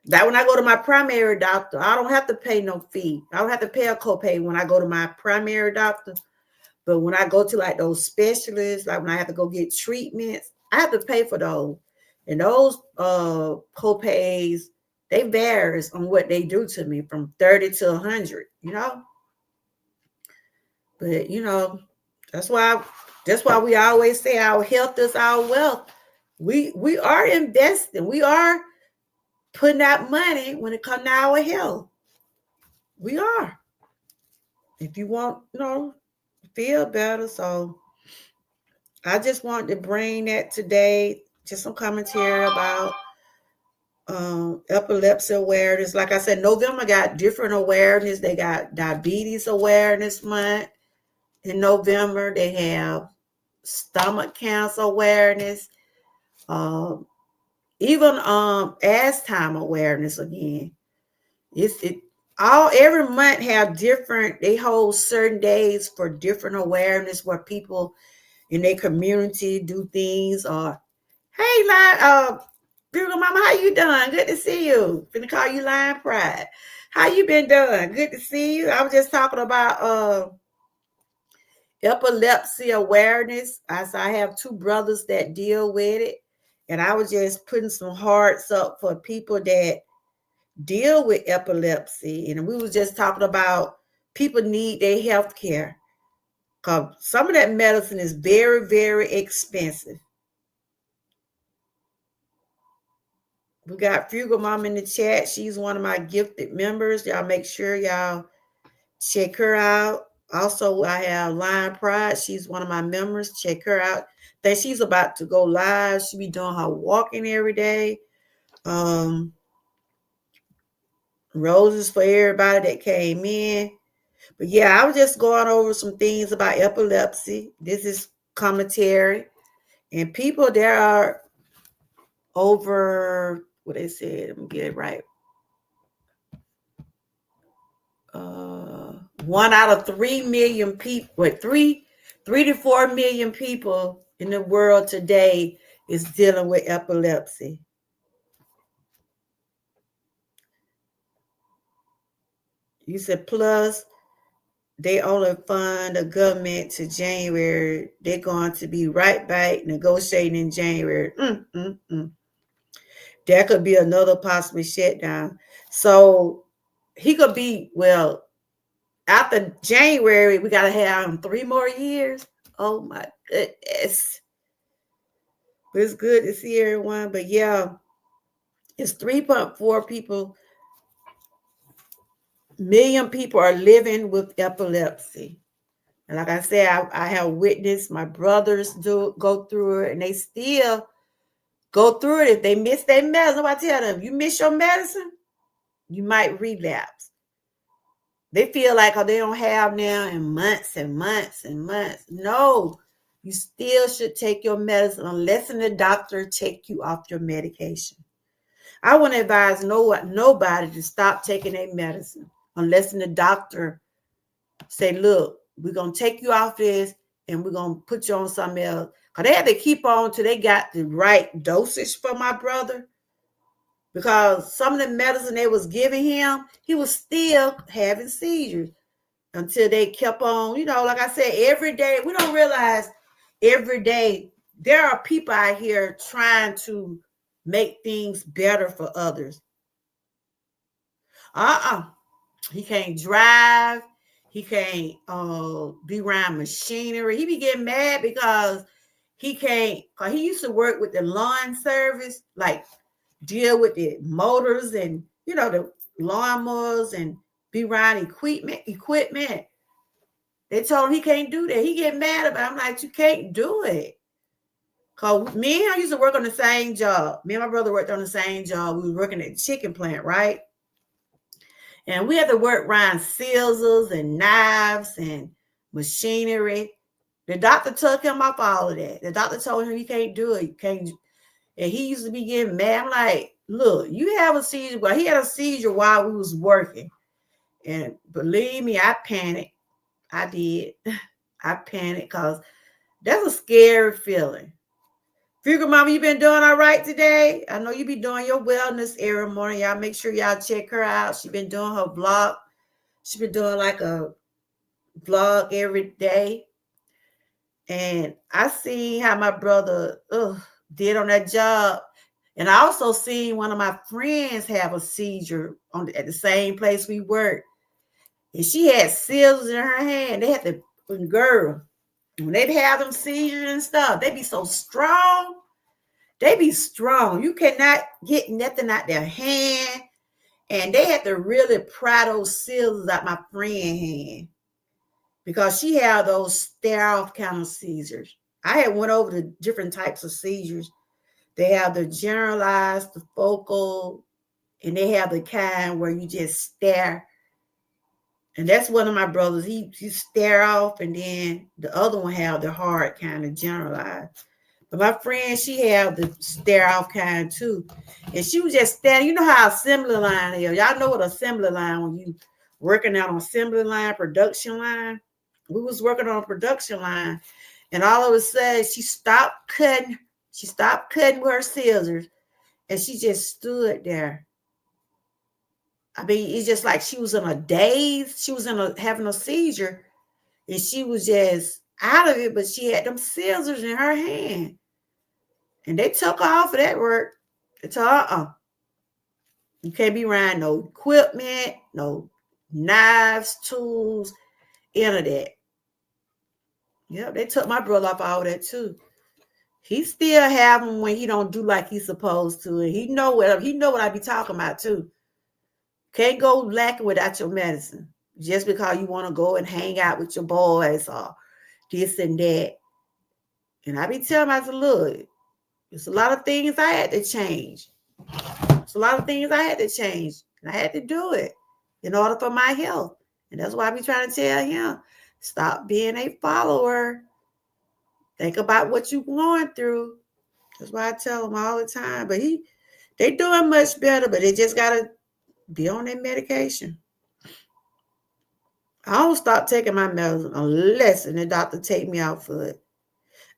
that when I go to my primary doctor, I don't have to pay no fee. I don't have to pay a copay when I go to my primary doctor. But when I go to like those specialists, like when I have to go get treatments, I have to pay for those. And those copays, they varies on what they do to me from 30 to 100, But that's why we always say our health is our wealth. We are investing. We are putting out money when it comes to our health. We are. If you want, feel better. So I just want to bring that today. Just some commentary about epilepsy awareness. Like I said, November got different awareness. They got diabetes awareness month. In November, they have stomach cancer awareness. Even asthma awareness again. Every month have different, they hold certain days for different awareness where people in their community do things. Or hey, beautiful mama, how you doing? Good to see you. Finna call you Lion Pride. How you been doing? Good to see you. I was just talking about epilepsy awareness. As I have two brothers that deal with it, and I was just putting some hearts up for people that deal with epilepsy. And we was just talking about people need their health care because some of that medicine is very, very expensive. We got Fugal Mom in the chat. She's one of my gifted members. Y'all make sure y'all check her out. Also, I have Lion Pride. She's one of my members. Check her out. Then she's about to go live. She be doing her walking every day. Roses for everybody that came in. But yeah, I was just going over some things about epilepsy. This is commentary. And people, there are over, what they said, let me get it right. 1 out of 3 million people, what, 3 to 4 million people in the world today is dealing with epilepsy. You said plus they only fund the government to January. They're going to be right back negotiating in January. That could be another possible shutdown. So he could be, well, after January, we got to have him 3 more years. Oh my goodness. But it's good to see everyone. But yeah, it's 3.4 million people are living with epilepsy. And like I said, I have witnessed my brothers go through it, and they still go through it. If they miss their medicine, I tell them, you miss your medicine, you might relapse. They feel like, oh, they don't have now in months and months and months. No, you still should take your medicine unless the doctor take you off your medication. I wouldn't advise nobody to stop taking their medicine unless the doctor say, look, we're going to take you off this and we're going to put you on something else. Because they had to keep on till they got the right dosage for my brother. Because some of the medicine they was giving him, he was still having seizures until they kept on, like I said, every day. We don't realize every day there are people out here trying to make things better for others. He can't drive. He can't be around machinery. He be getting mad because he can't. Cause he used to work with the lawn service, like deal with the motors and the lawnmowers and be around equipment. They told him he can't do that. He get mad about it. I'm like, you can't do it. Cause me and him used to work on the same job. Me and my brother worked on the same job. We were working at the chicken plant, right? And we had to work around scissors and knives and machinery. The doctor took him off all of that. The doctor told him he can't do it. You can't. And he used to be getting mad. I'm like, look, you have a seizure. Well, he had a seizure while we was working. And believe me, I panicked. I did. I panicked because that's a scary feeling. Figure Mama, you been doing all right today? I know you be doing your wellness every morning. Y'all make sure y'all check her out. She been doing her vlog. She been doing like a vlog every day. And I seen how my brother did on that job. And I also seen one of my friends have a seizure at the same place we work. And she had scissors in her hand. They had to, girl, when they have them seizures and stuff, they be so strong. They be strong. You cannot get nothing out their hand. And they had to really pry those scissors out my friend's hand because she had those stare-off kind of seizures. I had went over the different types of seizures. They have the generalized, the focal, and they have the kind where you just stare. And that's one of my brothers. He stare off, and then the other one have the hard kind of generalized. But my friend, she had the stare off kind too. And she was just standing. You know how assembly line is. Y'all know what assembly line when you working out on assembly line, production line. We was working on a production line. And all of a sudden, she stopped cutting. She stopped cutting with her scissors. And she just stood there. I mean, it's just like she was in a daze. She was having a seizure. And she was just out of it. But she had them scissors in her hand. And they took her off of that work. They told her, you can't be around no equipment, no knives, tools, any of that. Yep, they took my brother off all that too. He still have them when he don't do like he's supposed to. And he know what I be talking about too. Can't go lacking without your medicine. Just because you want to go and hang out with your boys or this and that. And I be telling myself, look, it's a lot of things I had to change. It's a lot of things I had to change. And I had to do it in order for my health. And that's why I be trying to tell him, stop being a follower. Think about what you're going through. That's why I tell him all the time. But they doing much better, but they just got to be on their medication. I don't stop taking my medicine unless the doctor take me out for it.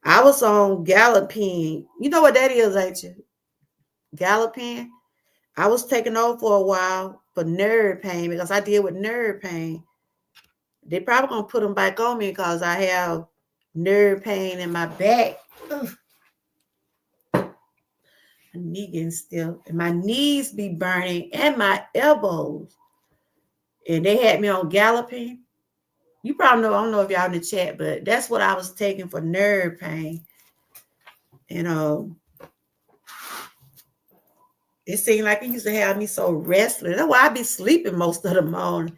I was on Galapine. You know what that is, ain't you? Galapine. I was taking over for a while for nerve pain because I deal with nerve pain. They probably gonna put them back on me because I have nerve pain in my back. Ugh. My knee getting stiff, and my knees be burning, and my elbows. And they had me on Galapine. You probably know. I don't know if y'all in the chat, but that's what I was taking for nerve pain. And it seemed like it used to have me so restless. That's why I be sleeping most of the morning,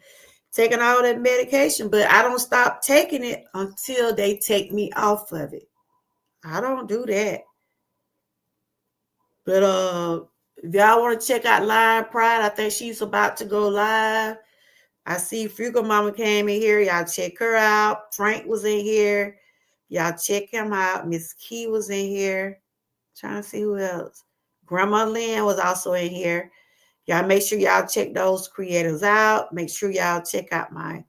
taking all that medication. But I don't stop taking it until they take me off of it. I don't do that. But if y'all want to check out Live Pride, I think she's about to go live. I see Frugal Mama came in here. Y'all check her out. Frank was in here. Y'all check him out. Miss Key was in here. Trying to see who else. Grandma Lynn was also in here. Y'all make sure y'all check those creators out. Make sure y'all check out my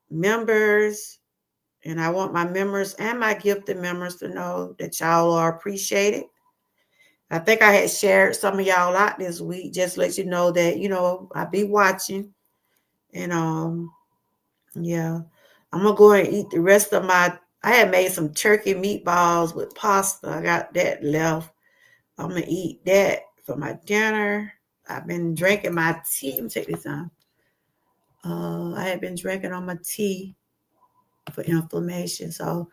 members. And I want my members and my gifted members to know that y'all are appreciated. I think I had shared some of y'all out this week. Just let you know that, I be watching. And yeah. I'm gonna go and eat the rest of I had made some turkey meatballs with pasta. I got that left. I'm gonna eat that for my dinner. I've been drinking my tea. Let me take this on. I have been drinking on my tea for inflammation. So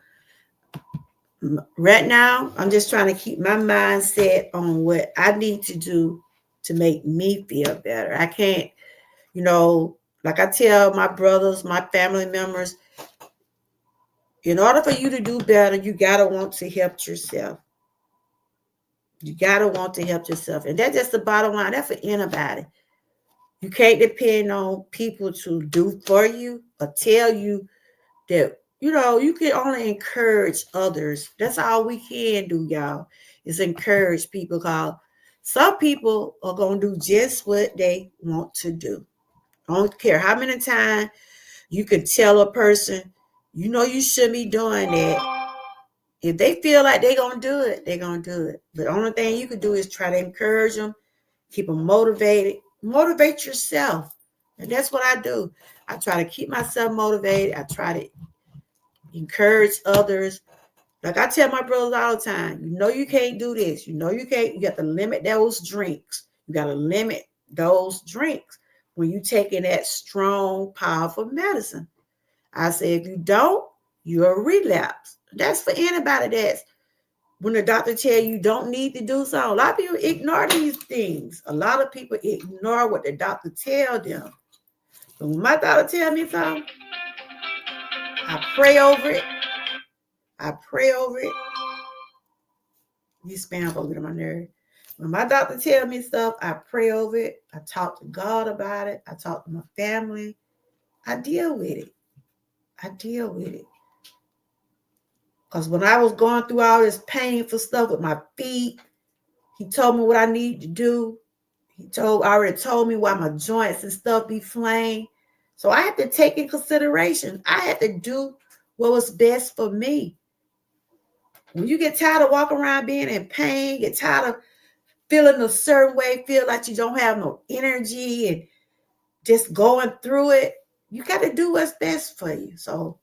right now, I'm just trying to keep my mindset on what I need to do to make me feel better. I can't, like I tell my brothers, my family members, in order for you to do better, you got to want to help yourself. You got to want to help yourself. And that's just the bottom line. That's for anybody. You can't depend on people to do for you or tell you that, you can only encourage others. That's all we can do, y'all, is encourage people, because some people are going to do just what they want to do. I don't care how many times you can tell a person, you shouldn't be doing that. If they feel like they're going to do it, they're going to do it. But the only thing you can do is try to encourage them, keep them motivated. Motivate yourself. And that's what I do. I try to keep myself motivated. I try to encourage others. Like I tell my brothers all the time, you can't do this. You can't. You got to limit those drinks. You got to limit those drinks when you taking that strong, powerful medicine. I say, if you don't, you're a relapse. That's for anybody that's when the doctor tell you don't need to do something. A lot of people ignore these things. A lot of people ignore what the doctor tell them. But when my doctor tell me something, I pray over it. These spam folks get on my nerve. When my doctor tell me stuff, I pray over it. I talk to God about it. I talk to my family. I deal with it. Because when I was going through all this painful stuff with my feet, he told me what I need to do. Already told me why my joints and stuff be flamed. So I had to take in consideration. I had to do what was best for me. When you get tired of walking around being in pain, get tired of feeling a certain way, feel like you don't have no energy and just going through it, you got to do what's best for you. So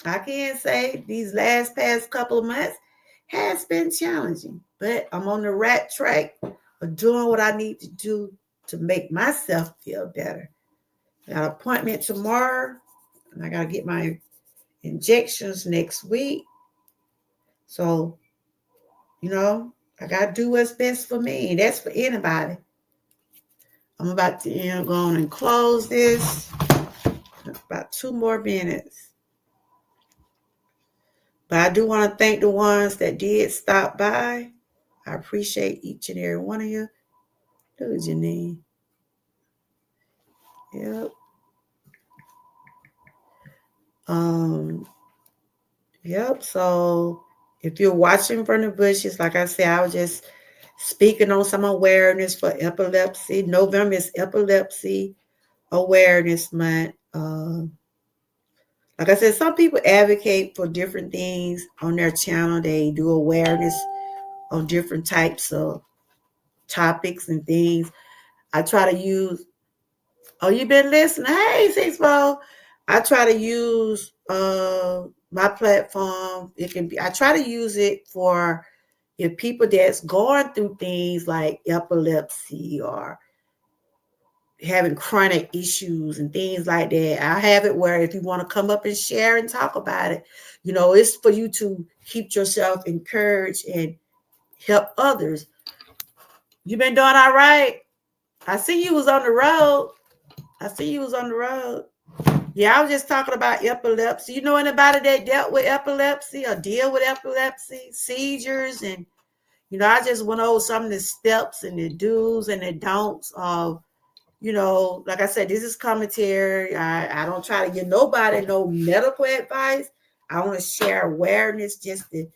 I can say these past couple of months has been challenging, but I'm on the right track of doing what I need to do to make myself feel better. I got an appointment tomorrow, and I got to get my injections next week. So, I got to do what's best for me. And that's for anybody. I'm about to go on and close this. About 2 more minutes. But I do want to thank the ones that did stop by. I appreciate each and every one of you. Look at Janine. Yep. Yep. So if you're watching from the bushes, like I said, I was just speaking on some awareness for epilepsy. November is Epilepsy Awareness Month. Like I said, some people advocate for different things on their channel. They do awareness on different types of topics and things. I try to use, oh, you've been listening. Hey, Sixpo. I try to use my platform. It can be, I try to use it for if people that's going through things like epilepsy or having chronic issues and things like that. I have it where if you want to come up and share and talk about it, it's for you to keep yourself encouraged and help others. You been doing all right? I see you was on the road. Yeah, I was just talking about epilepsy. You know anybody that dealt with epilepsy or deal with epilepsy, seizures, and I just went over some of the steps and the do's and the don'ts of, like I said, this is commentary. I don't try to give nobody no medical advice. I want to share awareness just to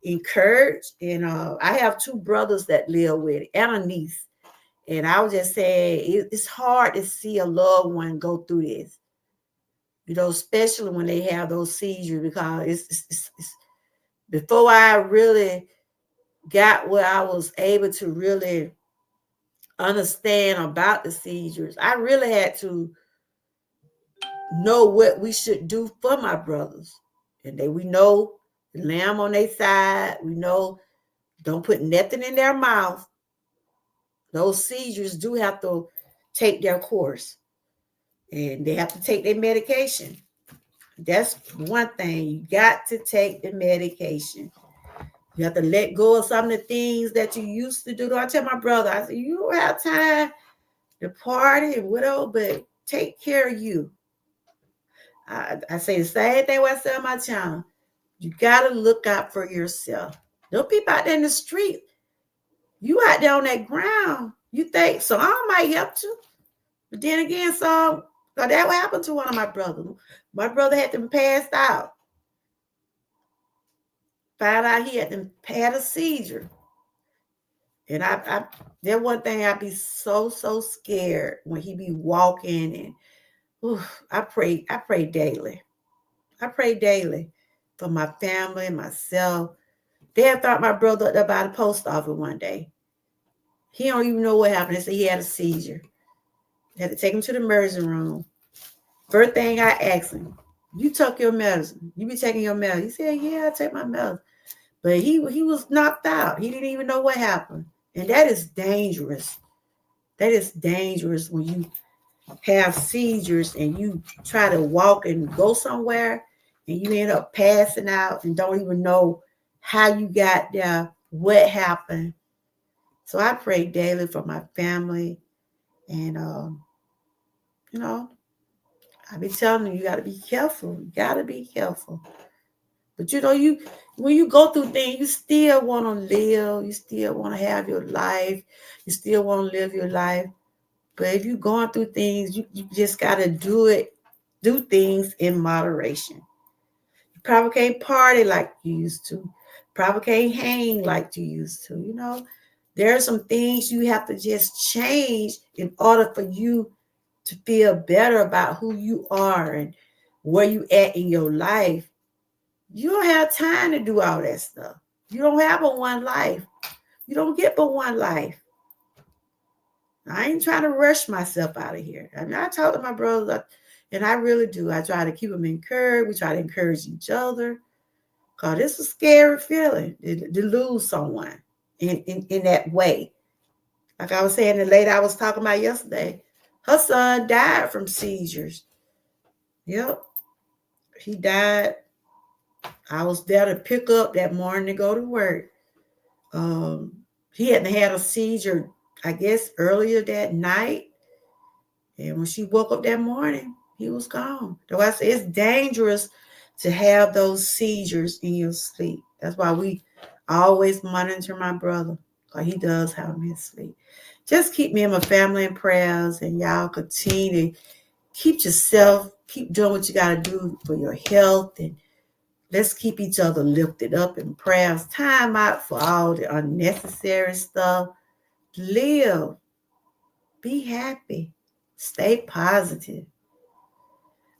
encourage. And I have 2 brothers that live with it and a niece. And I was just saying, it's hard to see a loved one go through this, especially when they have those seizures, because it's before I really got where I was able to really understand about the seizures, I really had to know what we should do for my brothers. And we know the lamb on their side. We know don't put nothing in their mouth. Those seizures do have to take their course. And they have to take their medication. That's one thing. You got to take the medication. You have to let go of some of the things that you used to do. I tell my brother, I said, you don't have time to party and whatever, but take care of you. I say the same thing when I say on my channel. You got to look out for yourself. Don't people out there in the street. You out there on that ground. You think so I might help you. But then again, so that what happened to one of my brothers. My brother had them passed out. Found out he had a seizure. And I that one thing I'd be so scared when he be walking, and I pray daily. I pray daily for my family and myself. They had thought my brother up there by the post office one day. He don't even know what happened. They said he had a seizure. They had to take him to the emergency room. First thing I asked him, you took your medicine? You be taking your medicine? He said, yeah, I take my medicine. But he was knocked out. He didn't even know what happened. And that is dangerous. That is dangerous when you have seizures and you try to walk and go somewhere and you end up passing out and don't even know how you got there, what happened. So I pray daily for my family. And, I be telling you, you got to be careful. You got to be careful. But, when you go through things, you still want to live. You still want to have your life. You still want to live your life. But if you're going through things, you just got to do things in moderation. You probably can't party like you used to. Probably can't hang like you used to. There are some things you have to just change in order for you to feel better about who you are and where you at in your life. You don't have time to do all that stuff. You don't have but one life. You don't get but one life. I ain't trying to rush myself out of here. I mean, I talk to my brothers, and I really do. I try to keep them encouraged. We try to encourage each other. Because it's a scary feeling to lose someone in that way. Like I was saying, the lady I was talking about yesterday, her son died from seizures. Yep. He died. I was there to pick up that morning to go to work. He hadn't had a seizure, I guess, earlier that night. And when she woke up that morning, he was gone. So I said, it's dangerous to have those seizures in your sleep. That's why we always monitor my brother, because he does have them in his sleep. Just keep me and my family in prayers, and y'all continue to keep yourself, keep doing what you got to do for your health, and let's keep each other lifted up in prayers. Time out for all the unnecessary stuff. Live. Be happy. Stay positive.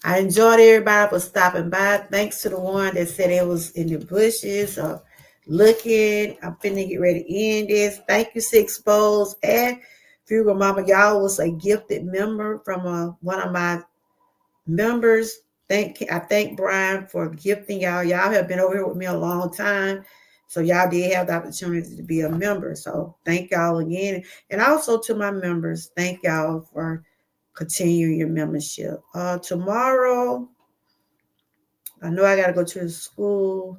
I enjoyed everybody for stopping by. Thanks to the one that said it was in the bushes or looking. I'm finna get ready to end this. Thank you, Six Bowls and Fugal Mama. Y'all was a gifted member from one of my members. I thank Brian for gifting y'all. Y'all have been over here with me a long time. So y'all did have the opportunity to be a member. So thank y'all again. And also to my members, thank y'all for continuing your membership. Tomorrow, I know I got to go to the school.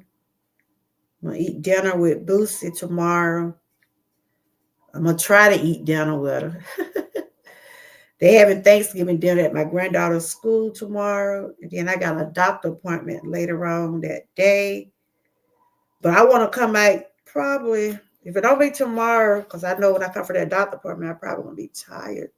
I'm going to eat dinner with Boosie tomorrow. I'm going to try to eat dinner with her. They having Thanksgiving dinner at my granddaughter's school tomorrow. And then I got a doctor appointment later on that day. But I want to come back probably, if it don't be tomorrow, because I know when I come for that doctor appointment, I'm probably going to be tired.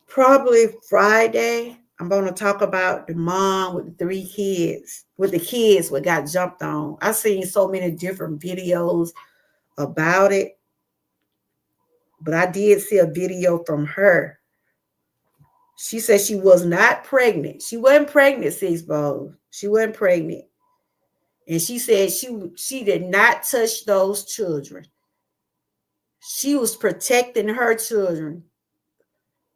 Probably Friday, I'm going to talk about the mom with the 3 kids, with the kids what got jumped on. I've seen so many different videos about it. But I did see a video from her. She said she was not pregnant. She wasn't pregnant, Six Bowls. She wasn't pregnant. And she said she did not touch those children. She was protecting her children.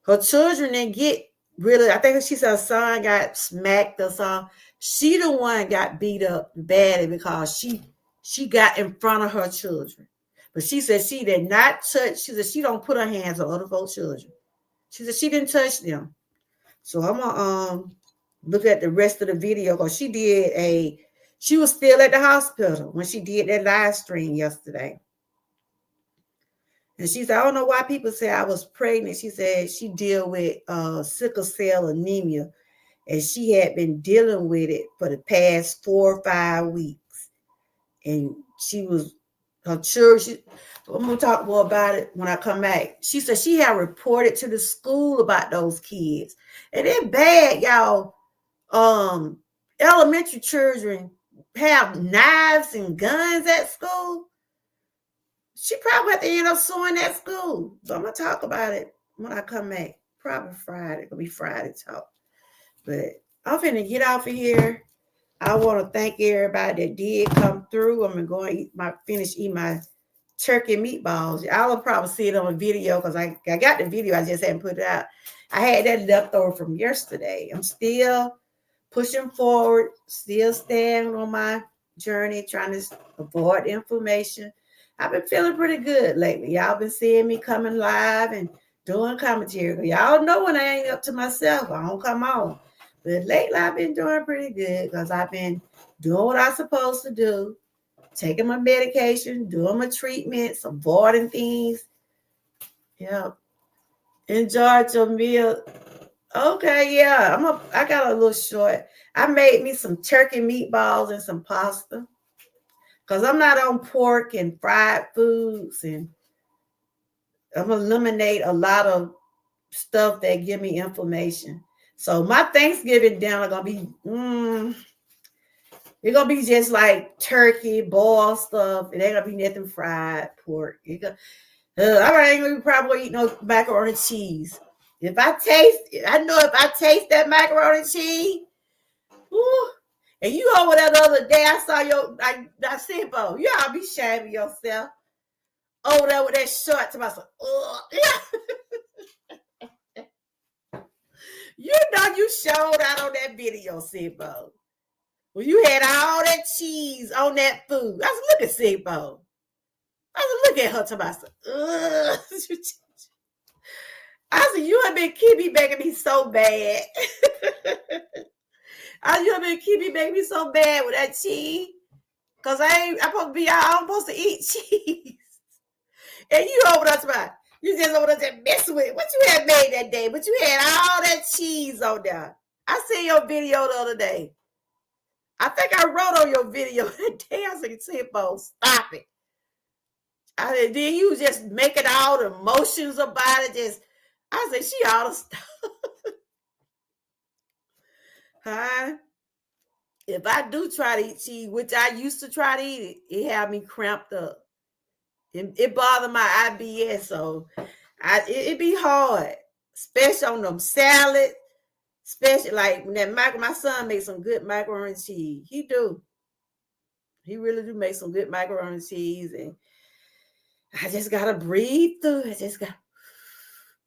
Her children didn't get really, I think she said her son got smacked or something. She the one got beat up badly because she got in front of her children. But she said she did not touch, she said she don't put her hands on other folks' children. She said she didn't touch them. So I'm gonna look at the rest of the video because she was still at the hospital when she did that live stream yesterday. And she said, I don't know why people say I was pregnant. She said she deal with sickle cell anemia, and she had been dealing with it for the past 4 or 5 weeks. And her children, I'm going to talk more about it when I come back. She said she had reported to the school about those kids. And it's bad, y'all. Elementary children have knives and guns at school. She probably had to end up suing that school. So I'm going to talk about it when I come back. Probably Friday. It'll be Friday talk. But I'm finna get off of here. I want to thank everybody that did come through. I'm going to finish eating my turkey meatballs. Y'all will probably see it on a video because I got the video. I just hadn't put it out. I had that left over from yesterday. I'm still pushing forward, still staying on my journey, trying to avoid inflammation. I've been feeling pretty good lately. Y'all been seeing me coming live and doing commentary. Y'all know when I ain't up to myself, I don't come on. But lately I've been doing pretty good because I've been doing what I'm supposed to do, taking my medication, doing my treatments, avoiding things. Yeah. Enjoy your meal. Okay, yeah. I got a little short. I made me some turkey meatballs and some pasta. Because I'm not on pork and fried foods, and I'm going to eliminate a lot of stuff that give me inflammation. So my Thanksgiving dinner going to be, it's going to be just like turkey, boiled stuff. It ain't going to be nothing fried pork. I ain't going to probably eat no macaroni and cheese. I know if I taste that macaroni and cheese, whew. And you over there the other day, I saw I said, Bo, you ought to be shaming yourself. Over there with that short to myself. You know you showed out on that video, Sigbo. Well, you had all that cheese on that food. I said, look at Sigbo. I said, look at her to myself. I said, you have been keeping making me so bad. You have been keeping making me so bad with that cheese. Because I'm supposed to eat cheese. And you over there about, you just over there just messing with it. What you had made that day? But you had all that cheese on there. I seen your video the other day. I think I wrote on your video that day. I said, Timbo, stop it. Then you just making all the emotions about it. I said, she ought to stop. Huh? If I do try to eat cheese, which I used to try to eat it had me cramped up. It bothered my IBS, so it be hard, especially on them salads, Especially like when my son makes some good macaroni and cheese. He do. He really do make some good macaroni and cheese. And I just gotta breathe through it. I just gotta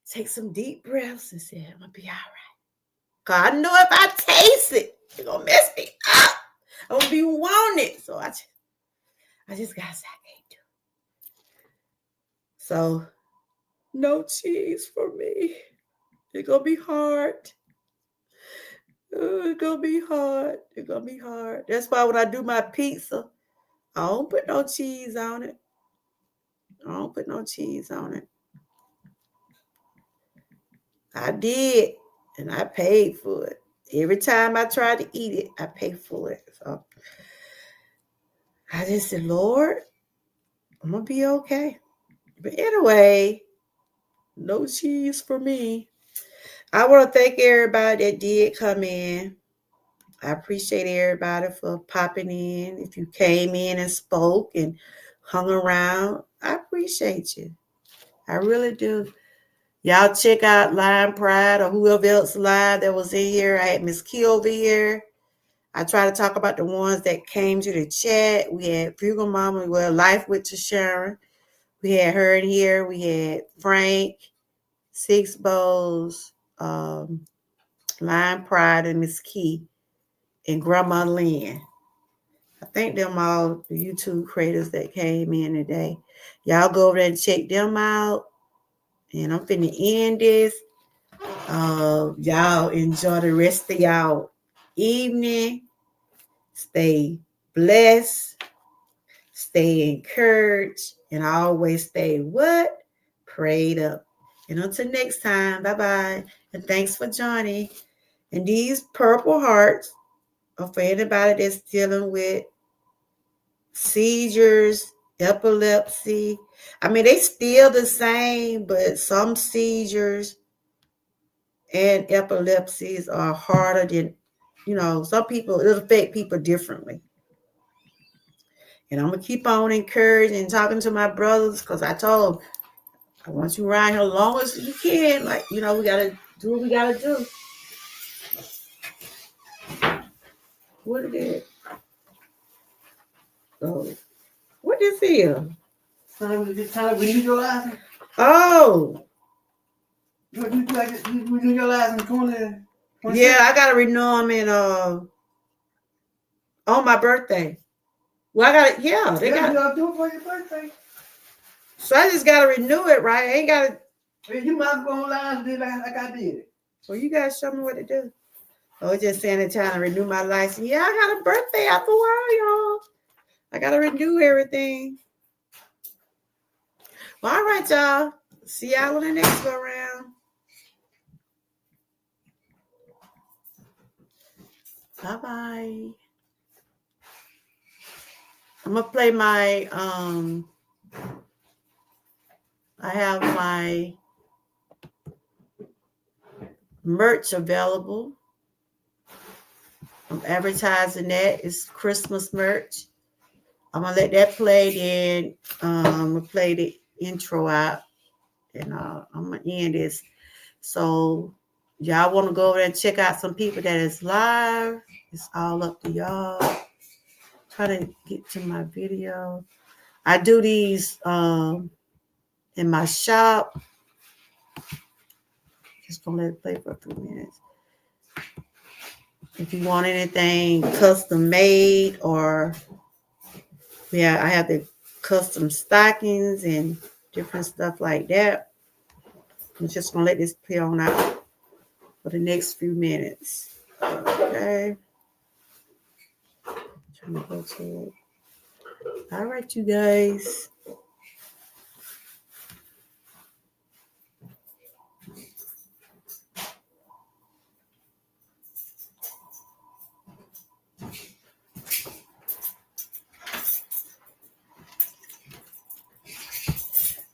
take some deep breaths and say, I'm gonna be all right. Cause I know if I taste it, it's gonna mess me up. I'm gonna be wanting it. So I just gotta say I can't do it. So no cheese for me. It's gonna be hard. It's gonna be hard. It's gonna be hard. That's why when I do my pizza, I don't put no cheese on it. I don't put no cheese on it. I did, and I paid for it. Every time I tried to eat it, I paid for it. So I just said, Lord, I'm gonna be okay. But anyway, no cheese for me. I want to thank everybody that did come in. I appreciate everybody for popping in. If you came in and spoke and hung around, I appreciate you. I really do. Y'all check out Line Pride or whoever else live that was in here. I had Miss Key over here. I try to talk about the ones that came to the chat. We had Fugal Mama, well, Life with Sharon. We had her in here. We had Frank, Six Bows, Line Pride, and Miss Key, and Grandma Lynn. I think them all the YouTube creators that came in today. Y'all go over there and check them out. And I'm finna end this. Y'all enjoy the rest of y'all evening. Stay blessed. Stay encouraged. And always stay what? Prayed up. And until next time, bye-bye. And thanks for joining. And these purple hearts are for anybody that's dealing with seizures, epilepsy. I mean, they still the same, but some seizures and epilepsies are harder than, some people, it'll affect people differently. And I'm going to keep on encouraging and talking to my brothers because I told them, I want you around here as long as you can. Like, we got to do what we got to do. What it is? Oh, what this here? Time to renew your license. Oh. You renew your license 20. Yeah, I got to renew them on my birthday. Well, I got to, yeah. They got to do it for your birthday. So I just got to renew it, right? I ain't got to. You might go online and do like I did. Well, you guys show me what to do. I was just saying it's time to renew my license. Yeah, I got a birthday after a while, y'all. I got to renew everything. Well, all right, y'all. See y'all on the next go round. Bye-bye. I'm going to play my, I have my merch available. I'm advertising that. It's Christmas merch. I'm going to let that play, then I'm going to play the intro out, and I'm going to end this. So y'all want to go over there and check out some people that is live. It's all up to y'all. Try to get to my video. I do these in my shop. Just gonna let it play for a few minutes. If you want anything custom made, or I have the custom stockings and different stuff like that. I'm just gonna let this play on out for the next few minutes. Okay. Trying to go to it. All right, you guys.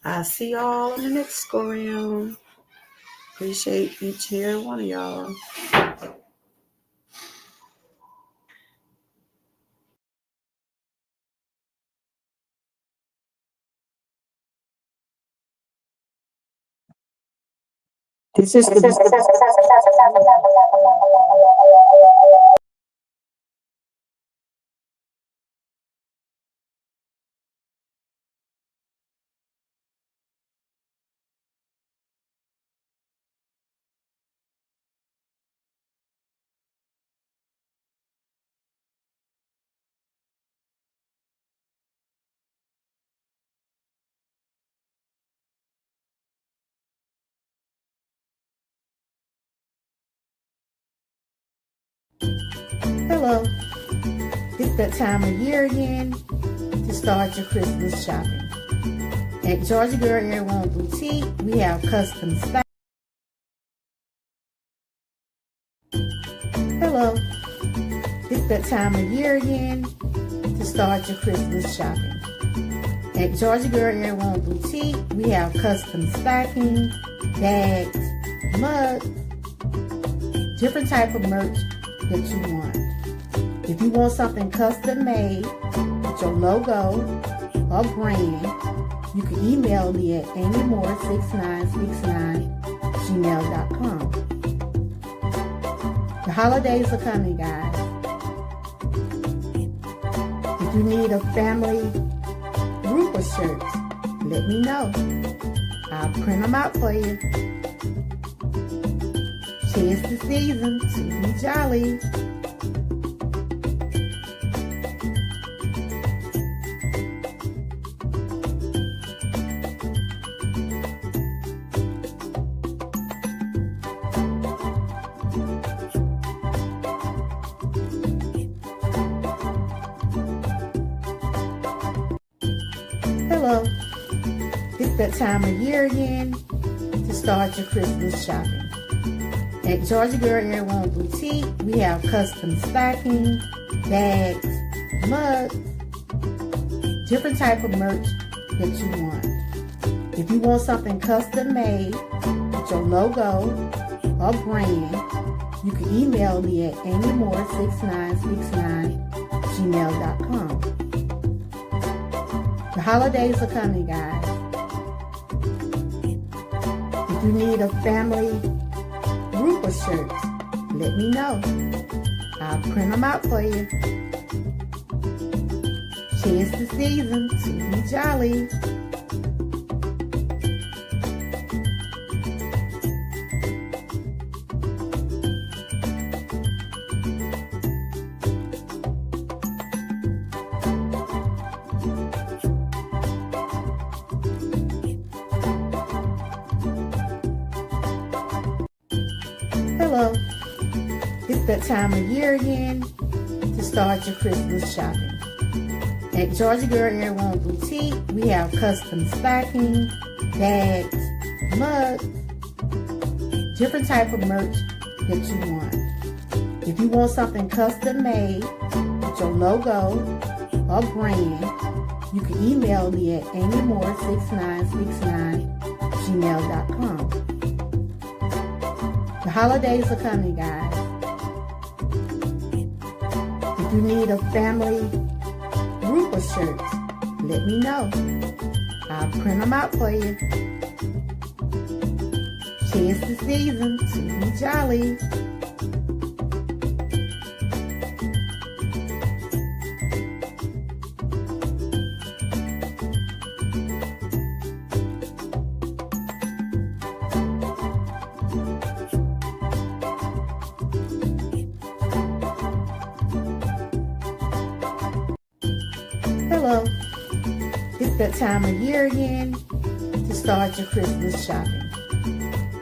I'll see y'all on the next go round. Appreciate each and every one of y'all. This is the Hello. It's that time of year again to start your Christmas shopping. At Georgia Girl Airborne Boutique, we have custom style. Hello. It's that time of year again to start your Christmas shopping. At Georgia Girl Airborne Boutique, we have custom stocking, bags, mugs, different type of merch that you want. If you want something custom made with your logo or brand, you can email me at amymore6969@gmail.com. The holidays are coming, guys. If you need a family group of shirts, let me know. I'll print them out for you. Tis the season to be jolly. Hello. It's that time of year again to start your Christmas shopping. At Georgia Girl Airborne Boutique, we have custom stocking, bags, mugs, different type of merch that you want. If you want something custom made with your logo or brand, you can email me at amymore6969@gmail.com. The holidays are coming, guys. If you need a family group of shirts, let me know. I'll print them out for you. Tis the season to be jolly. Hello. It's that time of year again to start your Christmas shopping. At Georgia Girl Airborne Boutique, we have custom stocking, bags, mugs, different type of merch that you want. If you want something custom made with your logo or brand, you can email me at amymore6969@gmail.com. The holidays are coming, guys. If you need a family group of shirts, let me know. I'll print them out for you. Tis the season to be jolly. Hello. It's that time of year again to start your Christmas shopping.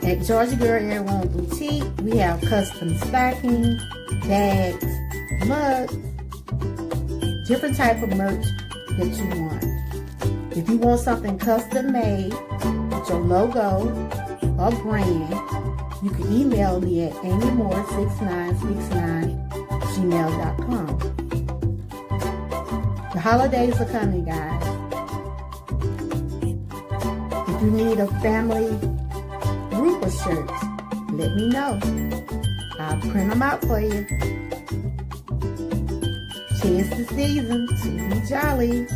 At Georgia Girl Airborne Boutique, we have custom stocking, bags, mugs, different type of merch that you want. If you want something custom made with your logo or brand, you can email me at amymore6969@gmail.com. The holidays are coming, guys. If you need a family group of shirts, let me know. I'll print them out for you. Tis the season to be jolly.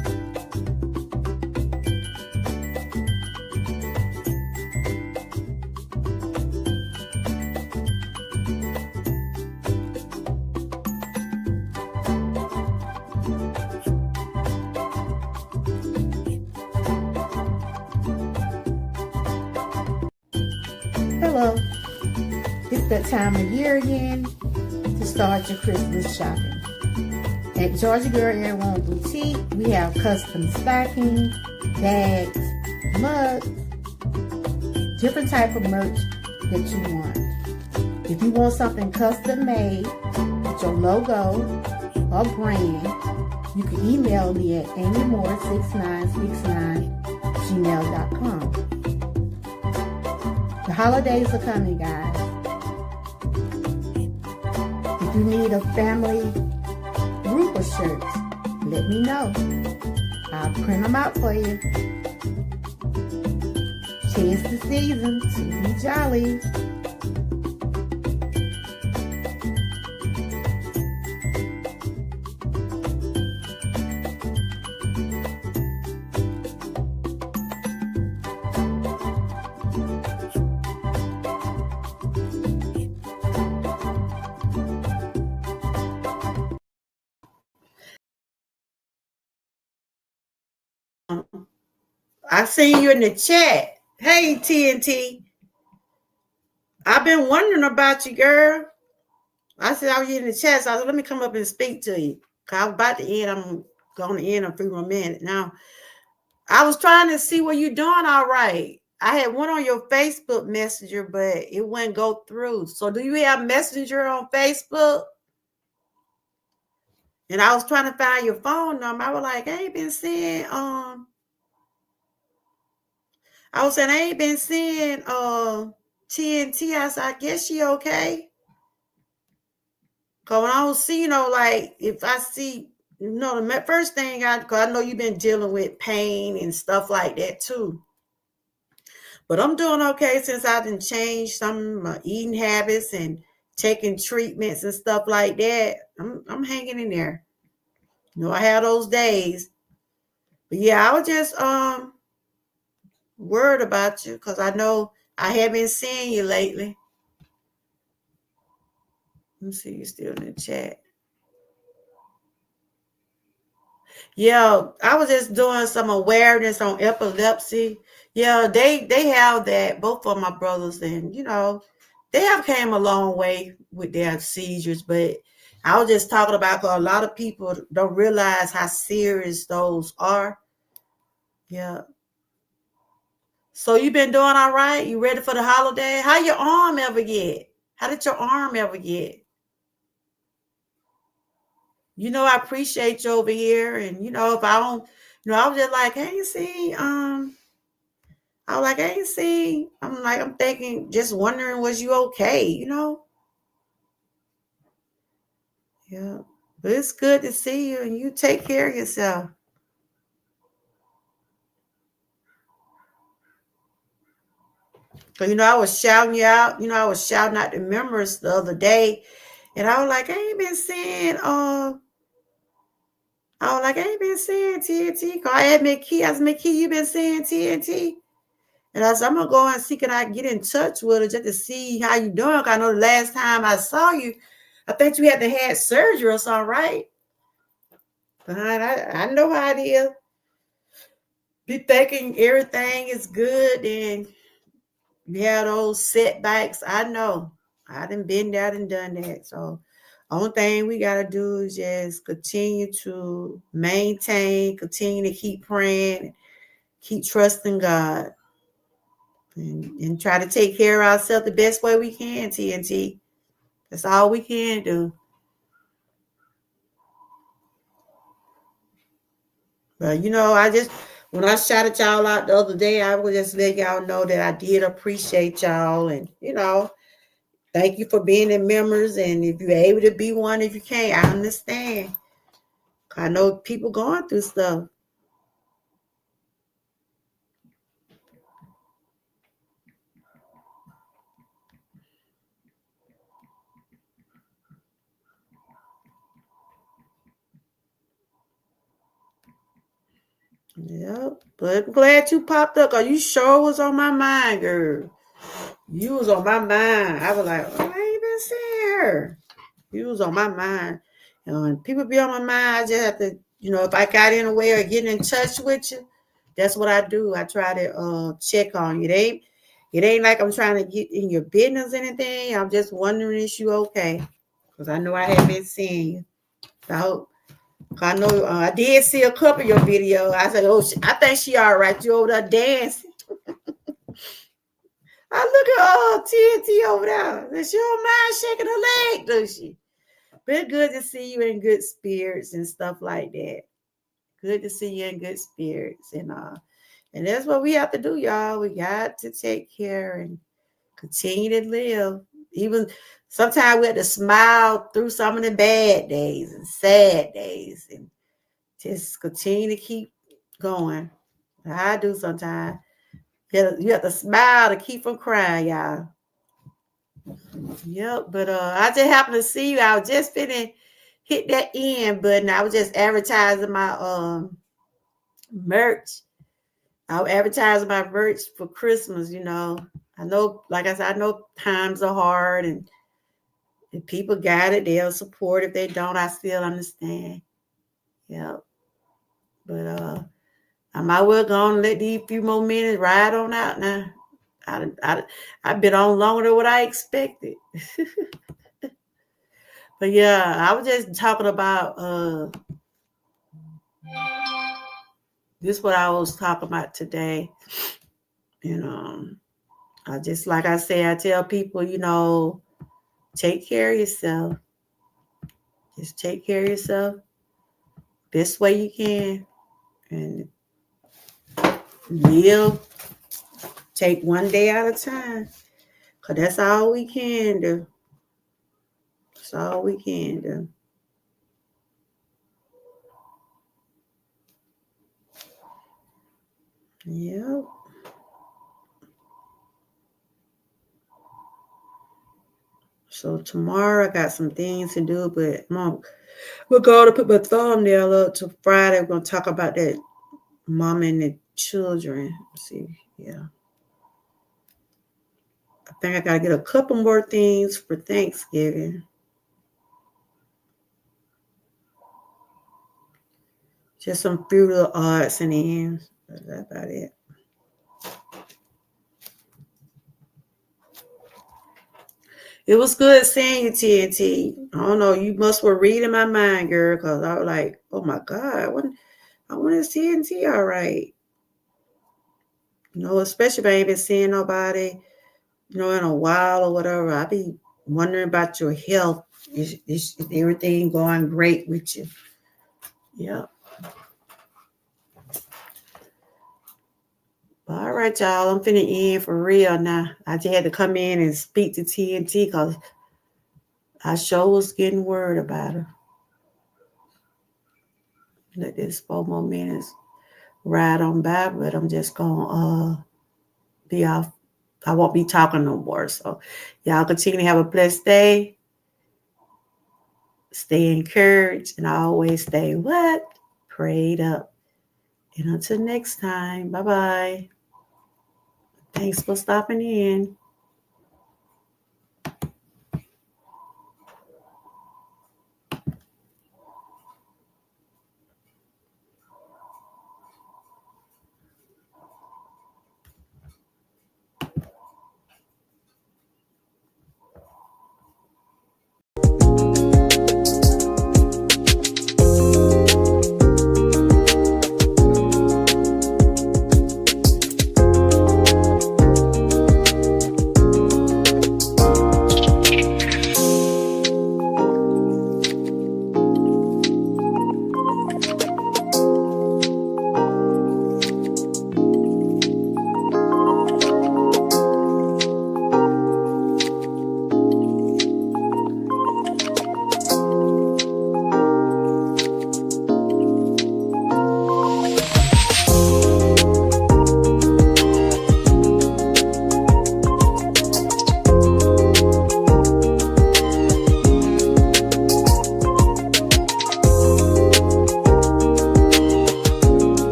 Hello, it's that time of year again to start your Christmas shopping. At Georgia Girl Airborne Boutique, we have custom stocking, bags, mugs, different type of merch that you want. If you want something custom made with your logo or brand, you can email me at amymore6969@gmail.com. The holidays are coming, guys. If you need a family group of shirts, let me know. I'll print them out for you. 'Tis the season to be jolly. I seen you in the chat. Hey, TNT. I've been wondering about you, girl. I said I was in the chat, so I said, let me come up and speak to you. Cause I was about to end. I'm going to end in 3 more minutes. Now, I was trying to see what you doing all right. I had one on your Facebook Messenger, but it wouldn't go through. So do you have Messenger on Facebook? And I was trying to find your phone number. I was like, I ain't been seeing I was saying I ain't been seeing TNT. I said, I guess she okay. Cause when I don't see, like if I see, the first thing cause I know you've been dealing with pain and stuff like that too. But I'm doing okay since I done changed some of my eating habits and taking treatments and stuff like that. I'm hanging in there. I have those days. But yeah, I was just worried about you because I know I haven't seen you lately. Let me see, you still in the chat. Yeah, I was just doing some awareness on epilepsy. Yeah, they have that, both of my brothers, and they have came a long way with their seizures, but I was just talking about 'cause a lot of people don't realize how serious those are. Yeah. So you been doing all right? You ready for the holiday? How your arm ever get? How did your arm ever get? I appreciate you over here. And if I don't, I was just like, hey, see, I was like, hey, see, I'm thinking, just wondering, was you okay? Yeah. But it's good to see you and you take care of yourself. So, I was shouting you out, I was shouting out the members the other day. And I was like, I ain't been seeing TNT. Cause I had McKee. I said, McKee, you been seeing TNT? And I said, I'm gonna go and see, can I get in touch with her just to see how you doing? Cause I know the last time I saw you, I think you had surgery or something, right? But I know how it is. Be thinking everything is good and you have those setbacks. I know. I done been there and done that. So only thing we got to do is just continue to maintain, continue to keep praying, keep trusting God, and try to take care of ourselves the best way we can, TNT. That's all we can do. But, when I shouted y'all out the other day, I would just let y'all know that I did appreciate y'all. And, thank you for being in members. And if you're able to be one, if you can't, I understand. I know people going through stuff. Yep. But I'm glad you popped up because you sure was on my mind, girl. You was on my mind. I was like, I ain't been seeing her. You was on my mind. And people be on my mind. I just have to, if I got in a way or getting in touch with you, that's what I do. I try to check on you. It ain't like I'm trying to get in your business or anything. I'm just wondering if you okay. Because I know I haven't been seeing you. So I hope. I know I did see a couple of your videos. I said, oh, I think she all right. You over there dancing. I look at TNT over there. And she don't mind shaking her leg, does she? But it's good to see you in good spirits and stuff like that. Good to see you in good spirits. And that's what we have to do, y'all. We got to take care and continue to live. Even sometimes we have to smile through some of the bad days and sad days and just continue to keep going. I do sometimes. You have to smile to keep from crying, y'all. Yep, but I just happened to see you. I was just finna hit that end button. I was just advertising my merch. I was advertising my merch for Christmas, you know. I know, like I said, I know times are hard and if people got it, they'll support. If they don't, I still understand. Yep. But I might well go on and let these few more minutes ride on out now. I've been on longer than what I expected. But yeah, I was just talking about this is what I was talking about today. I just like I say, I tell people, take care of yourself. Just take care of yourself best way you can. And live, take one day at a time. Because that's all we can do. That's all we can do. Yep. So tomorrow I got some things to do, but we're going to put my thumbnail up to Friday. We're going to talk about that mom and the children. Let's see, yeah. I think I got to get a couple more things for Thanksgiving. Just some few little odds and ends. That's about it. It was good seeing you, TNT. I don't know. You must were reading my mind, girl, because I was like, oh, my God. I wonder is TNT all right? Especially if I ain't been seeing nobody, in a while or whatever. I be wondering about your health. Is everything going great with you? Yeah. All right, y'all. I'm finna end for real now. I just had to come in and speak to TNT because I sure was getting worried about her. Let this 4 more minutes ride on by, but I'm just gonna be off. I won't be talking no more. So y'all continue to have a blessed day. Stay encouraged and always stay what? Prayed up. And until next time, bye-bye. Thanks for stopping in.